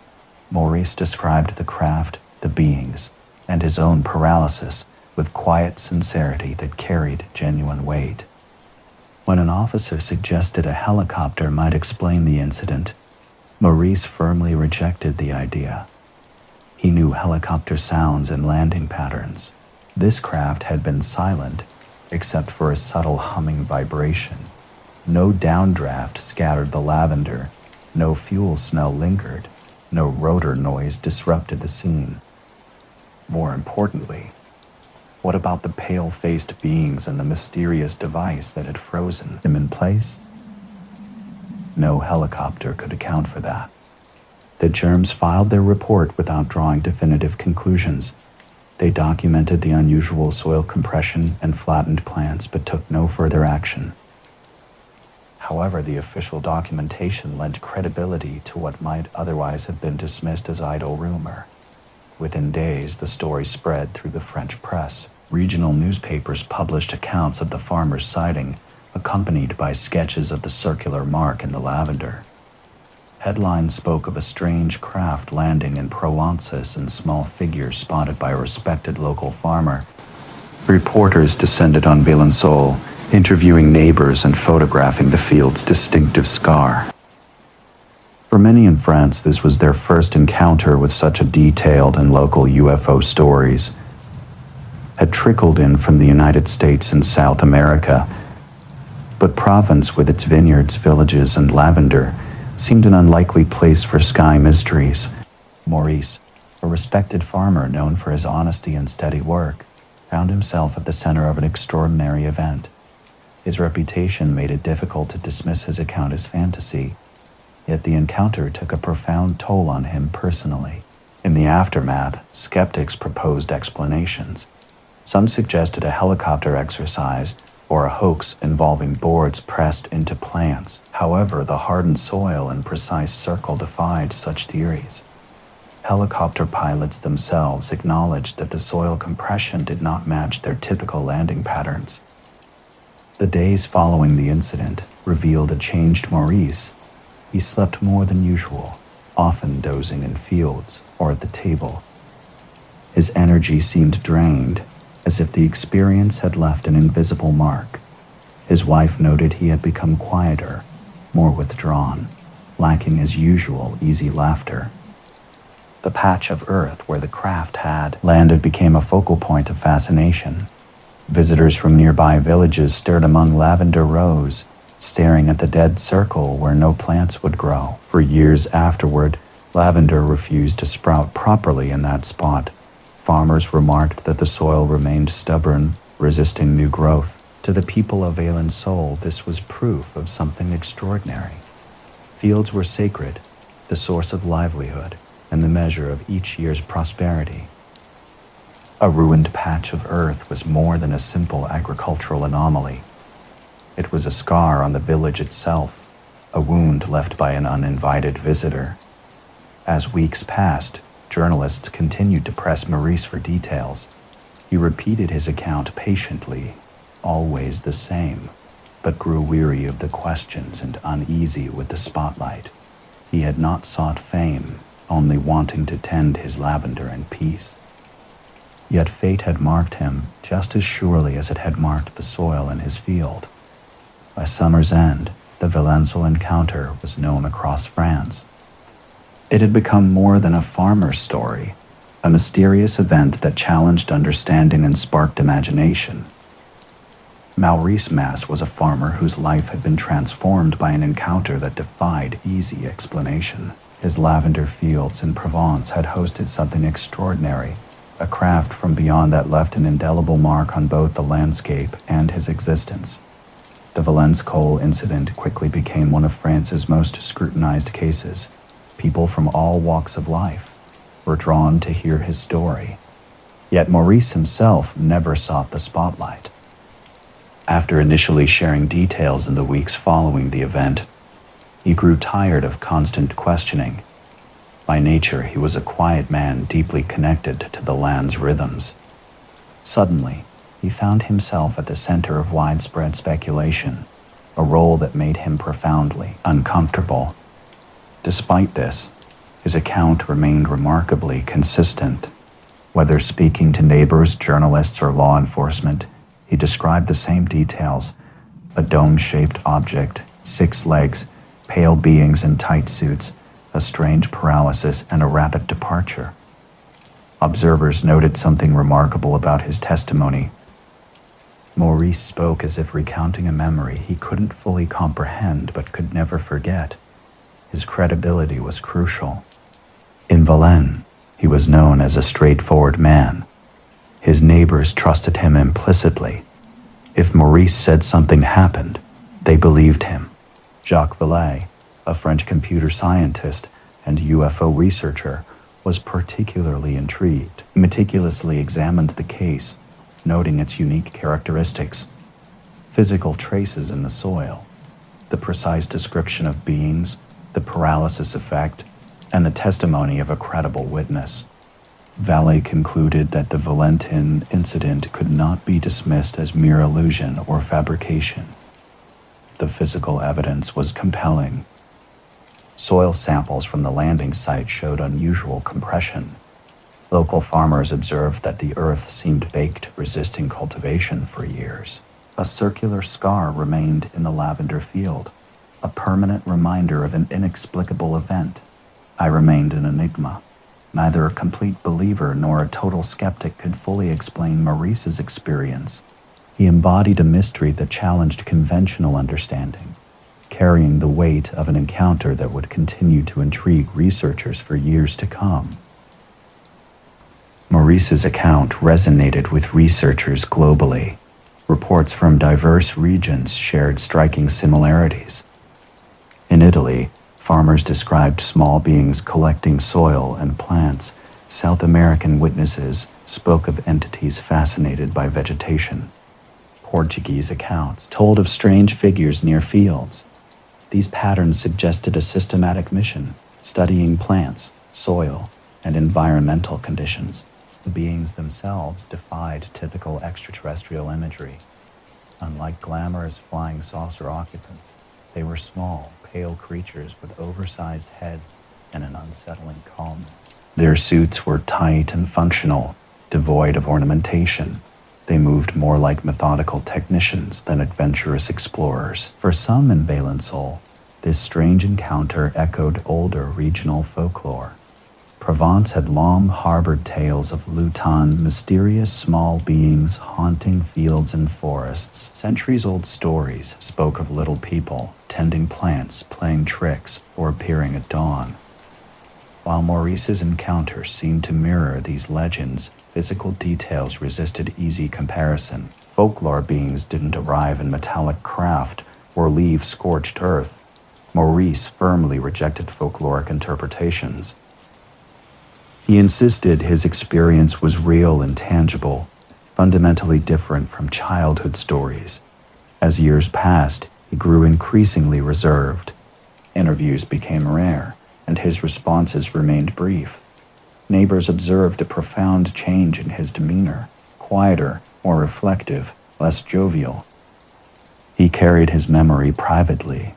Maurice described the craft, the beings, and his own paralysis with quiet sincerity that carried genuine weight. When an officer suggested a helicopter might explain the incident, Maurice firmly rejected the idea. He knew helicopter sounds and landing patterns. This craft had been silent, except for a subtle humming vibration. No downdraft scattered the lavender, no fuel smell lingered, no rotor noise disrupted the scene. More importantly, what about the pale-faced beings and the mysterious device that had frozen them in place? No helicopter could account for that. The germs filed their report without drawing definitive conclusions. They documented the unusual soil compression and flattened plants, but took no further action. However, the official documentation lent credibility to what might otherwise have been dismissed as idle rumor. Within days, the story spread through the French press. Regional newspapers published accounts of the farmer's sighting, accompanied by sketches of the circular mark in the lavender. Headlines spoke of a strange craft landing in Provences and small figures spotted by a respected local farmer. Reporters descended on Belençon, interviewing neighbors and photographing the field's distinctive scar. For many in France, this was their first encounter with such a detailed and local UFO stories. Had trickled in from the United States and South America, but Provence, with its vineyards, villages, and lavender, seemed an unlikely place for sky mysteries. Maurice, a respected farmer known for his honesty and steady work, found himself at the center of an extraordinary event. His reputation made it difficult to dismiss his account as fantasy, yet the encounter took a profound toll on him personally. In the aftermath, skeptics proposed explanations. Some suggested a helicopter exercise or a hoax involving boards pressed into plants. However, the hardened soil and precise circle defied such theories. Helicopter pilots themselves acknowledged that the soil compression did not match their typical landing patterns. The days following the incident revealed a changed Maurice. He slept more than usual, often dozing in fields or at the table. His energy seemed drained, as if the experience had left an invisible mark. His wife noted he had become quieter, more withdrawn, lacking his usual easy laughter. The patch of earth where the craft had landed became a focal point of fascination. Visitors from nearby villages stirred among lavender rows, staring at the dead circle where no plants would grow. For years afterward, lavender refused to sprout properly in that spot. Farmers remarked that the soil remained stubborn, resisting new growth. To the people of Belençon, this was proof of something extraordinary. Fields were sacred, the source of livelihood, and the measure of each year's prosperity. A ruined patch of earth was more than a simple agricultural anomaly. It was a scar on the village itself, a wound left by an uninvited visitor. As weeks passed, journalists continued to press Maurice for details. He repeated his account patiently, always the same, but grew weary of the questions and uneasy with the spotlight. He had not sought fame, only wanting to tend his lavender in peace. Yet fate had marked him just as surely as it had marked the soil in his field. By summer's end, the Belençon encounter was known across France. It had become more than a farmer's story, a mysterious event that challenged understanding and sparked imagination. Maurice Mass was a farmer whose life had been transformed by an encounter that defied easy explanation. His lavender fields in Provence had hosted something extraordinary, a craft from beyond that left an indelible mark on both the landscape and his existence. The Valence coal incident quickly became one of France's most scrutinized cases. People from all walks of life were drawn to hear his story. Yet Maurice himself never sought the spotlight. After initially sharing details in the weeks following the event, he grew tired of constant questioning. By nature, he was a quiet man deeply connected to the land's rhythms. Suddenly, he found himself at the center of widespread speculation, a role that made him profoundly uncomfortable. Despite this, his account remained remarkably consistent. Whether speaking to neighbors, journalists, or law enforcement, he described the same details: a dome-shaped object, 6 legs, pale beings in tight suits, a strange paralysis, and a rapid departure. Observers noted something remarkable about his testimony. Maurice spoke as if recounting a memory he couldn't fully comprehend but could never forget. His credibility was crucial. In Valence, he was known as a straightforward man. His neighbors trusted him implicitly. If Maurice said something happened, they believed him. Jacques Vallée, a French computer scientist and UFO researcher, was particularly intrigued. He meticulously examined the case, noting its unique characteristics: physical traces in the soil, the precise description of beings, the paralysis effect, and the testimony of a credible witness. Vallée concluded that the Varginha Incident could not be dismissed as mere illusion or fabrication. The physical evidence was compelling. Soil samples from the landing site showed unusual compression. Local farmers observed that the earth seemed baked, resisting cultivation for years. A circular scar remained in the lavender field, a permanent reminder of an inexplicable event. I remained an enigma. Neither a complete believer nor a total skeptic could fully explain Maurice's experience. He embodied a mystery that challenged conventional understanding, carrying the weight of an encounter that would continue to intrigue researchers for years to come. Maurice's account resonated with researchers globally. Reports from diverse regions shared striking similarities. In Italy, farmers described small beings collecting soil and plants. South American witnesses spoke of entities fascinated by vegetation. Portuguese accounts told of strange figures near fields. These patterns suggested a systematic mission, studying plants, soil, and environmental conditions. The beings themselves defied typical extraterrestrial imagery. Unlike glamorous flying saucer occupants, they were small, pale creatures with oversized heads and an unsettling calmness. Their suits were tight and functional, devoid of ornamentation. They moved more like methodical technicians than adventurous explorers. For some in Valençol, this strange encounter echoed older regional folklore. Provence had long harbored tales of Lutan, mysterious small beings haunting fields and forests. Centuries-old stories spoke of little people tending plants, playing tricks, or appearing at dawn. While Maurice's encounter seemed to mirror these legends, physical details resisted easy comparison. Folklore beings didn't arrive in metallic craft or leave scorched earth. Maurice firmly rejected folkloric interpretations. He insisted his experience was real and tangible, fundamentally different from childhood stories. As years passed, he grew increasingly reserved. Interviews became rare, and his responses remained brief. Neighbors observed a profound change in his demeanor, quieter, more reflective, less jovial. He carried his memory privately,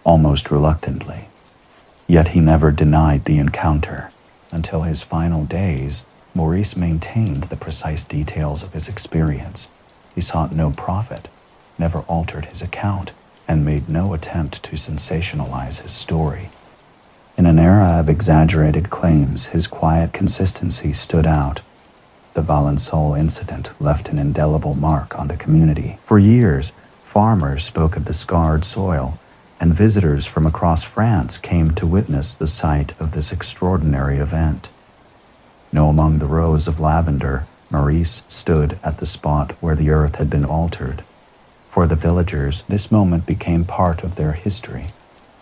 almost reluctantly. Yet he never denied the encounter. Until his final days, Maurice maintained the precise details of his experience. He sought no profit, never altered his account, and made no attempt to sensationalize his story. In an era of exaggerated claims, his quiet consistency stood out. The Varginha Incident left an indelible mark on the community. For years, farmers spoke of the scarred soil, and visitors from across France came to witness the site of this extraordinary event. Now, among the rows of lavender, Maurice stood at the spot where the earth had been altered. For the villagers, this moment became part of their history.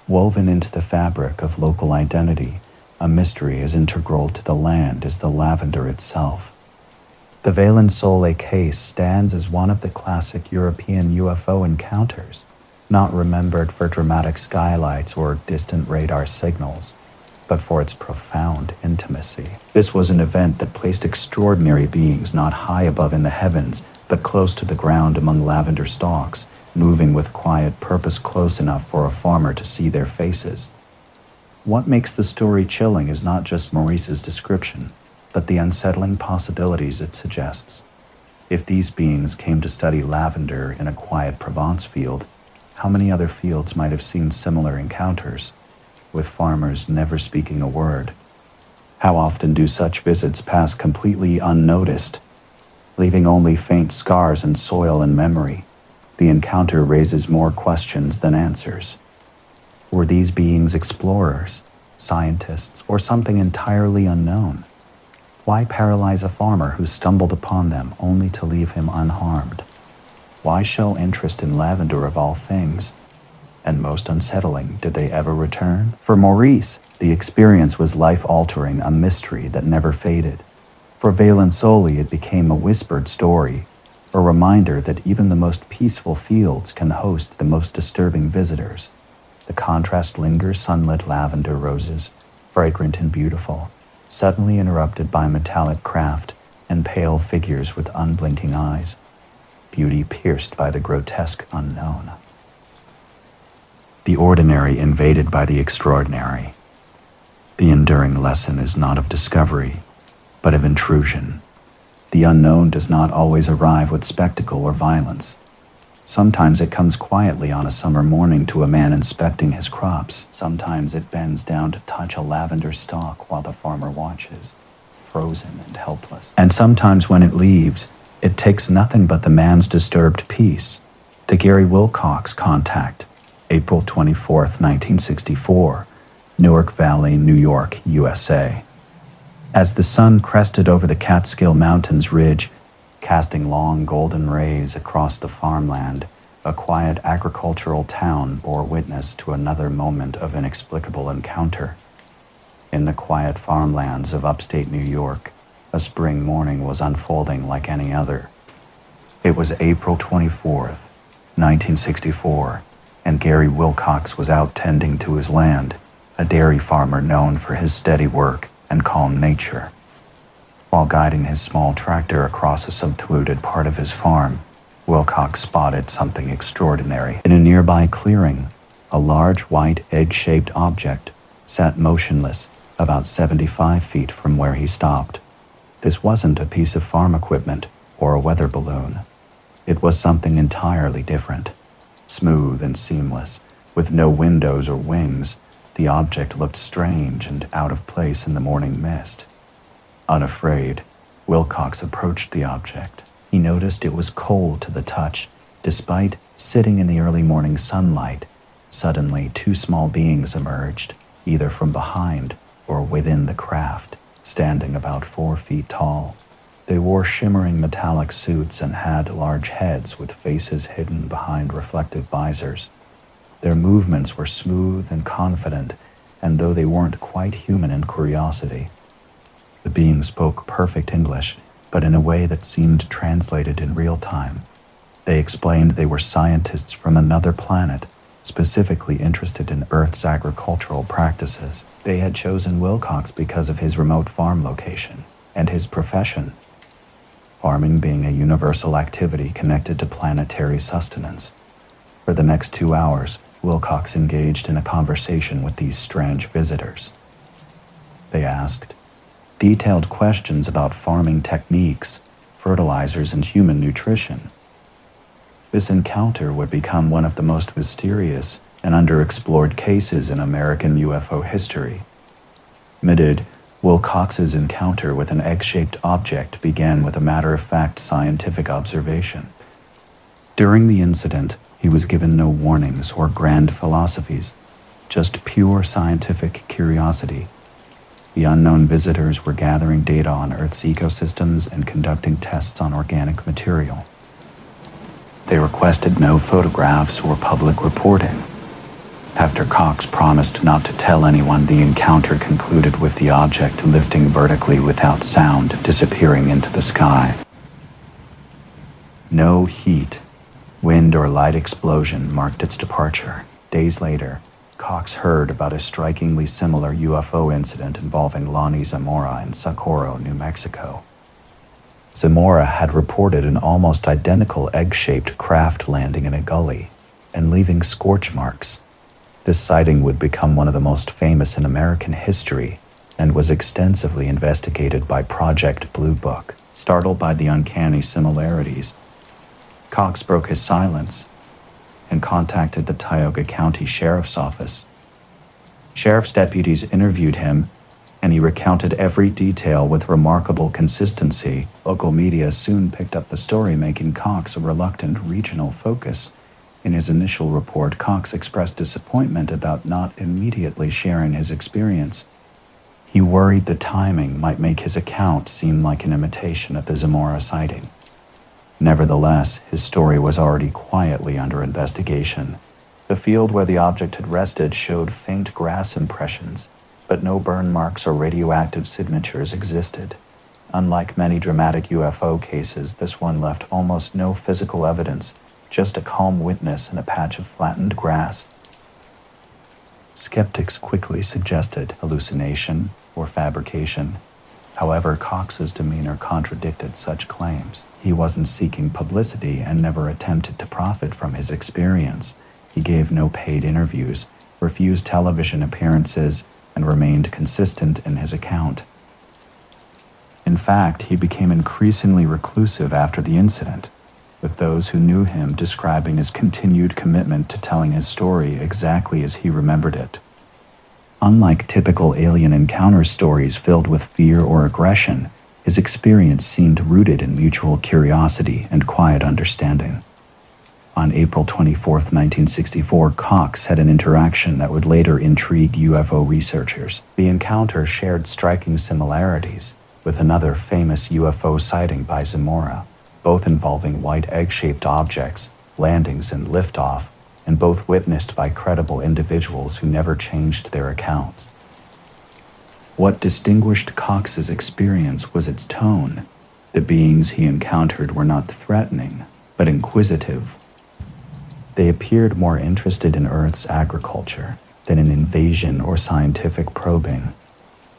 Woven into the fabric of local identity, a mystery as integral to the land as the lavender itself. The Varginha case stands as one of the classic European UFO encounters, not remembered for dramatic skylights or distant radar signals, but for its profound intimacy. This was an event that placed extraordinary beings not high above in the heavens, but close to the ground among lavender stalks, moving with quiet purpose close enough for a farmer to see their faces. What makes the story chilling is not just Maurice's description, but the unsettling possibilities it suggests. If these beings came to study lavender in a quiet Provence field, how many other fields might have seen similar encounters, with farmers never speaking a word? How often do such visits pass completely unnoticed, leaving only faint scars and soil in memory? The encounter raises more questions than answers. Were these beings explorers, scientists, or something entirely unknown? Why paralyze a farmer who stumbled upon them only to leave him unharmed? Why show interest in lavender of all things? And most unsettling, did they ever return? For Maurice, the experience was life-altering, a mystery that never faded. For Varginha, it became a whispered story, a reminder that even the most peaceful fields can host the most disturbing visitors. The contrast lingers, sunlit lavender roses, fragrant and beautiful, suddenly interrupted by metallic craft and pale figures with unblinking eyes, beauty pierced by the grotesque unknown. The ordinary invaded by the extraordinary. The enduring lesson is not of discovery, but of intrusion. The unknown does not always arrive with spectacle or violence. Sometimes it comes quietly on a summer morning to a man inspecting his crops. Sometimes it bends down to touch a lavender stalk while the farmer watches, frozen and helpless. And sometimes when it leaves, it takes nothing but the man's disturbed peace. The Gary Wilcox contact, April 24th, 1964, Newark Valley, New York, USA. As the sun crested over the Catskill Mountains ridge, casting long golden rays across the farmland, a quiet agricultural town bore witness to another moment of inexplicable encounter. In the quiet farmlands of upstate New York, a spring morning was unfolding like any other. It was April 24th, 1964, and Gary Wilcox was out tending to his land, a dairy farmer known for his steady work and calm nature. While guiding his small tractor across a secluded part of his farm, Wilcox spotted something extraordinary. In a nearby clearing, a large white egg-shaped object sat motionless about 75 feet from where he stopped. This wasn't a piece of farm equipment or a weather balloon. It was something entirely different. Smooth and seamless, with no windows or wings, the object looked strange and out of place in the morning mist. Unafraid, Wilcox approached the object. He noticed it was cold to the touch, despite sitting in the early morning sunlight. Suddenly, two small beings emerged, either from behind or within the craft, standing about 4 feet tall. They wore shimmering metallic suits and had large heads with faces hidden behind reflective visors. Their movements were smooth and confident, and though they weren't quite human in curiosity, the beings spoke perfect English, but in a way that seemed translated in real time. They explained they were scientists from another planet, specifically interested in Earth's agricultural practices. They had chosen Wilcox because of his remote farm location and his profession, farming being a universal activity connected to planetary sustenance. For the next 2 hours, Wilcox engaged in a conversation with these strange visitors. They asked detailed questions about farming techniques, fertilizers, and human nutrition. This encounter would become one of the most mysterious and underexplored cases in American UFO history. Admitted, Will Cox's encounter with an egg-shaped object began with a matter-of-fact scientific observation. During the incident, he was given no warnings or grand philosophies, just pure scientific curiosity. The unknown visitors were gathering data on Earth's ecosystems and conducting tests on organic material. They requested no photographs or public reporting. After Cox promised not to tell anyone, the encounter concluded with the object lifting vertically without sound, disappearing into the sky. No heat, wind, or light explosion marked its departure. Days later, Cox heard about a strikingly similar UFO incident involving Lonnie Zamora in Socorro, New Mexico. Zamora had reported an almost identical egg-shaped craft landing in a gully and leaving scorch marks. This sighting would become one of the most famous in American history and was extensively investigated by Project Blue Book. Startled by the uncanny similarities, Cox broke his silence and contacted the Tioga County Sheriff's Office. Sheriff's deputies interviewed him, and he recounted every detail with remarkable consistency. Local media soon picked up the story, making Cox a reluctant regional focus. In his initial report, Cox expressed disappointment about not immediately sharing his experience. He worried the timing might make his account seem like an imitation of the Zamora sighting. Nevertheless, his story was already quietly under investigation. The field where the object had rested showed faint grass impressions, but no burn marks or radioactive signatures existed. Unlike many dramatic UFO cases, this one left almost no physical evidence, just a calm witness in a patch of flattened grass. Skeptics quickly suggested hallucination or fabrication. However, Cox's demeanor contradicted such claims. He wasn't seeking publicity and never attempted to profit from his experience. He gave no paid interviews, refused television appearances, and remained consistent in his account. In fact, he became increasingly reclusive after the incident, with those who knew him describing his continued commitment to telling his story exactly as he remembered it. Unlike typical alien encounter stories filled with fear or aggression, his experience seemed rooted in mutual curiosity and quiet understanding. On April 24, 1964, Cox had an interaction that would later intrigue UFO researchers. The encounter shared striking similarities with another famous UFO sighting by Zamora, both involving white egg-shaped objects, landings, and liftoff, and both witnessed by credible individuals who never changed their accounts. What distinguished Cox's experience was its tone. The beings he encountered were not threatening, but inquisitive. They appeared more interested in Earth's agriculture than in invasion or scientific probing.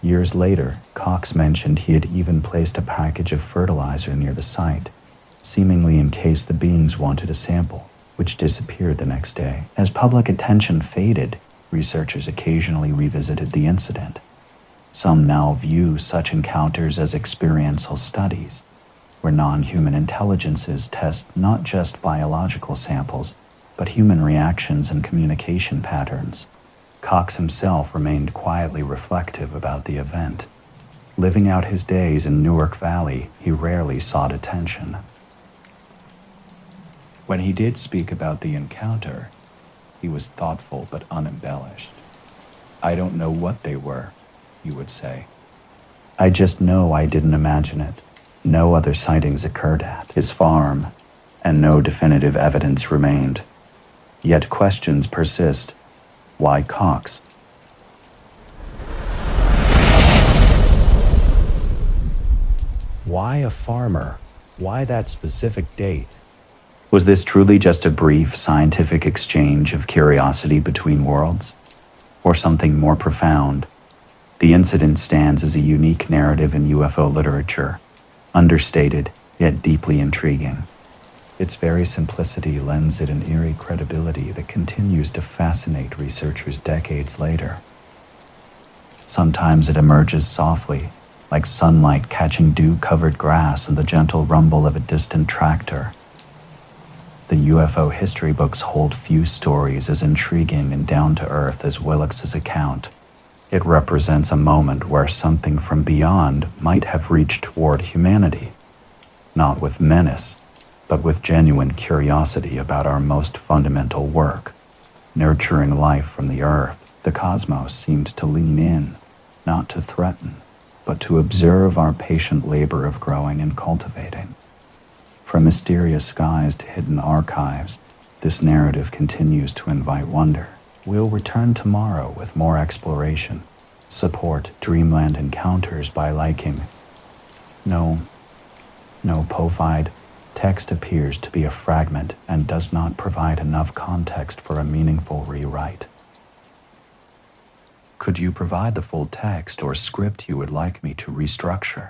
Years later, Cox mentioned he had even placed a package of fertilizer near the site, seemingly in case the beings wanted a sample, which disappeared the next day. As public attention faded, researchers occasionally revisited the incident. Some now view such encounters as experiential studies, where non-human intelligences test not just biological samples, but human reactions and communication patterns. Cox himself remained quietly reflective about the event. Living out his days in Newark Valley, he rarely sought attention. When he did speak about the encounter, he was thoughtful but unembellished. "I don't know what they were," he would say. "I just know I didn't imagine it." No other sightings occurred at his farm, and no definitive evidence remained. Yet questions persist. Why Cox? Why a farmer? Why that specific date? Was this truly just a brief scientific exchange of curiosity between worlds? Or something more profound? The incident stands as a unique narrative in UFO literature, understated yet deeply intriguing. Its very simplicity lends it an eerie credibility that continues to fascinate researchers decades later. Sometimes it emerges softly, like sunlight catching dew-covered grass and the gentle rumble of a distant tractor. The UFO history books hold few stories as intriguing and down-to-earth as Willicks's account. It represents a moment where something from beyond might have reached toward humanity, not with menace, but with genuine curiosity about our most fundamental work. Nurturing life from the earth, the cosmos seemed to lean in, not to threaten, but to observe our patient labor of growing and cultivating. From mysterious skies to hidden archives, this narrative continues to invite wonder. We'll return tomorrow with more exploration. Support Dreamland Encounters by liking. No provide. Text appears to be a fragment and does not provide enough context for a meaningful rewrite. Could you provide the full text or script you would like me to restructure?